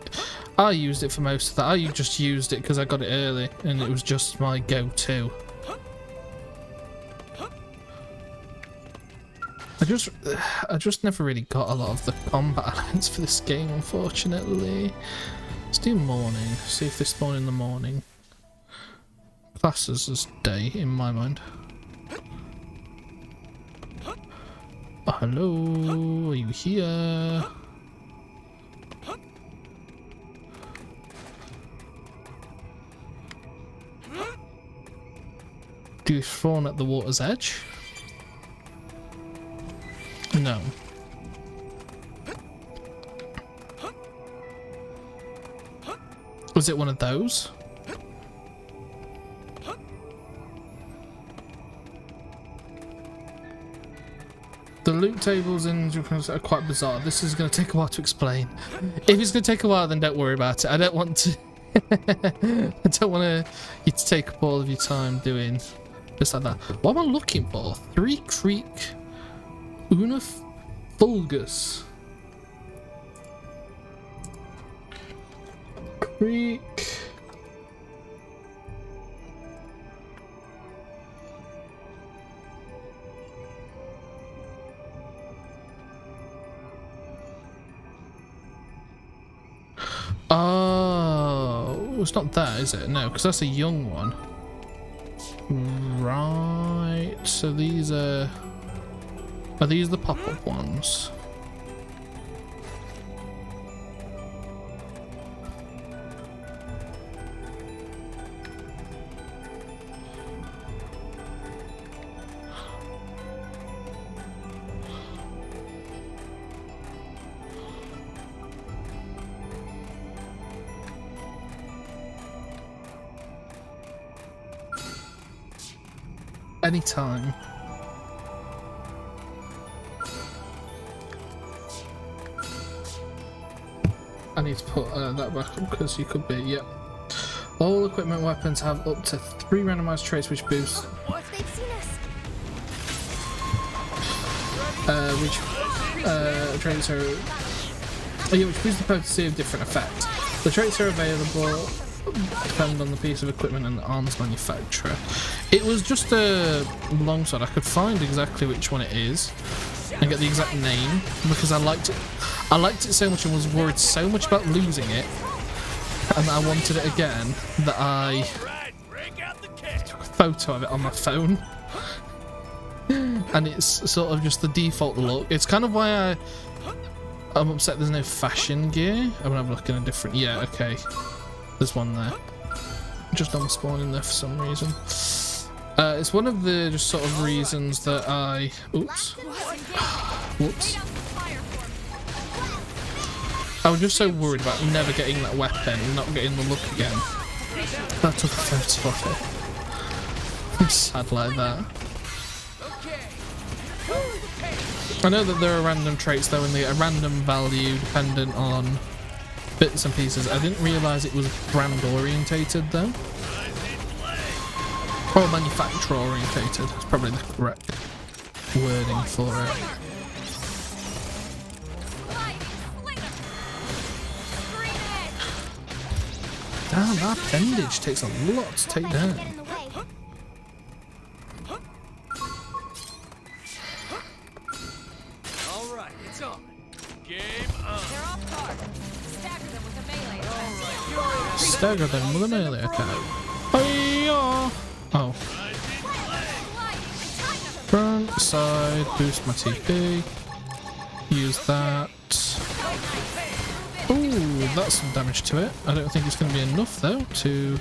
I used it for most of that. I just used it because I got it early and it was just my go-to. I just never really got a lot of the combat elements for this game, unfortunately. Let's do morning. See if they spawn in the morning. Classes as day in my mind. Oh, hello, are you here? Do you spawn at the water's edge? No. Was it one of those? The loot tables in Japan are quite bizarre. This is going to take a while to explain. If it's going to take a while, then don't worry about it. I don't want to. I don't want you to take up all of your time doing just like that. What am I looking for? 3 Creek Una Fulgus. Creek. Oh, it's not that, is it? No, because that's a young one. Right. So these are these the pop-up ones? Anytime. I need to put that back up because you could be, yep. All equipment weapons have up to 3 randomized traits which boost. They've seen us. Which traits are. Oh yeah, which boost the potency of different effects. The traits are available depend on the piece of equipment and the arms manufacturer. It was just a longsword. I could find exactly which one it is and get the exact name because I liked it. I liked it so much and was worried so much about losing it, and I wanted it again that I took a photo of it on my phone. And it's sort of just the default look. It's kind of why I'm upset there's no fashion gear. I'm gonna have a look in a different. Yeah, okay. There's one there. Just on spawning there for some reason. It's one of the just sort of reasons that I. Oops. Whoops. I was just so worried about never getting that weapon and not getting the look again. I took a photo of it. I'm sad like that. I know that there are random traits though, and they get a random value dependent on bits and pieces. I didn't realise it was brand orientated though. Or manufacturer orientated. It's probably the correct wording for it. Damn, that appendage takes a lot to take down. Alright, it's on. Game on. They're off guard. Stagger them with a melee attack. Stagger them with a melee attack. Hi-ya! Oh. Front, side, boost my TP. Use that. Ooh, that's some damage to it. I don't think it's going to be enough though to.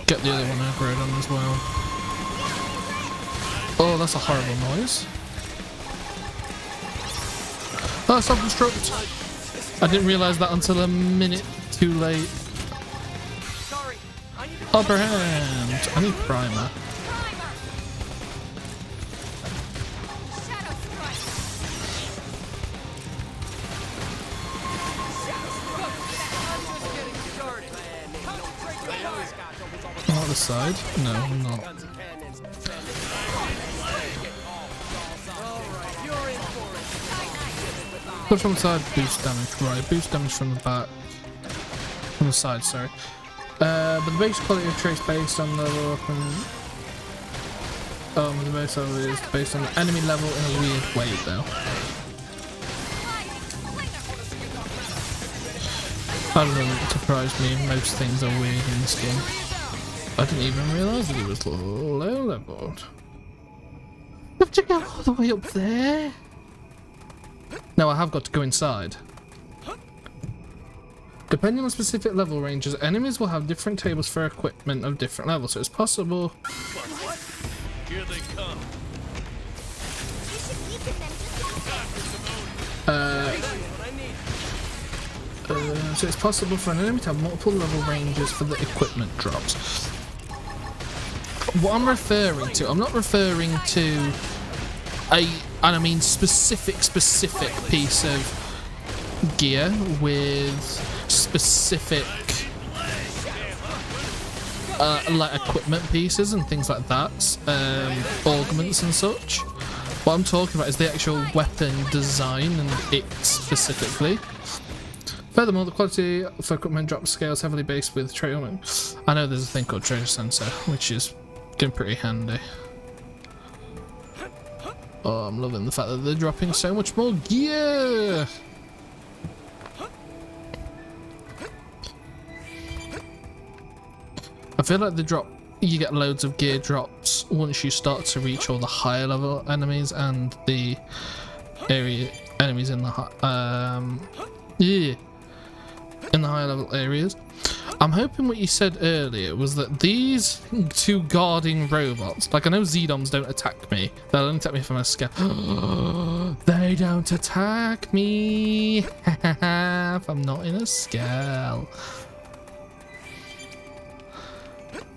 Get the other one aggroed on as well. Oh, that's a horrible noise. Oh, self-destruct. I didn't realise that until a minute too late. Upper hand. I need primer. other side? No, I'm not. Push from the side, boost damage. Right, boost damage from the back. From the side, sorry. But the base quality of traits based on level up and... the base level is based on the enemy level in a weird way, though. That doesn't surprise me. Most things are weird in this game. I didn't even realise that it was low leveled. Have to go all the way up there? No, I have got to go inside. Depending on specific level ranges, enemies will have different tables for equipment of different levels, so it's possible. Here they come. So it's possible for an enemy to have multiple level ranges for the equipment drops. What I'm referring to, I'm not referring to and I mean specific piece of gear with specific like equipment pieces and things like that, augments and such. What I'm talking about is the actual weapon design and it specifically. Furthermore, the quality for equipment drop scales heavily based with trait. I know there's a thing called treasure sensor, which is getting pretty handy. Oh, I'm loving the fact that they're dropping so much more gear. I feel like you get loads of gear drops once you start to reach all the higher level enemies and the enemies in the in the higher level areas. I'm hoping what you said earlier was that these two guarding robots, like I know Zdoms don't attack me, they'll only attack me if I'm a scale. They don't attack me if I'm not in a scale.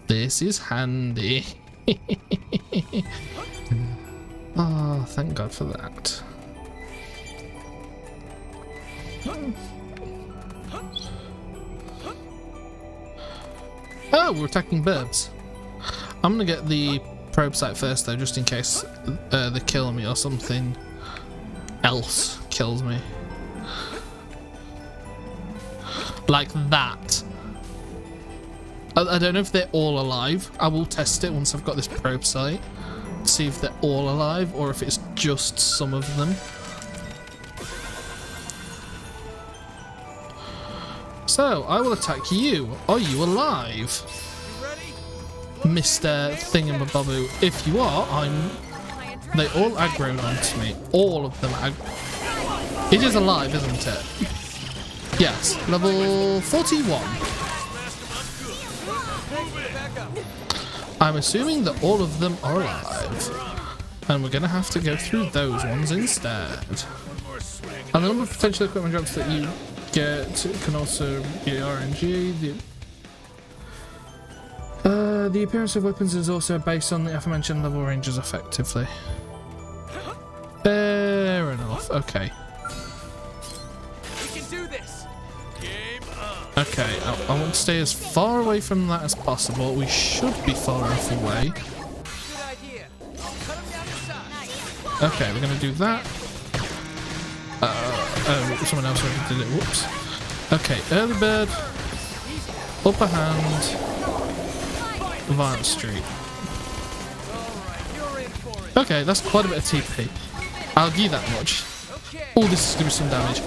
This is handy. Oh, thank God for that. Oh, we're attacking birds. I'm gonna get the probe site first though, just in case they kill me or something else kills me. Like that. I don't know if they're all alive. I will test it once I've got this probe site. See if they're all alive or if it's just some of them. So, I will attack you. Are you alive? Mr. Thingamaboboo. If you are, they all aggroed onto me. All of them It is alive, isn't it? Yes. Level 41. I'm assuming that all of them are alive. And we're going to have to go through those ones instead. And the number of potential equipment drops that you get can also be RNG. The appearance of weapons is also based on the aforementioned level ranges effectively. Fair enough, okay. We can do this. Game on. Okay, I want to stay as far away from that as possible. We should be far enough away. Good idea. I'll cut him down to size. Okay, we're gonna do that. Oh, someone else already did it. Whoops. Okay, early bird, upper hand, Vine Street. Okay, that's quite a bit of TP. I'll give you that much. Oh, this is gonna be some damage.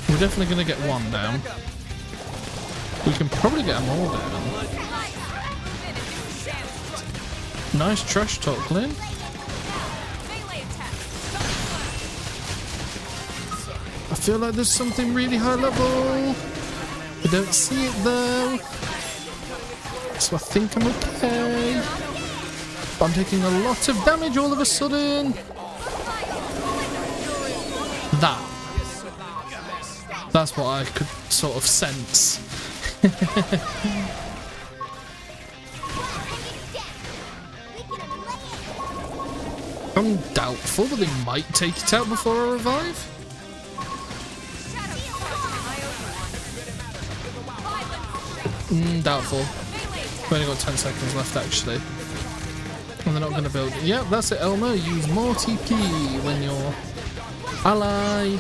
We're definitely gonna get one down. We can probably get them all down. Nice trash talk, Lynn. I feel like there's something really high level. I don't see it though. So I think I'm okay. But I'm taking a lot of damage all of a sudden. That's what I could sort of sense. I'm doubtful, but they might take it out before I revive. Doubtful. We've only got 10 seconds left, actually. And they're not going to build. Yeah, that's it, Elmer. Use more TP when you're ally.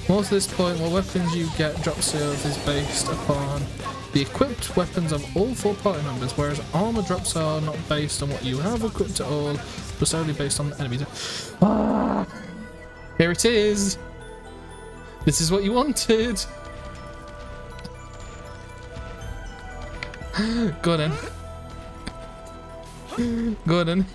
More to this point, what weapons you get drop sales is based upon the equipped weapons of all 4 party members, whereas armor drops are not based on what you have equipped at all, but solely based on the enemies. Ah, here it is. This is what you wanted. Go on then. Go on then.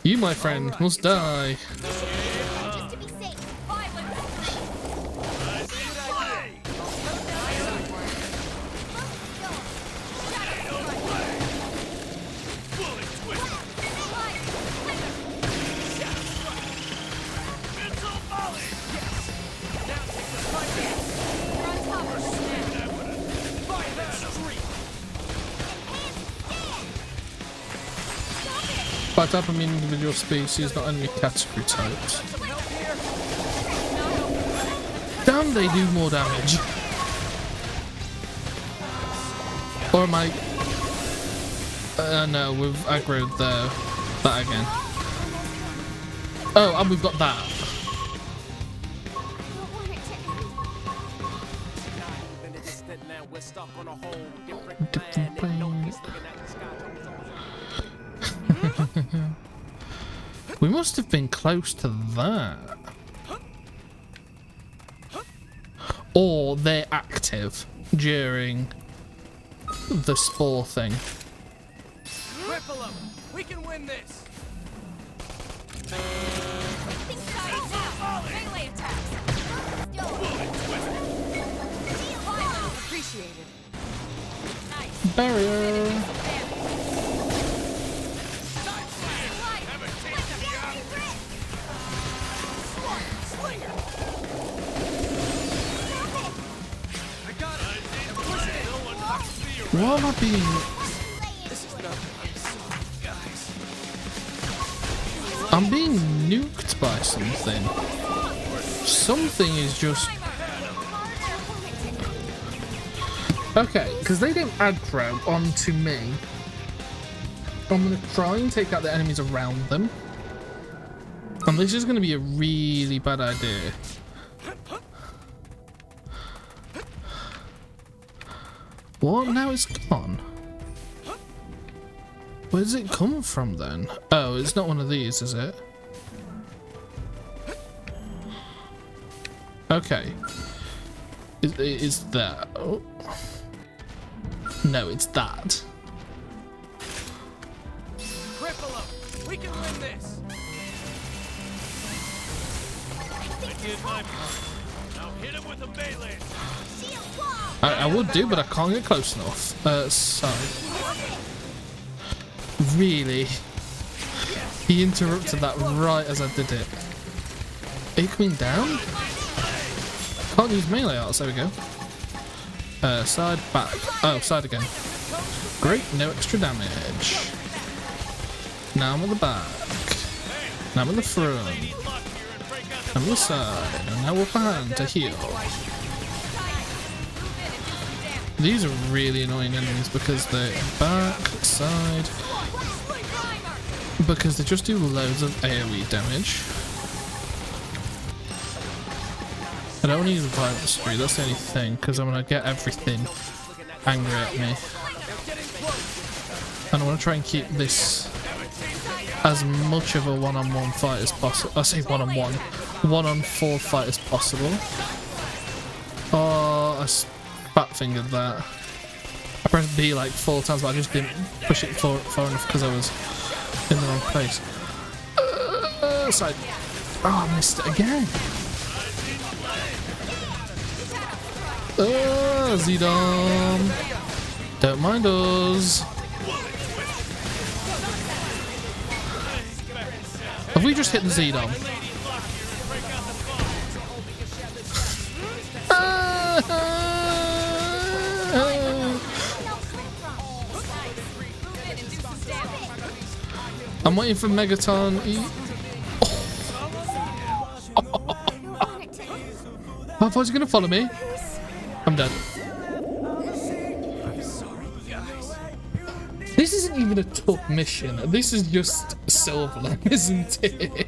You, my friend, must die. Just to be safe. By type I mean individual species, not enemy category types. Damn, they do more damage. Or am I... no, we've aggroed that again. Oh, and we've got that. Different plane. We must have been close to that. Or they're active during the spore thing. Cripple them! We can win this! Think sides now. Melee attacks. Appreciated. Nice. Barrier. Why am I being... I'm being nuked by something. Something is just... Okay, because they didn't aggro onto me. I'm going to try and take out the enemies around them. And this is going to be a really bad idea. What? Now it's gone? Where does it come from then? Oh, it's not one of these, is it? Okay. Is that... Oh. No, it's that. Cripple them! We can win this! I did my part. Now hit him with a melee! I would do, but I can't get close enough. Sorry. Really? He interrupted that right as I did it. Are you coming down? Can't use melee arts, there we go. Side, back. Oh, side again. Great, no extra damage. Now I'm at the back. Now I'm at the front. I'm on the side. And now upper hand to heal. These are really annoying enemies because they're back, side, because they just do loads of AoE damage. I don't need the violent spree, that's the only thing, because I'm going to get everything angry at me. And I want to try and keep this as much of a one-on-one fight as possible. I say one-on-one, one-on-4 fight as possible. Oh, I fat fingered that. I pressed B like 4 times, but I just didn't push it far enough because I was in the wrong place. Side. Oh, I missed it again. Zedom. Don't mind us. Have we just hit the Zedom? I'm waiting for Megaton. How far is he gonna follow me? I'm dead. This isn't even a tough mission. This is just Silverland, isn't it?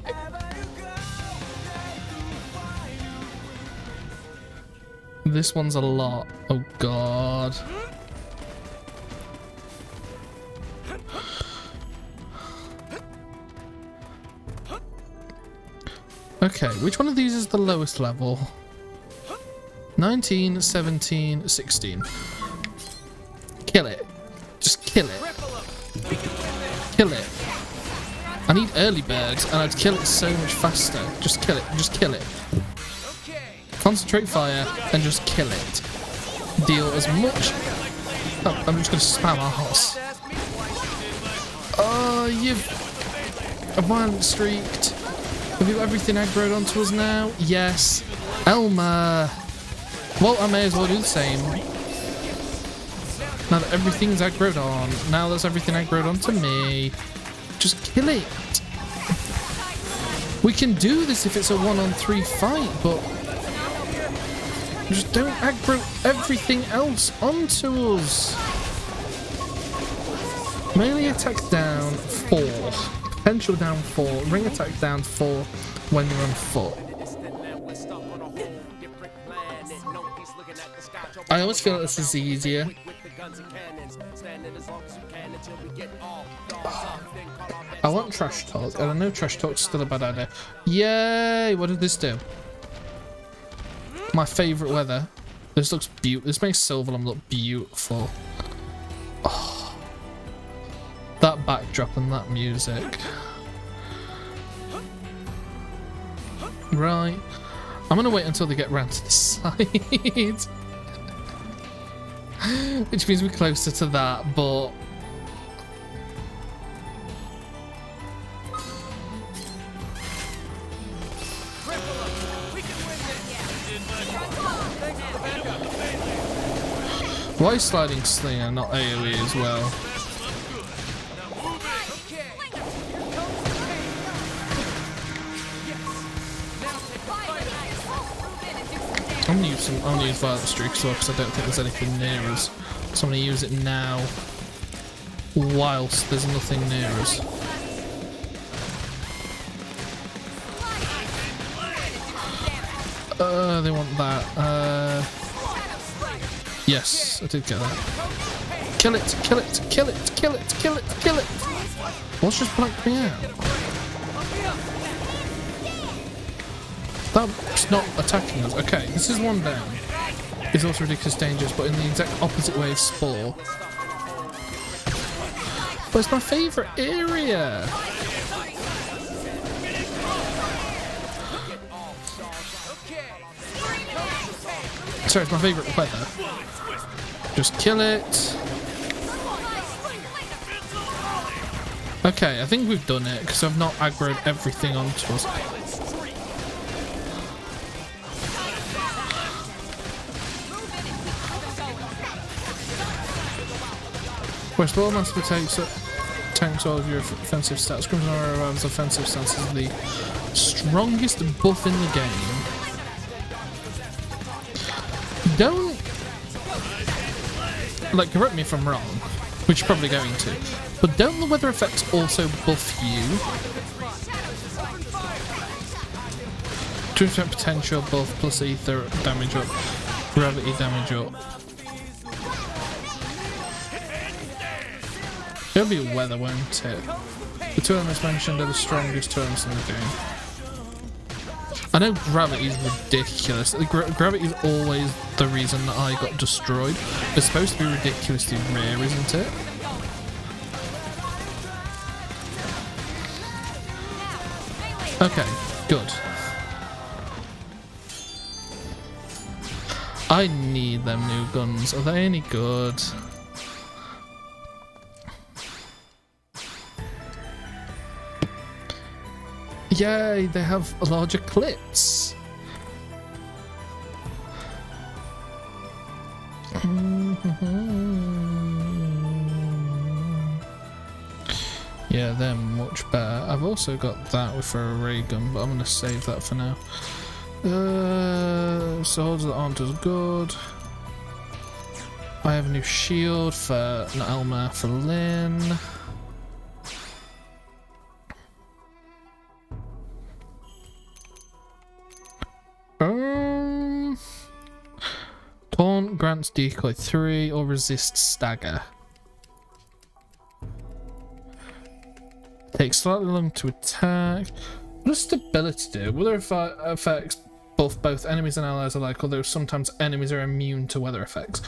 This one's a lot. Oh god. Okay, which one of these is the lowest level? 19, 17, 16. Kill it. Just kill it. Kill it. I need early birds and I'd kill it so much faster. Just kill it. Just kill it. Concentrate fire and just kill it. Deal as much. Oh, I'm just going to spam our horse. Oh, you've a violent streaked. Have you got everything aggroed onto us now? Yes. Elmer. Well, I may as well do the same. Now that everything's aggroed on, now that's everything aggroed onto me. Just kill it. We can do this if it's a 1-on-3 fight, but just don't aggro everything else onto us. Melee attack down 4. Potential down 4. Ring attack down 4 when you're on foot. I always feel like this is easier. I want trash talk, and I know trash talk's still a bad idea. Yay! What did this do? My favourite weather. This looks beautiful. This makes Silverland look beautiful. Oh, that backdrop and that music. Right. I'm gonna wait until they get round to the side. Which means we're closer to that, but why is sliding slinger not AoE as well? I'm gonna use violent streak as well because I don't think there's anything near us. So I'm gonna use it now whilst there's nothing near us. They want that. Yes, I did get that. Kill it, kill it, kill it, kill it, kill it, kill it. What's just blanked me out? That's not attacking us. Okay, this is one down. It's also ridiculous dangerous, but in the exact opposite way of Spore. But it's my favourite area. Sorry, it's my favourite weather. Just kill it. Okay, I think we've done it because I've not aggroed everything onto us. Whereas the Master tanks all of your offensive stats. Crimson's offensive stance is the strongest buff in the game. Don't, like, correct me if I'm wrong, which you're probably going to, but don't the weather effects also buff you? 2% potential buff plus ether damage up, gravity damage up. It'll be weather, won't it? The two elements mentioned are the strongest two elements in the game. I know gravity is ridiculous. Gravity is always the reason that I got destroyed. It's supposed to be ridiculously rare, isn't it? Okay, good. I need them new guns. Are they any good? Yay, they have larger clips. Yeah, they're much better. I've also got that for a ray gun, but I'm going to save that for now. Swords that aren't as good. I have a new shield for not Elmer, for Lynn. Taunt grants decoy 3 or resist stagger. Takes slightly long to attack. What does stability do? Weather affects both enemies and allies alike, although sometimes enemies are immune to weather effects.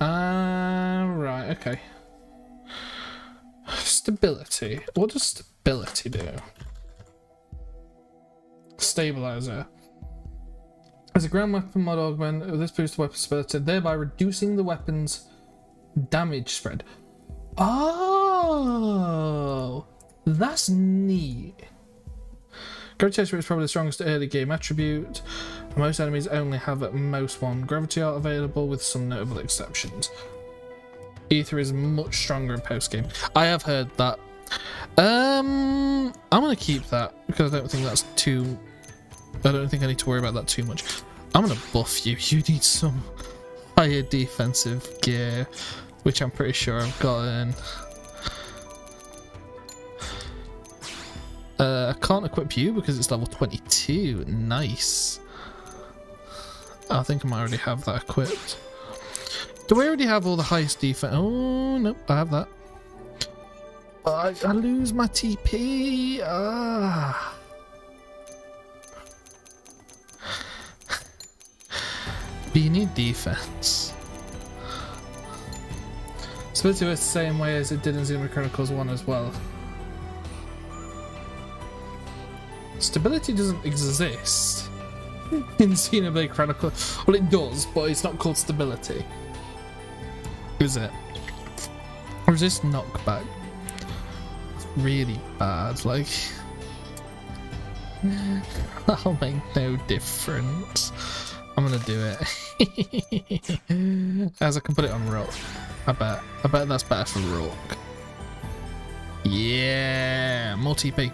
Right, okay. Stability. What does stability do? Stabilizer. As a ground weapon mod augment, this boosts weapon stability, thereby reducing the weapon's damage spread. Oh, that's neat. Gravitation is probably the strongest early game attribute. Most enemies only have at most one gravity art available, with some notable exceptions. Ether is much stronger in post game. I have heard that. I'm gonna keep that because I don't think that's too. I don't think I need to worry about that too much. I'm gonna buff you. You need some higher defensive gear, which I'm pretty sure I've gotten. I can't equip you because it's level 22. Nice. I think I might already have that equipped. Do I already have all the highest defense? Oh, no, I have that. I lose my TP. Ah. But you need defense. Stability works the same way as it did in Xenoblade Chronicles 1 as well. Stability doesn't exist in Xenoblade Chronicles. Well, it does, but it's not called stability. Is it? Resist knockback. It's really bad. Like, that'll make no difference. I'm gonna do it. As I can put it on Rook. I bet that's better for Rook. Yeah, more TP.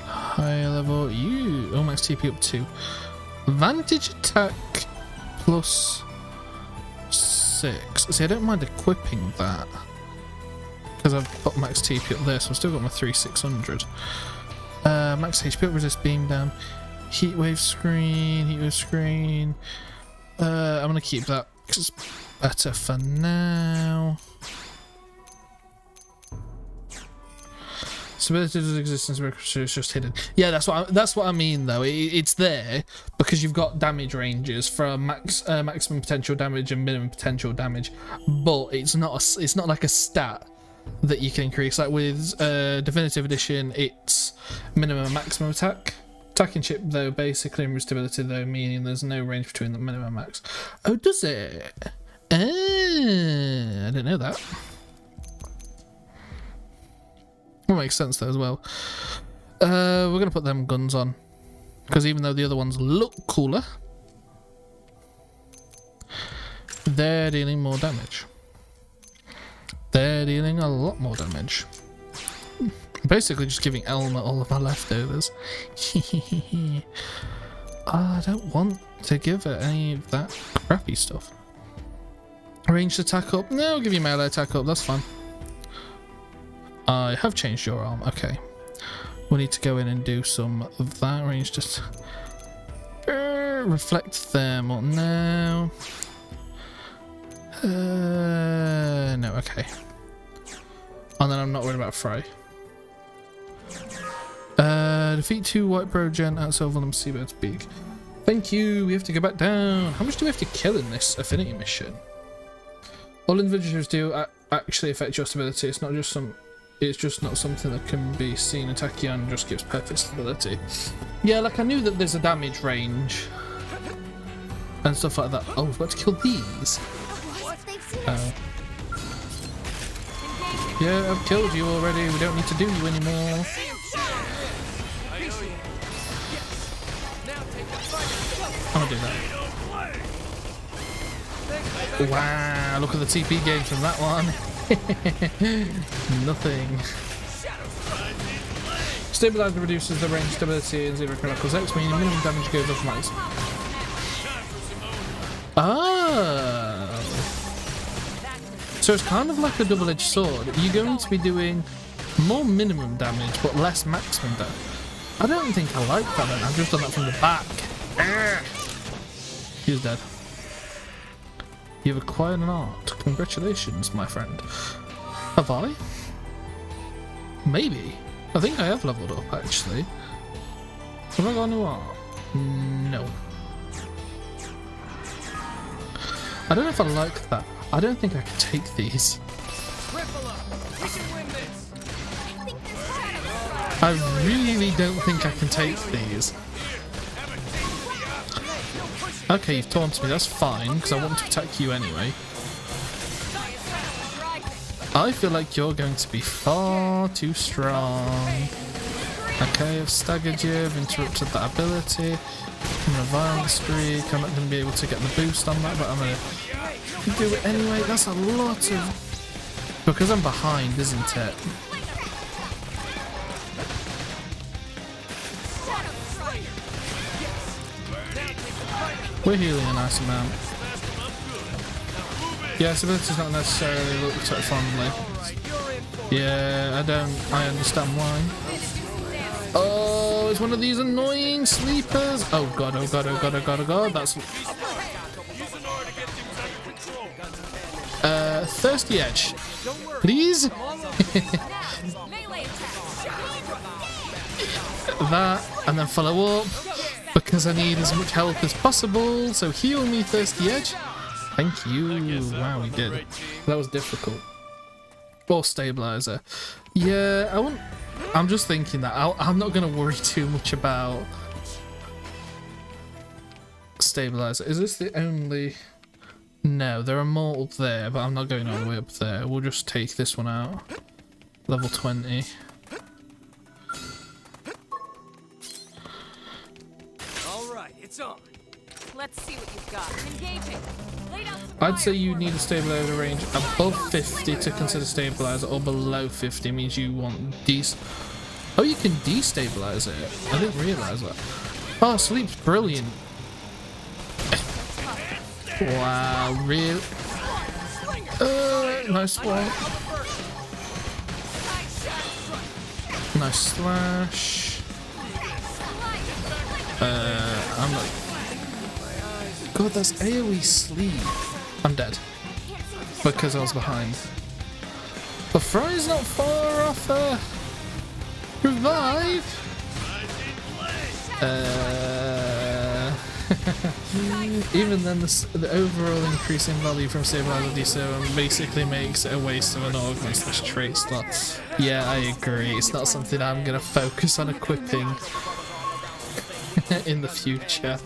High level, you max TP up 2. Vantage attack plus 6. See, I don't mind equipping that because I've got max TP up there, so I've still got my 3600. Max HP up, resist beam down. Heatwave screen. I'm gonna keep that because it's better for now. Stability does exist, it's just hidden. Yeah, that's what I mean though. It's there because you've got damage ranges from maximum potential damage and minimum potential damage, but it's not like a stat that you can increase. Like with Definitive Edition, it's minimum and maximum attack. Attacking chip though, basically, and stability though, meaning there's no range between the minimum and max. Oh, does it? I didn't know that. That makes sense though as well. We're gonna put them guns on because even though the other ones look cooler, they're dealing more damage. They're dealing a lot more damage. Basically just giving Elmer all of my leftovers. I don't want to give her any of that crappy stuff. Ranged attack up? No, I'll give you melee attack up, that's fine. I have changed your arm, okay. We need to go in and do some of that. Range just... reflect thermal, no. No, okay. And then I'm not worried about Fry. Defeat 2 White Progen at Sylvanum Seabird's Beak. Thank you, we have to go back down. How much do we have to kill in this affinity mission? All individuals do actually affect your stability. It's not just not something that can be seen. Tachyon just gives perfect stability. Yeah, like I knew that there's a damage range and stuff like that. Oh, we've got to kill these. Yeah, I've killed you already. We don't need to do you anymore. I'm gonna do that. Wow, look at the TP gain from that one. Nothing. Stabilizer reduces the range stability in Zero Chronicles X, meaning minimum damage goes up max. Oh! So it's kind of like a double-edged sword. You're going to be doing more minimum damage, but less maximum damage. I don't think I like that then. I've just done that from the back. He's dead. You've acquired an art. Congratulations, my friend. Have I? Maybe. I think I have leveled up, actually. Have I got a new art? No. I don't know if I like that. I don't think I can take these. I really don't think I can take these. Okay, you've taunted me, that's fine, because I want to attack you anyway. I feel like you're going to be far too strong. Okay, I've staggered you, I've interrupted that ability. I'm on a violent streak, I'm not going to be able to get the boost on that, but I'm going to do it anyway. That's a lot of... Because I'm behind, isn't it? We're healing a nice amount. Yeah, ability's not necessarily looked at fondly. Yeah, I understand why. Oh, it's one of these annoying sleepers. Oh god, oh god, oh god, oh god, oh god, that's... Thirsty Edge. Please? That, and then follow up, because I need as much health as possible, so heal me, Thirsty Edge. Thank you. Wow, we did. That was difficult. Or stabilizer. Yeah, I wouldn't... I'm just thinking that I'm not going to worry too much about stabilizer. Is this the only... No, there are more up there, but I'm not going all the way up there. We'll just take this one out. Level 20. Alright, it's on. Let's see what you've got. Engaging. I'd say you need a stabilizer range above 50 to consider stabilizer, or below 50 means you want Oh, you can destabilize it. I didn't realize that. Oh, sleep's brilliant. Wow, real. Nice one. Nice slash. I'm like. God, that's AoE sleep. I'm dead. Because I was behind. But Fry's not far off revive. Even then, the overall increase in value from stabilizer D7 basically makes it a waste of an augment slash trait slot. Yeah, I agree. It's not something I'm gonna focus on equipping in the future.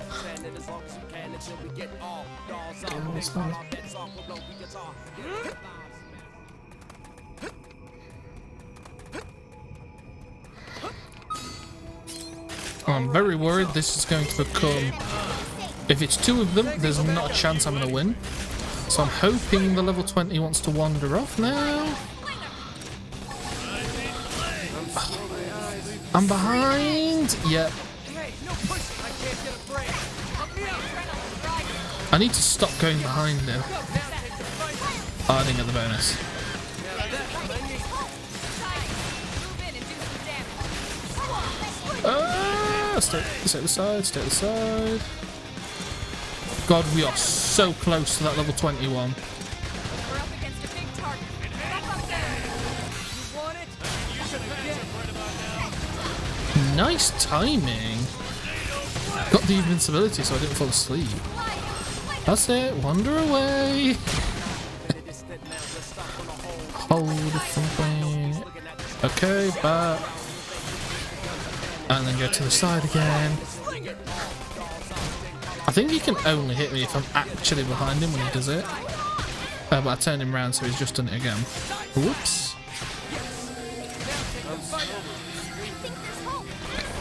I'm very worried this is going to become... If it's two of them, there's not a chance I'm going to win. So I'm hoping the level 20 wants to wander off now. I'm behind! Yep. I need to stop going behind him. Oh, I didn't get the bonus. Stay at the side, stay at the side. God, we are so close to that level 21. Nice timing. Got the invincibility so I didn't fall asleep. That's it, wander away. Hold something. Okay, back. And then go to the side again. I think he can only hit me if I'm actually behind him when he does it. But I turned him around so he's just done it again. Whoops.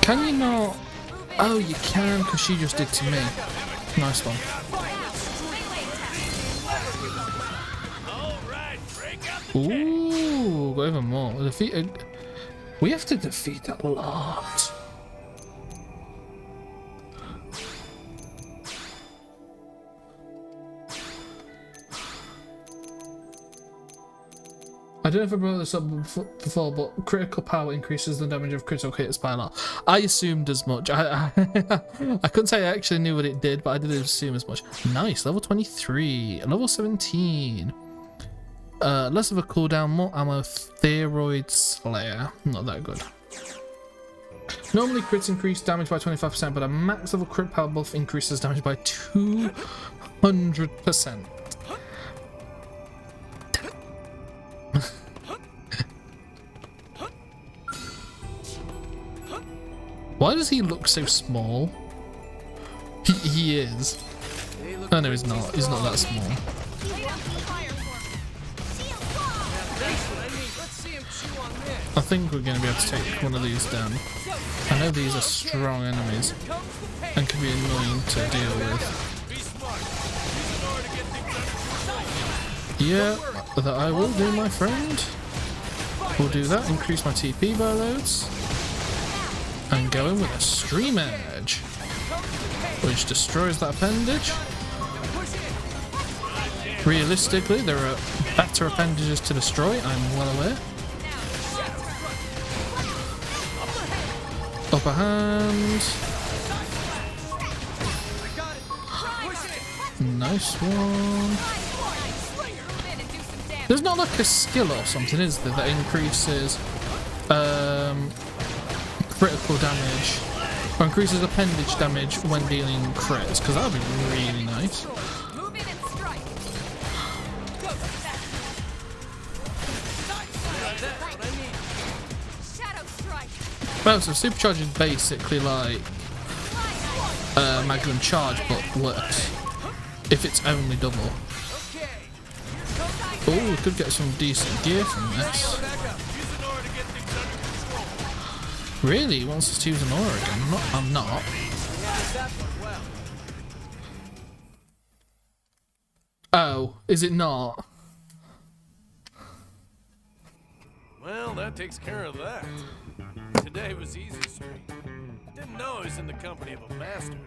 Can you not? Oh, you can, because she just did to me. Nice one. Alright, break out Ooh, got even more. We have to defeat a lot. I don't know if I brought this up before, but critical power increases the damage of critical hits by a lot. I assumed as much. I couldn't say I actually knew what it did, but I did assume as much. Nice, level 23, level 17. Less of a cooldown, more ammo, Thyroid Slayer. Not that good. Normally crits increase damage by 25%, but a max level crit power buff increases damage by 200%. Why does he look so small? He is. Oh no, he's not. He's not that small. I think we're going to be able to take one of these down. I know these are strong enemies and can be annoying to deal with. Yeah, that I will do, my friend. We'll do that, increase my TP bar loads. And go in with a Stream Edge, which destroys that appendage. Realistically, there are better appendages to destroy, I'm well aware. Upper hand. Nice one. There's not like a skill or something, is there, that increases critical damage or increases appendage damage when dealing crits, because that would be really nice. Well, so supercharge is basically like Magnum Charge, but worse if it's only double. Oh, we could get some decent gear from this. Really? He wants us to use an aura again? I'm not. Oh, is it not? Well, that takes care of that. Today was easy street. Didn't know I was in the company of a master.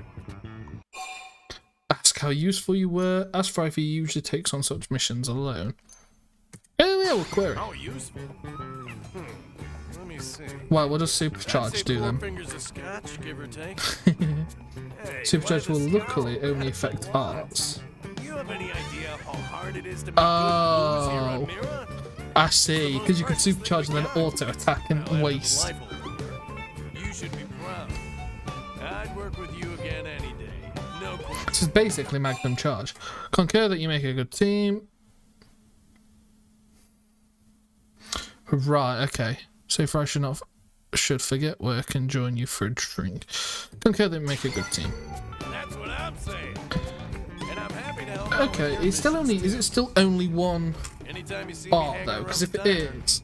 Ask how useful you were. Ask for if he usually takes on such missions alone. Oh yeah, we'll query. How useful? Let me see. Well, what does Supercharge do then? Fingers of scotch, give or take. Hey, Supercharge will luckily only affect arts. You have any idea how hard it is to make good moves here on Mira? I see, because you can supercharge and then auto attack and waste. You should be proud. I'd work with you again any day. No question. This is basically Magnum Charge. Concur that you make a good team. Right, okay. So far I should forget work and join you for a drink. Concur that you make a good team. That's what I'm saying. And I'm happy to help. Okay, it's still only is it still only one Anytime you see art though? Because if it is,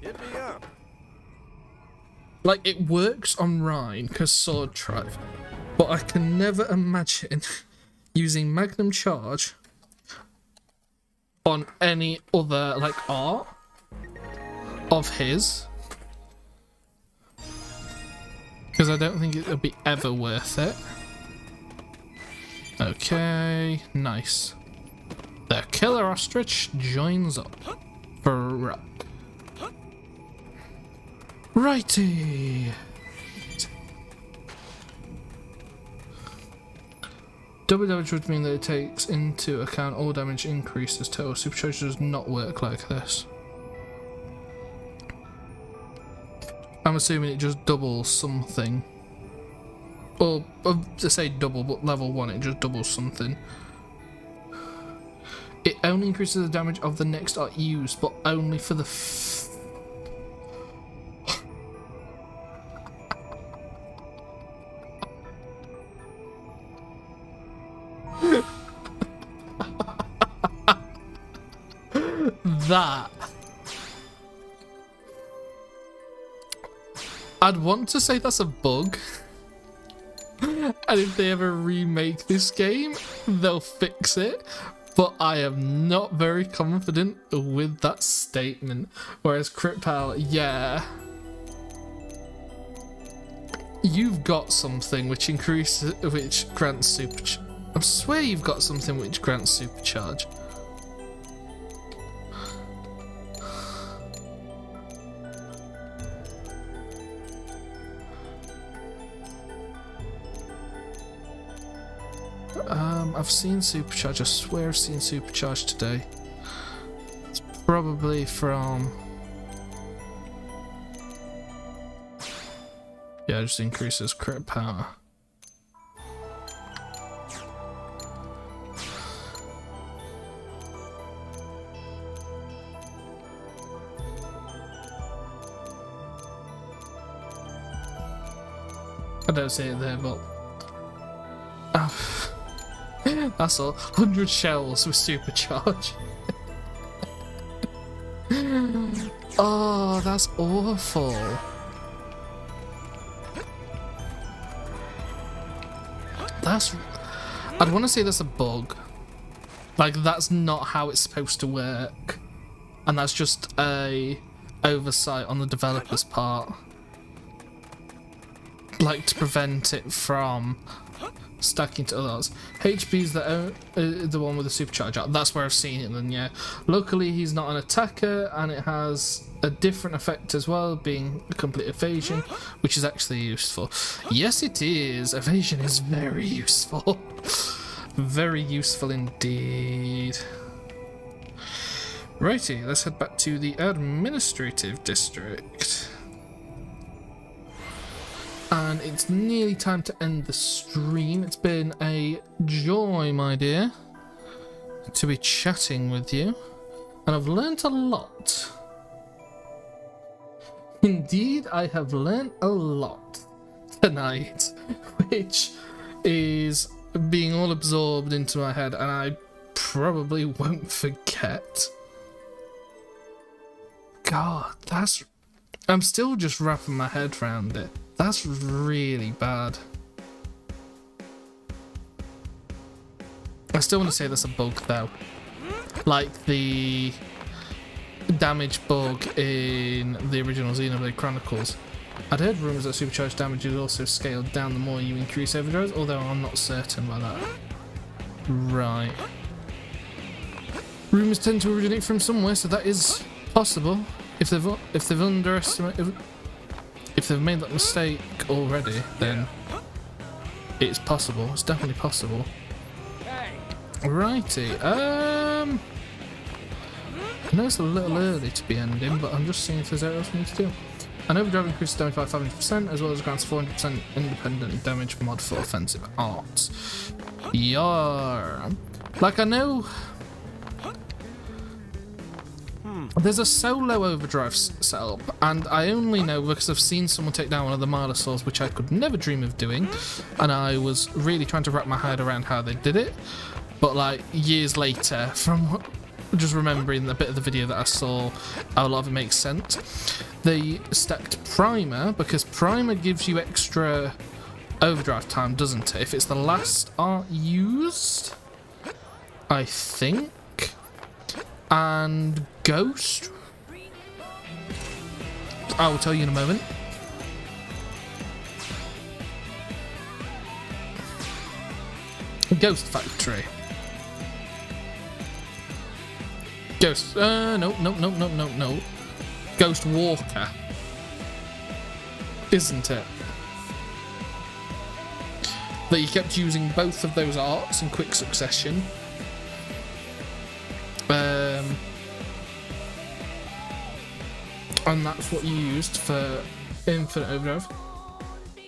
like, it works on Rhine because sword drive, but I can never imagine using Magnum Charge on any other like art of his, because I don't think it'll be ever worth it. Okay, nice. The killer ostrich joins up. Righty. Double damage would mean that it takes into account all damage increases total. Supercharge does not work like this. I'm assuming it just doubles something. Or, to say double, but level 1 it just doubles something. It only increases the damage of the next art used, but only for the that. I'd want to say that's a bug. And if they ever remake this game, they'll fix it. but I am not very confident with that statement. Whereas Crit Power, yeah. You've got something which grants supercharge. I swear you've got something which grants supercharge. I've seen supercharge. I swear I've seen supercharge today. It's probably from... Yeah, it just increases crit power. I don't see it there, but... That's all. 100 shells with supercharge. Oh, that's awful. That's... I'd want to say that's a bug. Like, that's not how it's supposed to work. And that's just a oversight on the developer's part. Like, to prevent it from stacking to others. HP's the one with the supercharge. That's where I've seen it then, yeah. Luckily, he's not an attacker, and it has a different effect as well, being a complete evasion, which is actually useful. Yes, it is. Evasion is very useful. Very useful indeed. Righty, let's head back to the administrative district. And it's nearly time to end the stream. It's been a joy, my dear, to be chatting with you. And I've learnt a lot. Indeed, I have learnt a lot tonight, which is being all absorbed into my head, and I probably won't forget. God, that's... I'm still just wrapping my head around it. That's really bad. I still want to say that's a bug though. Like the damage bug in the original Xenoblade Chronicles. I'd heard rumours that supercharged damage is also scaled down the more you increase overdrives, although I'm not certain about that. Right. Rumours tend to originate from somewhere, so that is possible. If they've underestimated... If they've made that mistake already, then it's possible. It's definitely possible. Righty. I know it's a little early to be ending, but I'm just seeing if there's anything else we need to do. An overdrive increases damage by 500%, as well as grants 400% independent damage mod for offensive arts. Yarr. Like, I know... There's a solo overdrive setup, and I only know because I've seen someone take down one of the Marlosaurs, which I could never dream of doing, and I was really trying to wrap my head around how they did it. But like years later, from just remembering the bit of the video that I saw, a lot of it makes sense. They stacked Primer, because Primer gives you extra overdrive time, doesn't it? If it's the last art used, I think. And Ghost, I will tell you in a moment. Ghost Factory. Ghost, no. Ghost Walker. Isn't it? That you kept using both of those arts in quick succession. And that's what you used for Infinite Overdrive.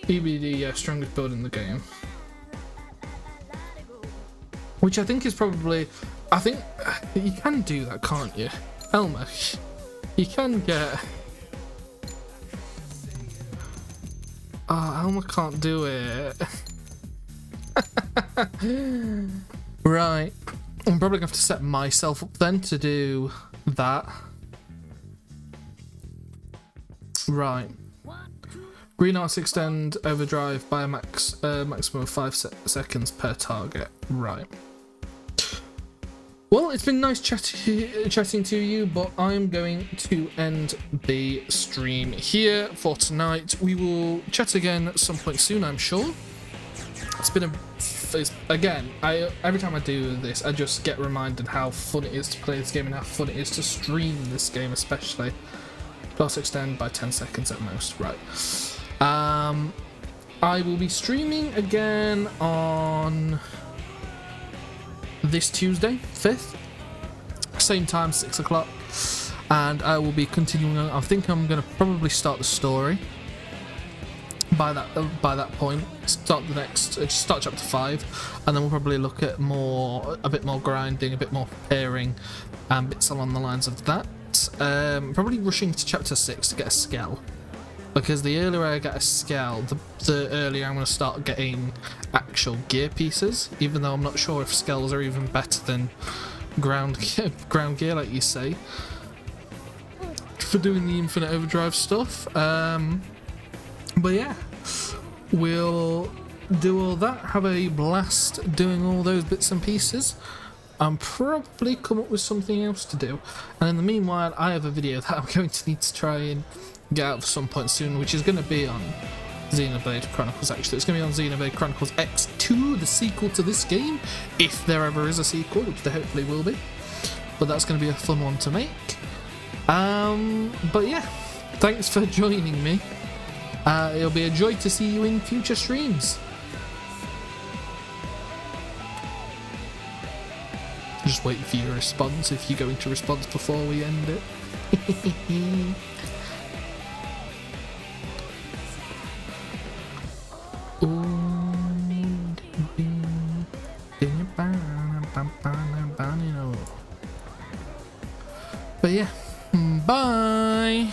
EBD, strongest build in the game. Which I think is probably... I think you can do that, can't you? Elmer, you can get... Oh, Elmer can't do it. Right. I'm probably going to have to set myself up then to do that. Right. Green arts extend overdrive by a maximum of 5 seconds per target. Right. Well, it's been nice chatting to you, but I'm going to end the stream here for tonight. We will chat again at some point soon, I'm sure. Again, every time I do this, I just get reminded how fun it is to play this game and how fun it is to stream this game, especially. Plus extend by 10 seconds at most, right. I will be streaming again on this Tuesday, 5th, same time, 6 o'clock, and I will be continuing on. I think I'm going to probably start the story by that point, start chapter 5, and then we'll probably look at a bit more grinding, a bit more preparing, and bits along the lines of that. Probably rushing to chapter 6 to get a Skell, because the earlier I get a Skell, the earlier I'm going to start getting actual gear pieces, even though I'm not sure if Skells are even better than ground gear, like you say, for doing the infinite overdrive stuff. But yeah, we'll do all that, have a blast doing all those bits and pieces, and probably come up with something else to do. And in the meanwhile, I have a video that I'm going to need to try and get out at some point soon, which is going to be on Xenoblade Chronicles. Actually, it's going to be on Xenoblade Chronicles X2, the sequel to this game, if there ever is a sequel, which there hopefully will be. But that's going to be a fun one to make. But yeah, thanks for joining me. It'll be a joy to see you in future streams. Just waiting for your response, if you're going to respond before we end it. But yeah, bye.